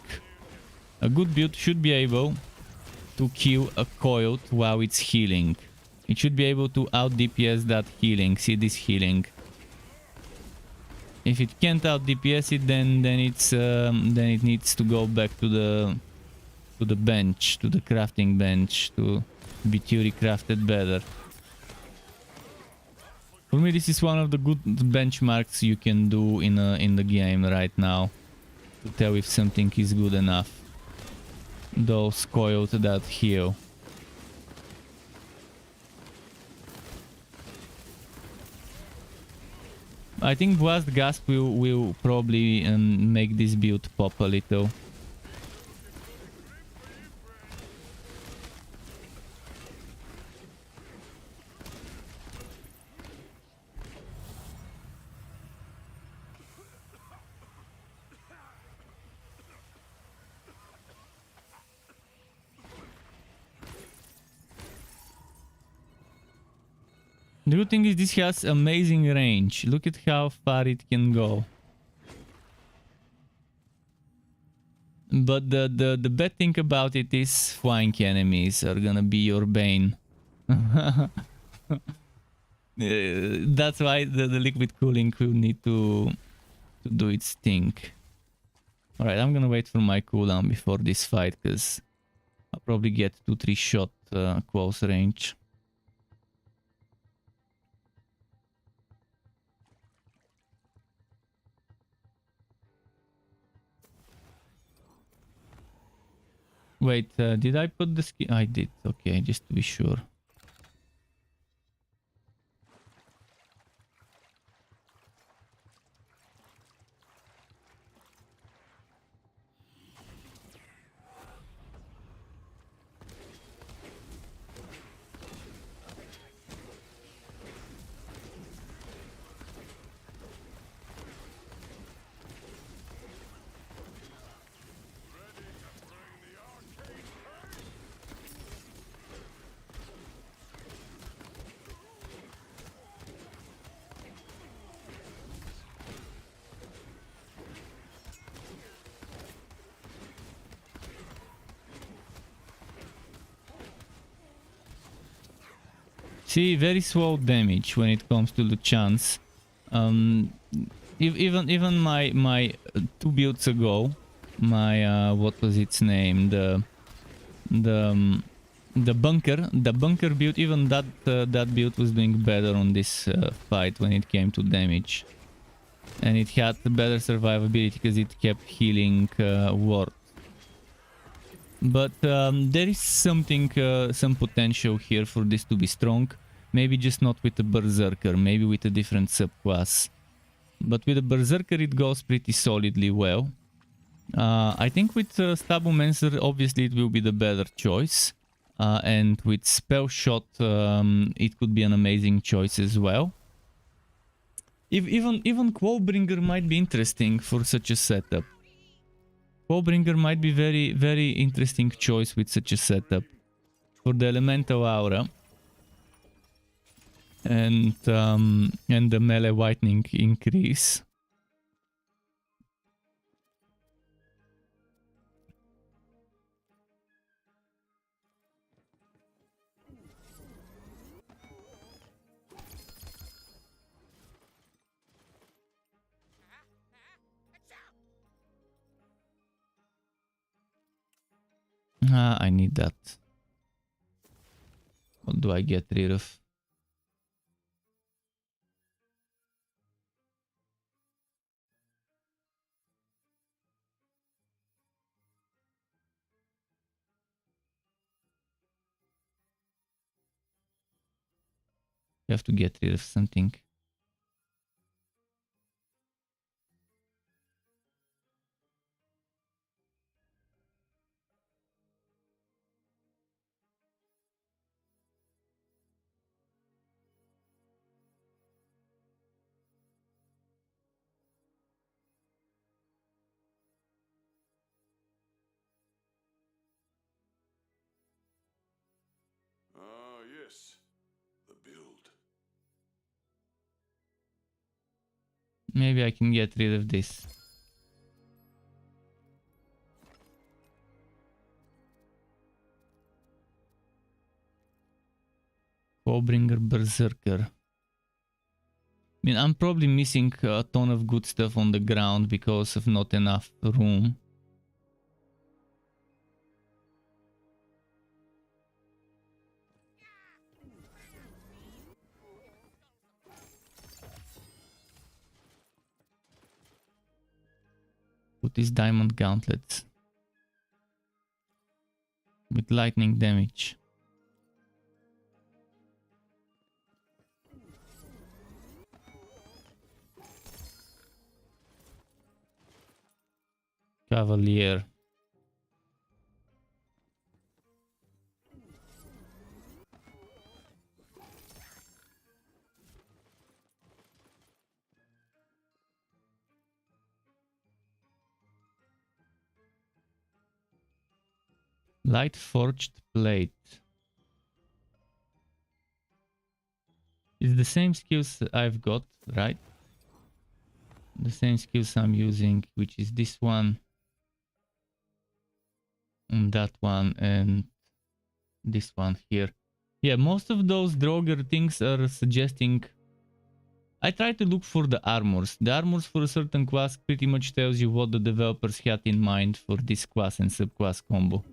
A good build should be able to kill a coyote while it's healing. It should be able to out DPS that healing. See this healing. If it can't out DPS it, then it needs to go back to the bench, to the crafting bench, to be theory crafted better. For me, this is one of the good benchmarks you can do in the game right now to tell if something is good enough. Those coyotes that heal. I think Blast Gasp will probably make this build pop a little. The good thing is this has amazing range. Look at how far it can go. But the bad thing about it is flying enemies are gonna be your bane. That's why the liquid cooling will need to do its thing. Alright, I'm gonna wait for my cooldown before this fight, because I'll probably get 2-3 shot close range. Wait, did I put the skin? I did, okay, just to be sure. See, very slow damage when it comes to the chance. Even my 2 builds ago, my what was its name, the bunker build, even that build was doing better on this fight when it came to damage, and it had better survivability because it kept healing ward. But there is something, some potential here for this to be strong. Maybe just not with the Berserker, maybe with a different subclass. But with the Berserker it goes pretty solidly well. I think with Stabomancer obviously it will be the better choice. And with Spell Shot it could be an amazing choice as well. Even Quobringer might be interesting for such a setup. Quobringer might be very interesting choice with such a setup. For the Elemental Aura. And the melee whitening increase. Ah, I need that. What do I get rid of? You have to get rid of something. Ah, yes. The build. Maybe I can get rid of this. Cowbringer Berserker. I mean, I'm probably missing a ton of good stuff on the ground because of not enough room. Put these diamond gauntlets with lightning damage. Cavalier. Light forged plate. It's the same skills I've got, right? The same skills I'm using, which is this one, and that one, and this one here. Yeah, most of those Draugr things are suggesting... I try to look for the armors. The armors for a certain class pretty much tells you what the developers had in mind for this class and subclass combo.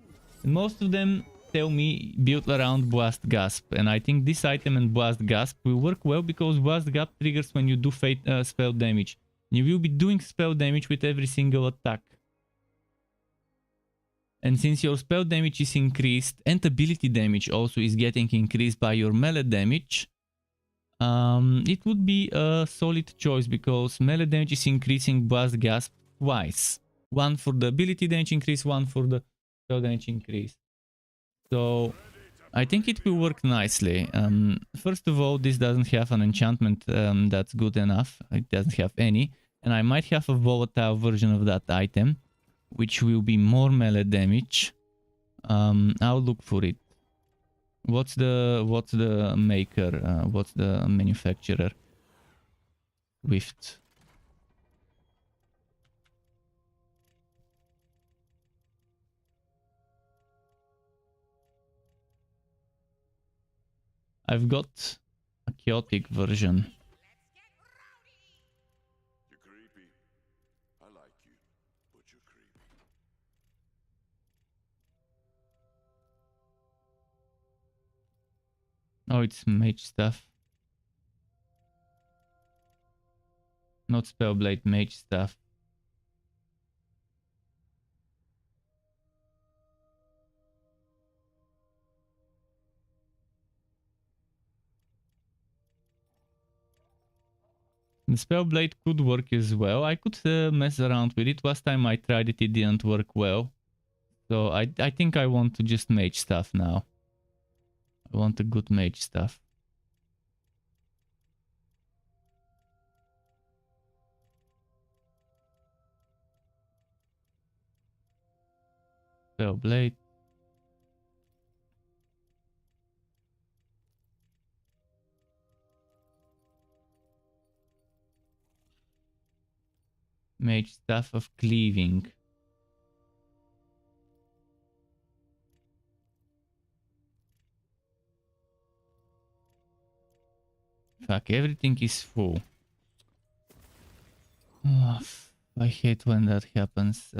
And most of them tell me built around Blast Gasp, and I think this item and Blast Gasp will work well because Blast Gasp triggers when you do spell damage. You will be doing spell damage with every single attack. And since your spell damage is increased and ability damage also is getting increased by your melee damage, it would be a solid choice because melee damage is increasing Blast Gasp twice. One for the ability damage increase, one for the spell damage increase. So I think it will work nicely. First of all, this doesn't have an enchantment that's good enough. It doesn't have any. And I might have a volatile version of that item, which will be more melee damage. I'll look for it. What's the maker? What's the manufacturer? Swift. I've got a chaotic version. You're creepy. I like you, but you're creepy. Oh, it's mage stuff. Not Spellblade, mage stuff. The Spellblade could work as well. I could mess around with it. Last time I tried it, it didn't work well. So I think I want to just mage stuff now. I want a good mage stuff. Spellblade. Mage Staff of Cleaving. Fuck, everything is full. Oh, I hate when that happens.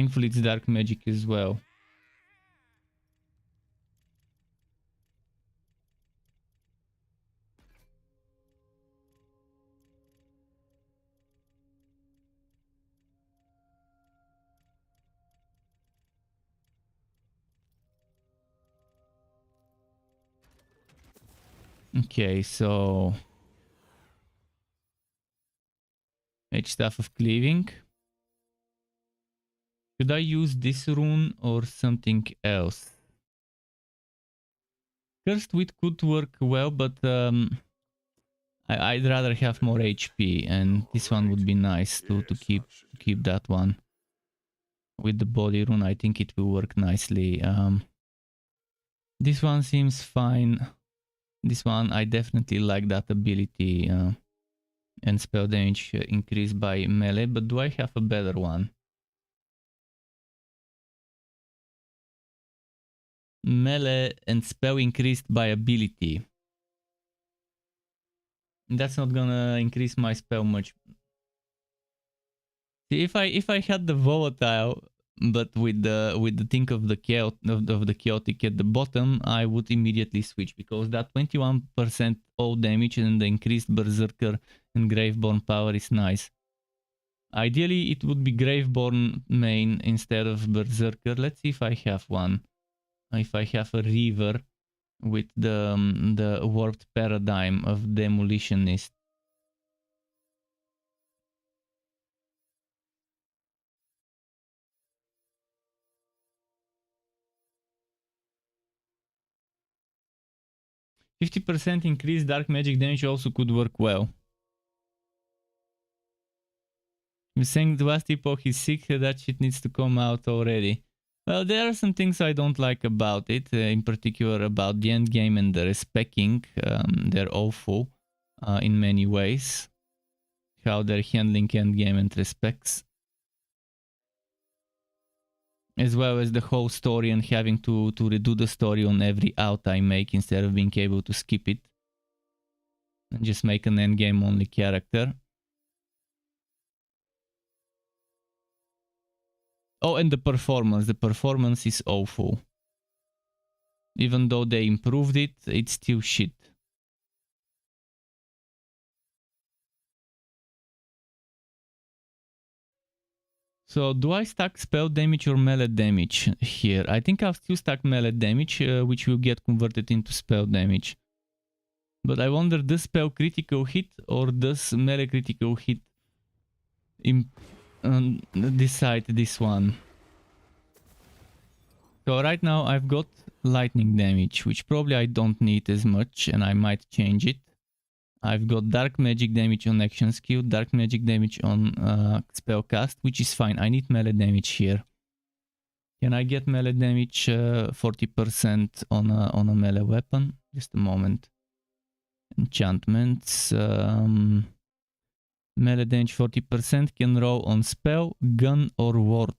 thankfully it's dark magic as well. Okay, so Edge Staff of Cleaving. Should I use this rune or something else? Cursed Wit could work well, but I'd rather have more HP, and this one would be nice to keep that one. With the body rune, I think it will work nicely. This one seems fine. This one, I definitely like that ability. And spell damage increased by melee, but do I have a better one? Melee and spell increased by ability. That's not gonna increase my spell much. See, if I had the volatile, but with the thing of the chaotic at the bottom, I would immediately switch, because that 21% all damage and the increased berserker and graveborn power is nice. Ideally, it would be graveborn main instead of berserker. Let's see if I have one. If I have a Reaver with the warped paradigm of demolitionist. %50 increased dark magic damage also could work well. You're saying the last epoch is sick, that shit needs to come out already. Well, there are some things I don't like about it, in particular about the end game and the respecking. They're awful in many ways. How they're handling end game and respects. As well as the whole story and having to redo the story on every out I make instead of being able to skip it. And just make an endgame only character. Oh, and the performance. The performance is awful. Even though they improved it, it's still shit. So, do I stack spell damage or melee damage here? I think I'll still stack melee damage, which will get converted into spell damage. But I wonder, does spell critical hit or does melee critical hit decide this one? So right now I've got lightning damage, which probably I don't need as much, and I might change it. I've got dark magic damage on action skill, dark magic damage on spell cast, which is fine. I need melee damage here. Can I get melee damage 40% on a melee weapon? Just a moment. Enchantments. Melee damage 40% can roll on spell, gun, or ward.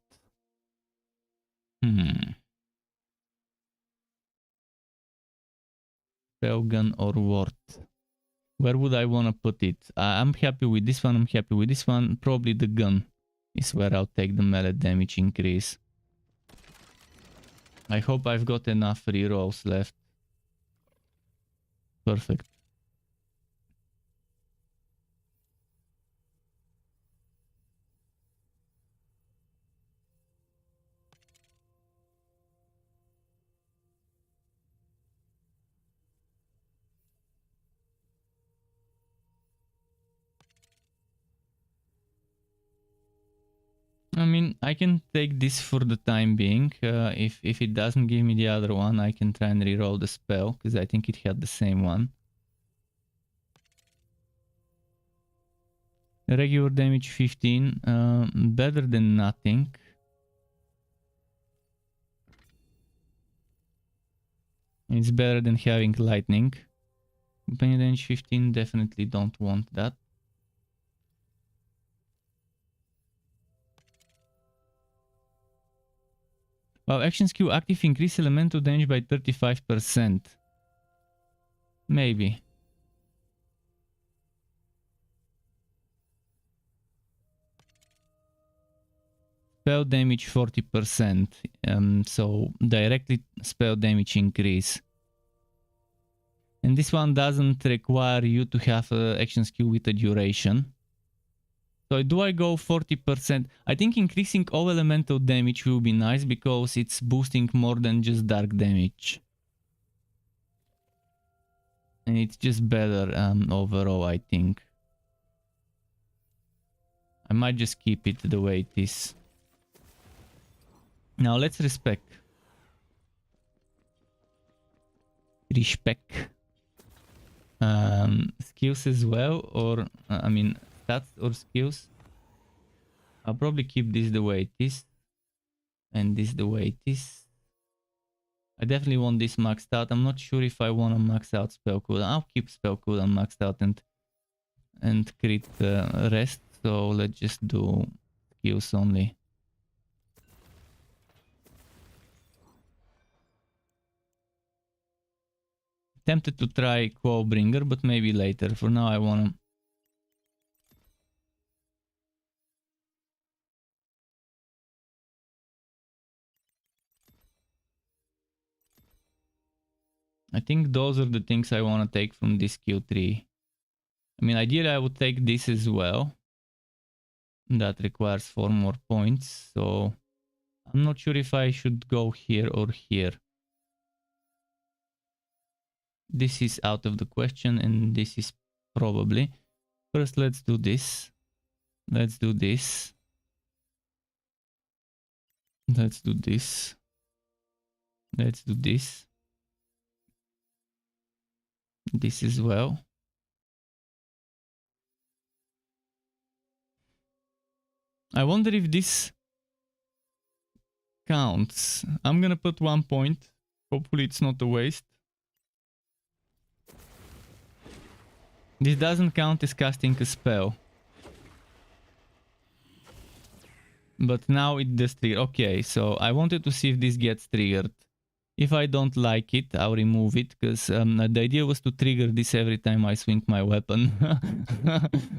Spell, gun, or ward. Where would I want to put it? I'm happy with this one. I'm happy with this one. Probably the gun is where I'll take the melee damage increase. I hope I've got enough rerolls left. Perfect. I mean, I can take this for the time being. If it doesn't give me the other one, I can try and reroll the spell, because I think it had the same one. Regular damage 15, better than nothing. It's better than having lightning. Companion damage 15, definitely don't want that. Well, action skill active increase elemental damage by 35%. Maybe. spell damage 40%. So directly spell damage increase. And this one doesn't require you to have an action skill with a duration. So do I go 40%? I think increasing all elemental damage will be nice because it's boosting more than just dark damage. And it's just better overall, I think. I might just keep it the way it is. Now let's respect. Skills as well, or I mean stats or skills. I'll probably keep this the way it is, and this the way it is. I definitely want this maxed out. I'm not sure if I want to max out spell cooldown. I'll keep spell cooldown maxed out and crit rest. So let's just do skills only. Tempted to try Quobringer, but maybe later. For now, I wanna. I think those are the things I want to take from this skill tree. I mean, ideally, I would take this as well. That requires 4 more points, so I'm not sure if I should go here or here. This is out of the question, and this is probably. First, let's do this. Let's do this. Let's do this. Let's do this. This as well. I wonder if this counts. I'm gonna put 1 point. Hopefully it's not a waste. This doesn't count as casting a spell. But now it does trigger. Okay, so I wanted to see if this gets triggered. If I don't like it, I'll remove it, because the idea was to trigger this every time I swing my weapon.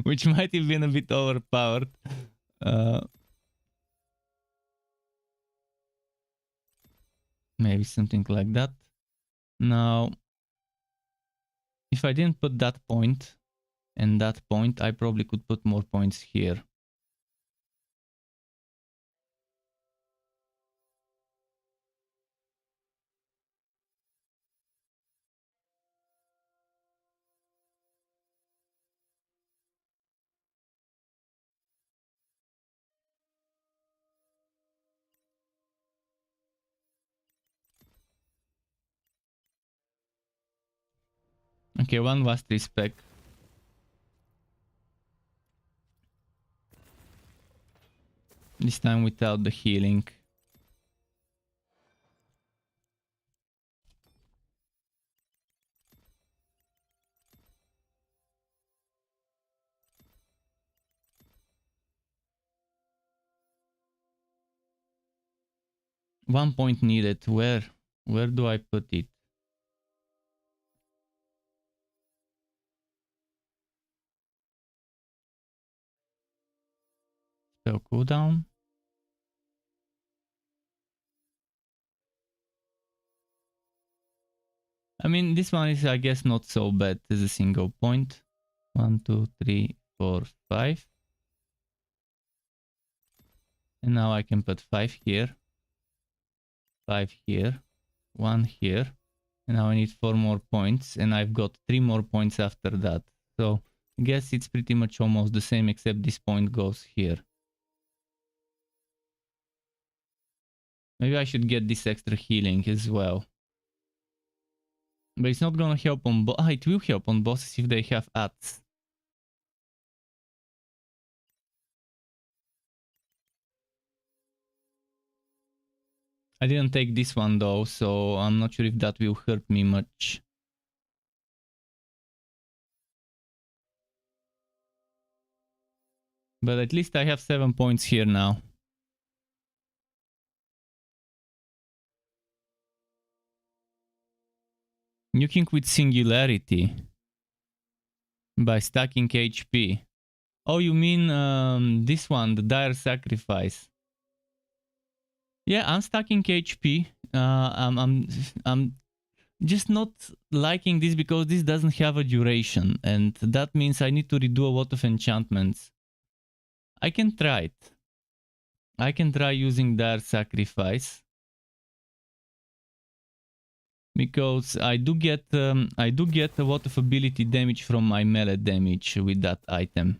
Which might have been a bit overpowered. Maybe something like that. Now, if I didn't put that point and that point, I probably could put more points here. Okay, one last respec. This time without the healing. One point needed. Where do I put it? Spell cooldown. I mean, this one is, I guess, not so bad as a single point. 1, 2, 3, 4, 5. And now I can put 5 here. 5 here. 1 here. And now I need 4 more points. And I've got 3 more points after that. So I guess it's pretty much almost the same, except this point goes here. Maybe I should get this extra healing as well. But it's not gonna help on it will help on bosses if they have ads. I didn't take this one though, so I'm not sure if that will hurt me much. But at least I have 7 points here now. Nuking with Singularity. By stacking HP. Oh, you mean this one, the Dire Sacrifice. Yeah, I'm stacking HP. I'm just not liking this because this doesn't have a duration, and that means I need to redo a lot of enchantments. I can try it. I can try using their sacrifice because I do get a lot of ability damage from my melee damage with that item.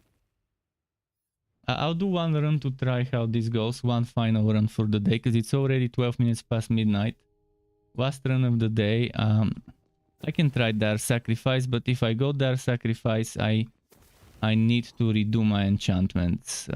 I'll do one run to try how this goes. One final run for the day because it's already 12 minutes past midnight. Last run of the day. I can try their sacrifice, but if I go their sacrifice, I need to redo my enchantments.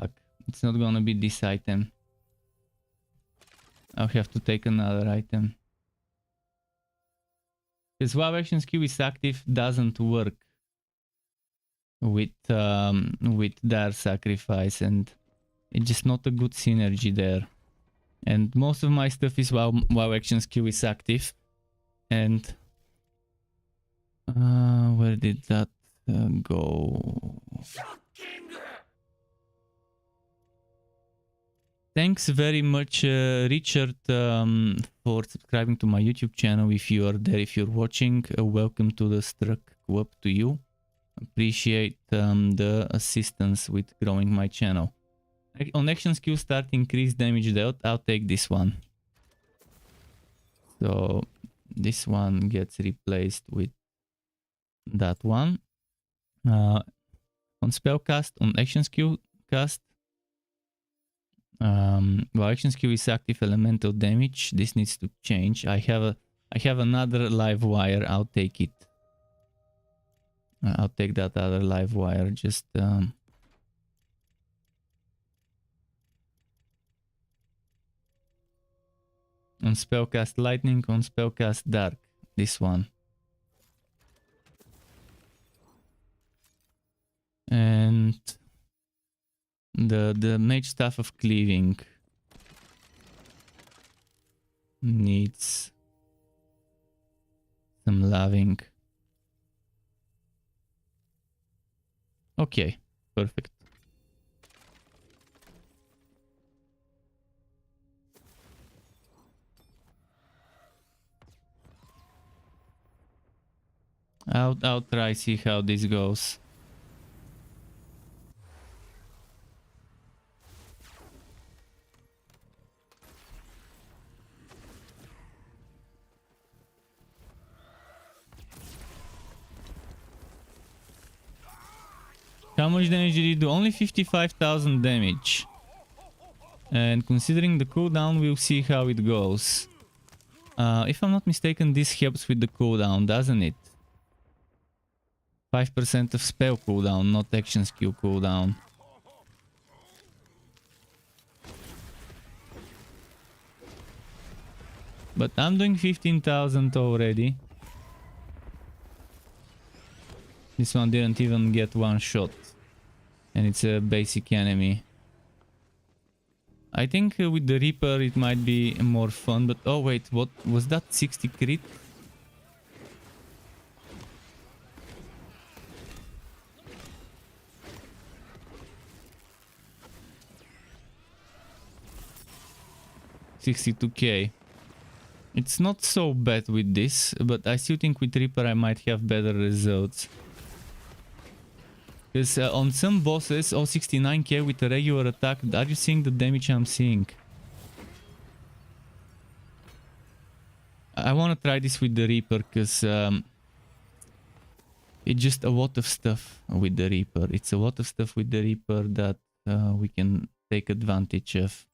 Fuck, it's not gonna be this item. I'll have to take another item. Because while action skill is active, doesn't work with their sacrifice, and it's just not a good synergy there. And most of my stuff is while action skill is active. And where did that go? Thanks very much, Richard, for subscribing to my YouTube channel. If you are there, if you're watching, welcome to the Struck Co-op to you. Appreciate the assistance with growing my channel. On action skill start, increase damage dealt. I'll take this one. So this one gets replaced with that one. On spell cast, on action skill cast, well, action skill is active elemental damage. This needs to change. I have another live wire. I'll take it. I'll take that other live wire. Just on spellcast lightning, on spellcast dark. This one. And the mage staff of cleaving needs some loving. Okay, perfect. I'll try see how this goes. How much damage did he do? Only 55,000 damage. And considering the cooldown, we'll see how it goes. If I'm not mistaken, this helps with the cooldown, doesn't it? 5% of spell cooldown, not action skill cooldown. But I'm doing 15,000 already. This one didn't even get one shot. And it's a basic enemy. I think with the Reaper it might be more fun, but oh wait, what was that? 60 crit? $62k. It's not so bad with this, but I still think with Reaper I might have better results. Because on some bosses, 69k with a regular attack, are you seeing the damage I'm seeing? I want to try this with the Reaper, because it's just a lot of stuff with the Reaper. It's a lot of stuff with the Reaper that we can take advantage of.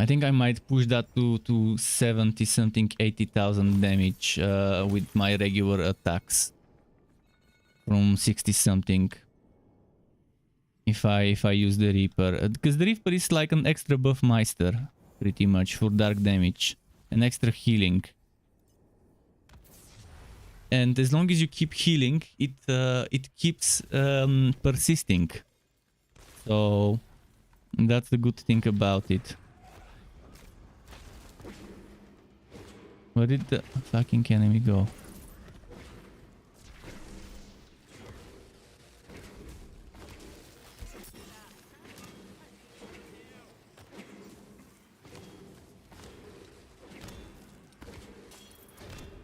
I think I might push that to 70 something, 80,000 damage with my regular attacks from 60 something. If I use the Reaper, because the Reaper is like an extra buff meister. pretty much for dark damage and extra healing. And as long as you keep healing, it keeps persisting. So that's the good thing about it. Where did the fucking enemy go?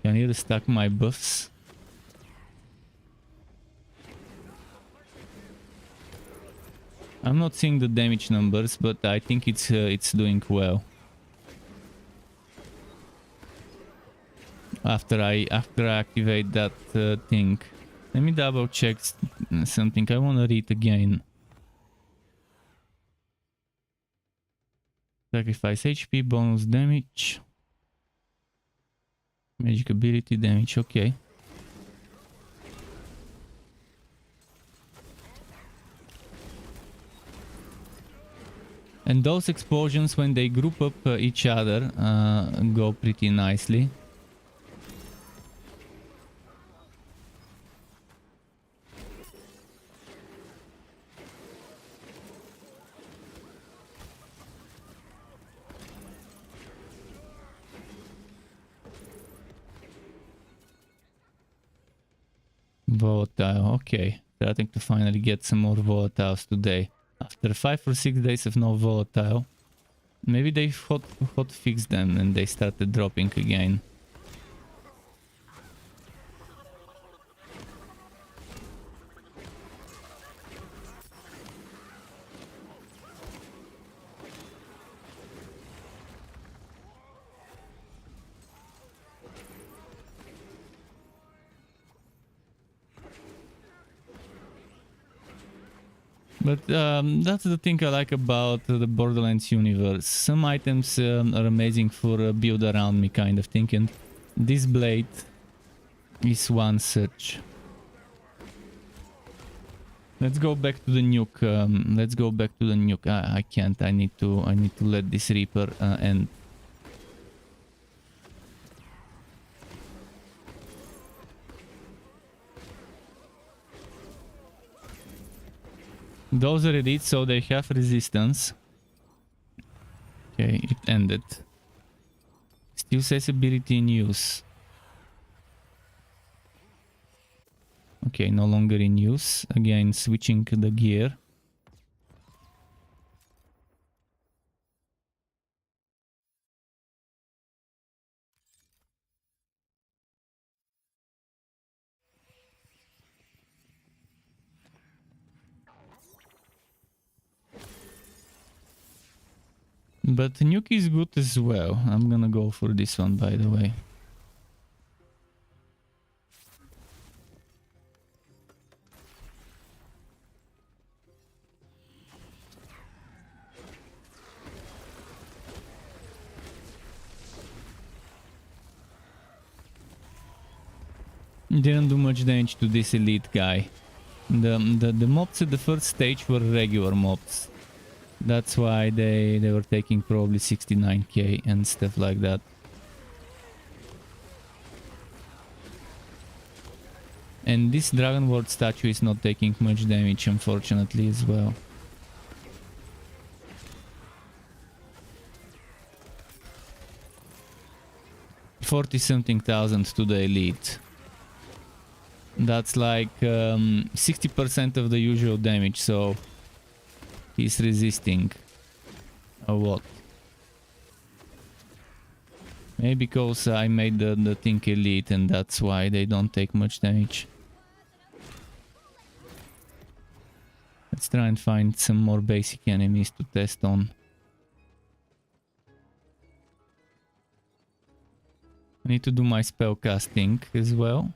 I need to stack my buffs. I'm not seeing the damage numbers, but I think it's doing well. After I activate that thing, let me double check something. I want to read again. Sacrifice HP, bonus damage. Magic ability damage, okay. And those explosions, when they group up each other, go pretty nicely. Volatile, okay. Starting to finally get some more volatiles today. After 5 or 6 days of no volatile. Maybe they hot fixed them and they started dropping again. But that's the thing I like about the Borderlands universe. Some items are amazing for a build around me kind of thing, and this blade is one such. Let's go back to the nuke. Let's go back to the nuke. I can't. I need to let this Reaper end. Those are elite, so they have resistance. Okay, it ended. Still says ability in use. Okay, no longer in use. Again, switching the gear. But nuke is good as well. I'm gonna go for this one, by the way. Didn't do much damage to this elite guy. The mobs at the first stage were regular mobs. That's why they were taking probably 69k and stuff like that. And this Dragon Lord statue is not taking much damage, unfortunately, as well. $40-something thousand to the elite. That's like 60% of the usual damage, so he's resisting a lot. Maybe because I made the thing elite and that's why they don't take much damage. Let's try and find some more basic enemies to test on. I need to do my spell casting as well.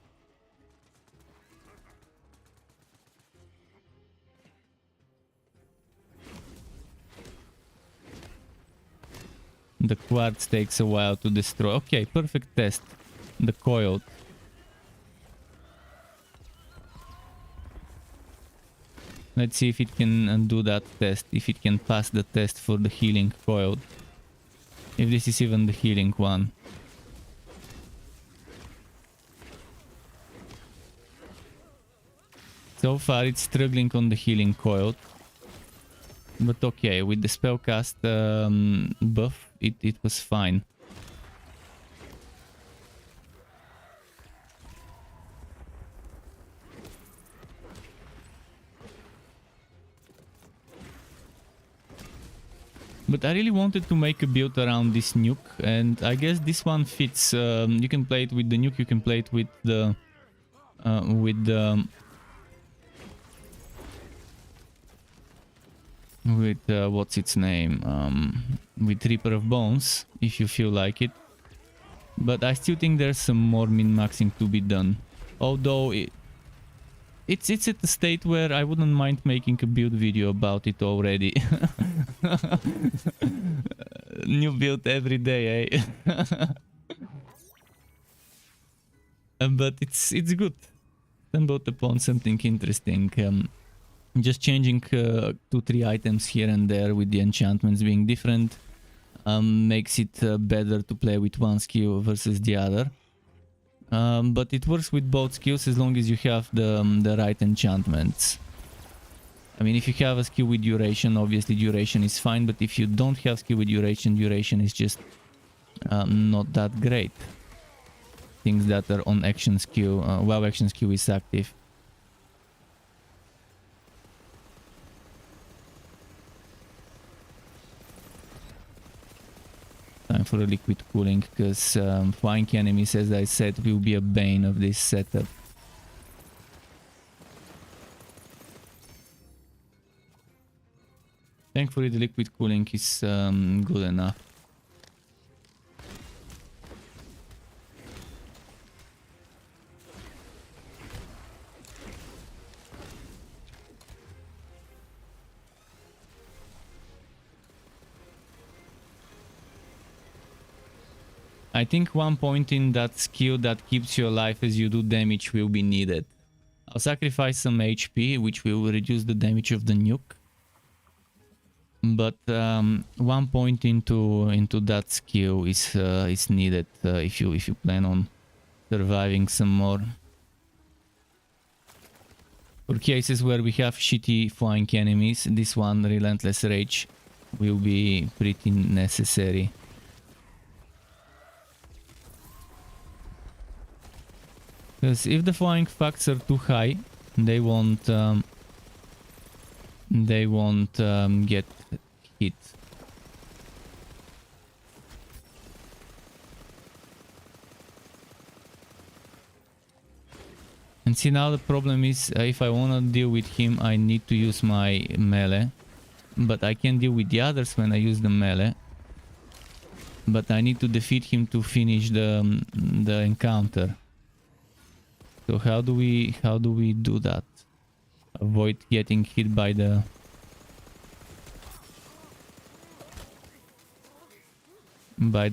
The quartz takes a while to destroy. Okay, perfect test. The coiled. Let's see if it can do that test. If it can pass the test for the healing coiled. If this is even the healing one. So far it's struggling on the healing coil. But okay, with the spellcast buff, it was fine. But I really wanted to make a build around this nuke, and I guess this one fits. You can play it with the nuke, you can play it with the what's its name, with Reaper of Bones, if you feel like it. But I still think there's some more min-maxing to be done. Although it's at the state where I wouldn't mind making a build video about it already. New build every day, eh? But it's good. Stumbled upon something interesting. Just changing 2-3 items here and there with the enchantments being different makes it better to play with one skill versus the other. But it works with both skills as long as you have the right enchantments. I mean, if you have a skill with duration, obviously duration is fine, but if you don't have skill with duration, duration is just not that great. Things that are on action skill, while action skill is active. Time for a liquid cooling, because flying enemies, as I said, will be a bane of this setup. Thankfully the liquid cooling is good enough. I think one point in that skill that keeps you alive as you do damage will be needed. I'll sacrifice some HP, which will reduce the damage of the nuke. But one point into that skill is needed if you plan on surviving some more. For cases where we have shitty flying enemies, this one, Relentless Rage, will be pretty necessary. Because if the flying facts are too high, they won't get hit. And see, now the problem is if I wanna deal with him, I need to use my melee, but I can deal with the others when I use the melee. But I need to defeat him to finish the encounter. So how do we do that? Avoid getting hit by the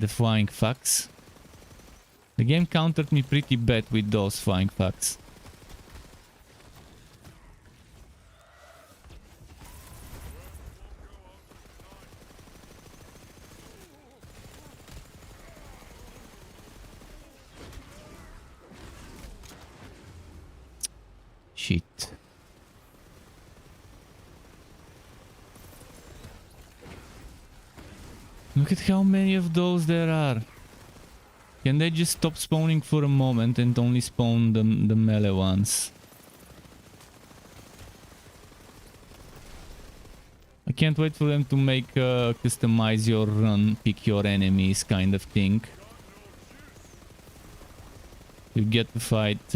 flying fucks. The game countered me pretty bad with those flying fucks. Shit. Look at how many of those there are. Can they just stop spawning for a moment and only spawn the melee ones? I can't wait for them to make customize your run, pick your enemies kind of thing. You get to fight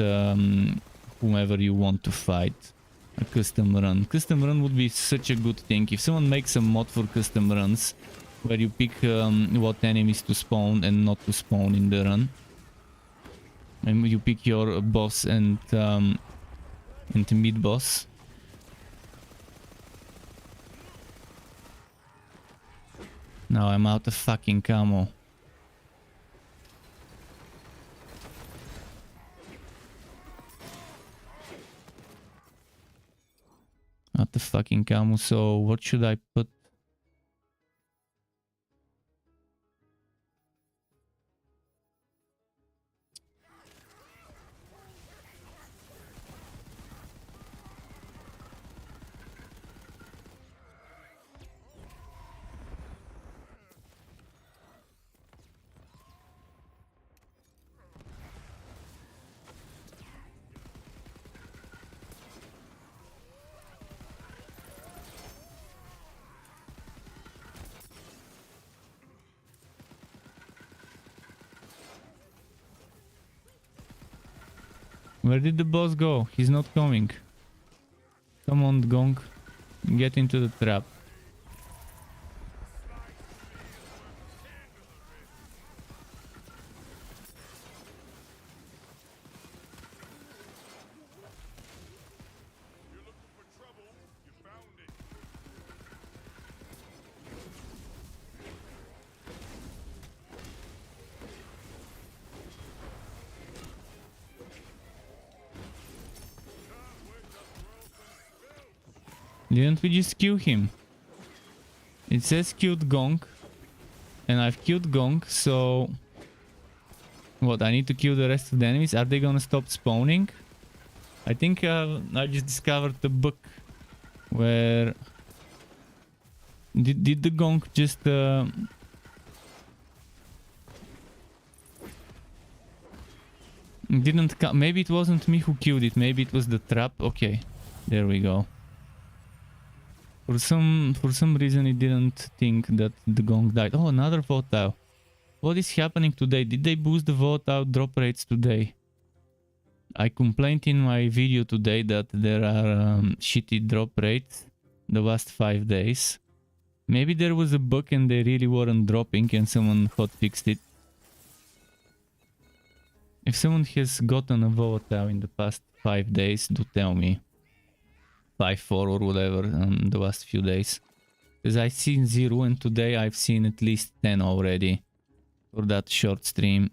whomever you want to fight. A custom run. Custom run would be such a good thing. If someone makes a mod for custom runs, where you pick what enemies to spawn and not to spawn in the run. And you pick your boss and mid boss. Now I'm out of fucking camo. Out of fucking camo, so what should I put? Where did the boss go? He's not coming. Come on, Gong. Get into the trap. Didn't we just kill him? It says killed Gong. And I've killed Gong, so... What, I need to kill the rest of the enemies? Are they gonna stop spawning? I think I just discovered the book where... Did the Gong just... Didn't come. Maybe it wasn't me who killed it. Maybe it was the trap. Okay, there we go. For some reason it didn't think that the Gong died. Oh, another volatile. What is happening today? Did they boost the volatile drop rates today? I complained in my video today that there are shitty drop rates the last 5 days. Maybe there was a bug and they really weren't dropping and someone hotfixed it. If someone has gotten a volatile in the past 5 days, do tell me. 5-4 or whatever the last few days. Because I've seen 0 and today I've seen at least 10 already. For that short stream.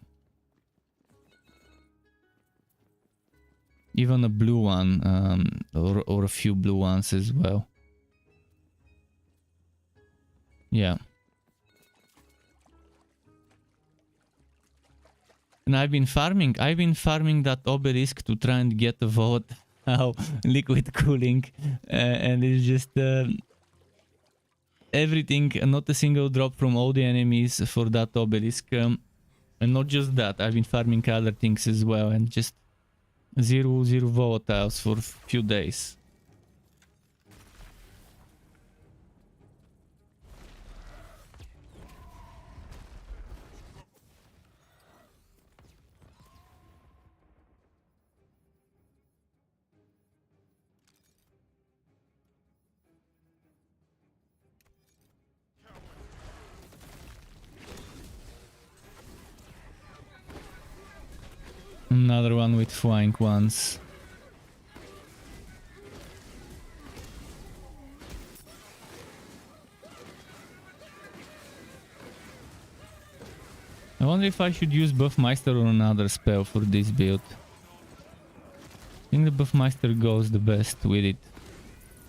Even a blue one, or a few blue ones as well. Yeah. And I've been farming that obelisk to try and get a volatile liquid cooling. And it's just everything, not a single drop from all the enemies for that obelisk. And not just that, I've been farming other things as well, and just zero volatiles for a few days. Another one with flying ones. I wonder if I should use Buffmeister or another spell for this build. I think the Buffmeister goes the best with it.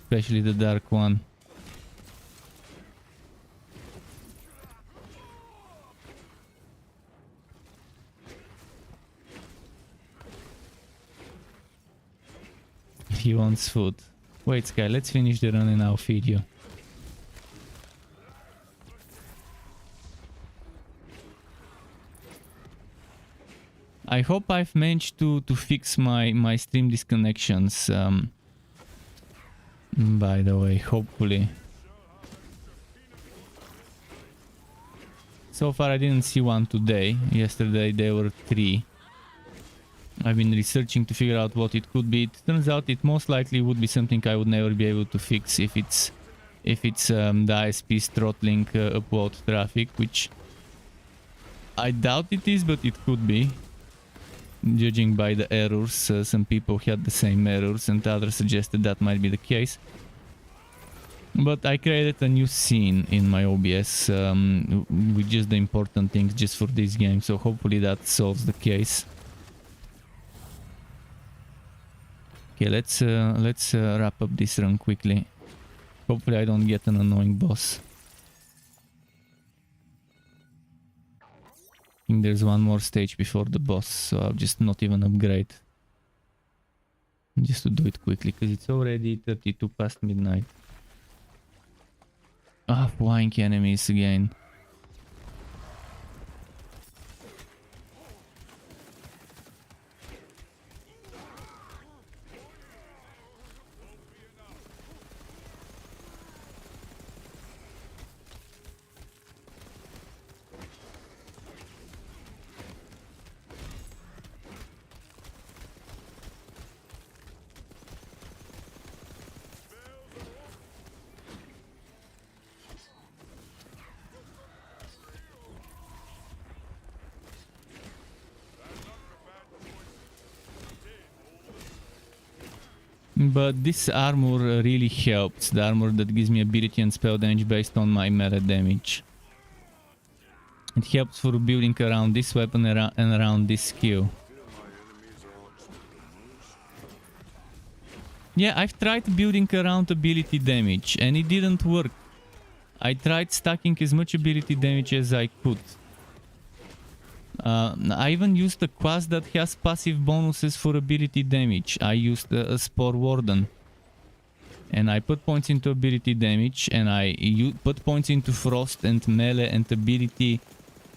Especially the dark one. He wants food. Wait, Sky, let's finish the run and I'll feed you. I hope I've managed to fix my stream disconnections. By the way, hopefully. So far I didn't see one today. Yesterday there were 3. I've been researching to figure out what it could be. It turns out it most likely would be something I would never be able to fix if it's the ISP throttling upload traffic, which I doubt it is, but it could be. Judging by the errors, some people had the same errors and others suggested that might be the case. But I created a new scene in my OBS with just the important things just for this game, so hopefully that solves the case. Okay, let's wrap up this run quickly. Hopefully I don't get an annoying boss. I think there's one more stage before the boss, so I'll just not even upgrade. Just to do it quickly, because it's already 32 past midnight. Ah, flying enemies again. But this armor really helps. The armor that gives me ability and spell damage based on my melee damage. It helps for building around this weapon and around this skill. Yeah, I've tried building around ability damage and it didn't work. I tried stacking as much ability damage as I could. I even used a class that has passive bonuses for ability damage. I used a Spore Warden. And I put points into ability damage and I put points into frost and melee and ability.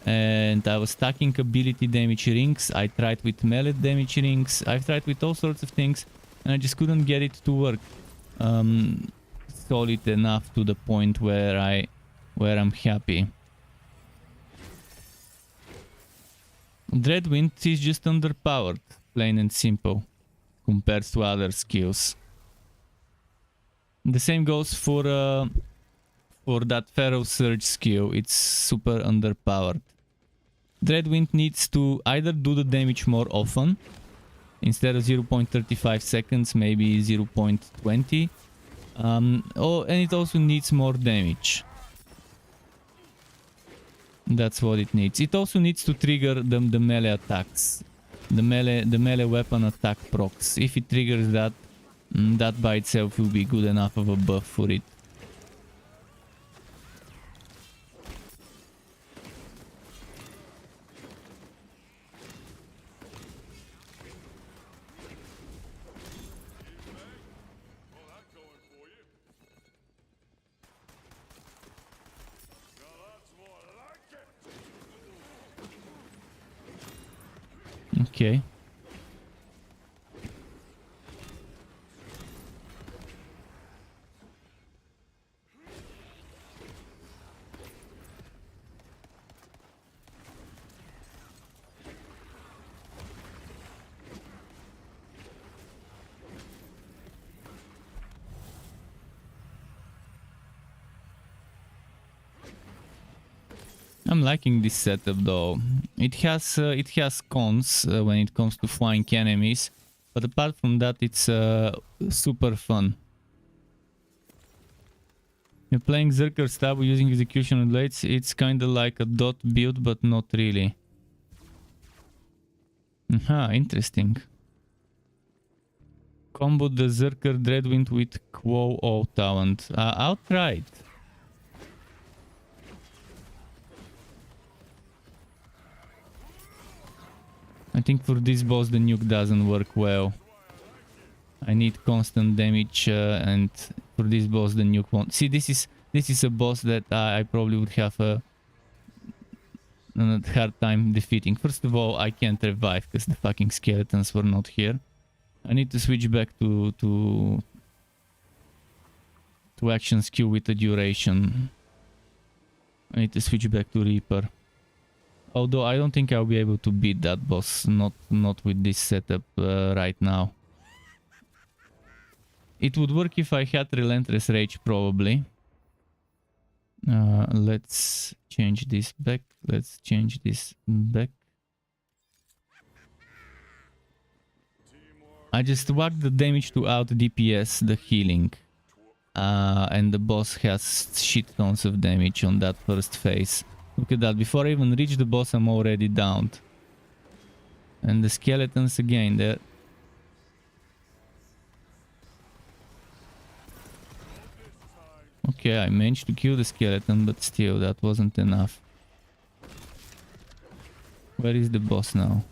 And I was stacking ability damage rings. I tried with melee damage rings. I've tried with all sorts of things. And I just couldn't get it to work solid enough to the point where I'm happy. Dreadwind is just underpowered, plain and simple, compared to other skills. The same goes for that Pharaoh Surge skill. It's super underpowered. Dreadwind needs to either do the damage more often, instead of 0.35 seconds, maybe 0.20. And it also needs more damage. That's what it needs. It also needs to trigger the melee attacks. The melee weapon attack procs. If it triggers that, that by itself will be good enough of a buff for it. Okay. I'm liking this setup though. It has cons when it comes to flying enemies, but apart from that, it's super fun. You're playing Zerker Stab using execution blades. It's kind of like a dot build, but not really. Interesting. Combo the Zerker Dreadwind with Quo O talent. I'll try it. I think for this boss the nuke doesn't work well. I need constant damage and for this boss the nuke won't. See, this is a boss that I probably would have a hard time defeating. First of all, I can't revive because the fucking skeletons were not here. I need to switch back to action skill with the duration. I need to switch back to Reaper. Although I don't think I'll be able to beat that boss, not with this setup right now. It would work if I had Relentless Rage, probably. Let's change this back. Let's change this back. I just whacked the damage to out DPS, the healing. And the boss has shit tons of damage on that first phase. Look at that, before I even reach the boss I'm already downed. And the skeletons again there. Okay, I managed to kill the skeleton, but still that wasn't enough. Where is the boss now?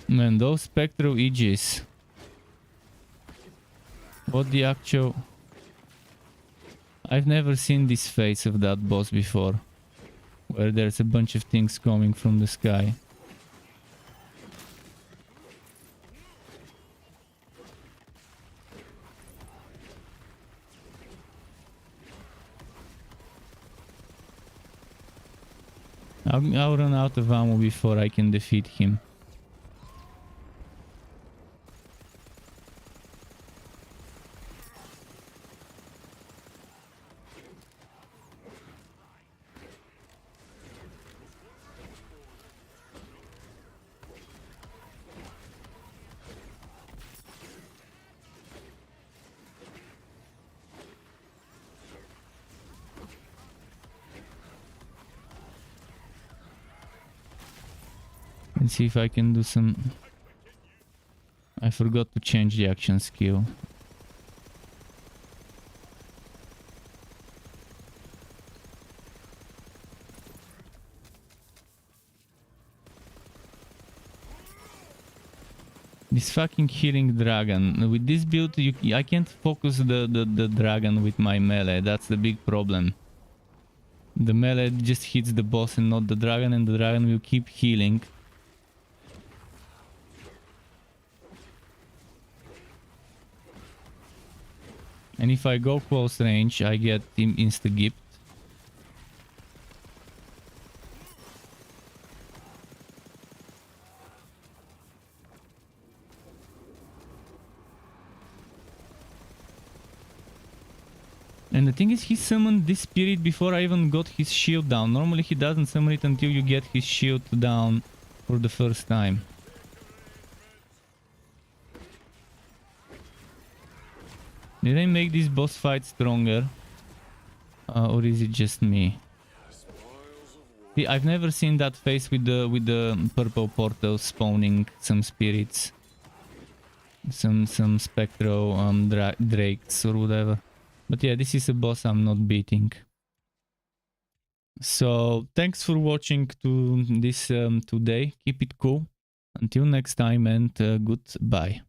Man, those spectral EGs. What the actual... I've never seen this phase of that boss before. Where there's a bunch of things coming from the sky. I'll run out of ammo before I can defeat him. Let's see if I can do some... I forgot to change the action skill. This fucking healing dragon. With this build, I can't focus the dragon with my melee. That's the big problem. The melee just hits the boss and not the dragon, and the dragon will keep healing. And if I go close range, I get insta-gift. And the thing is, he summoned this spirit before I even got his shield down. Normally he doesn't summon it until you get his shield down for the first time. Did I make this boss fight stronger? Or is it just me? See, I've never seen that face with the purple portal spawning some spirits. Some spectral drakes or whatever. But yeah, this is a boss I'm not beating. So thanks for watching to this today. Keep it cool. Until next time, and goodbye.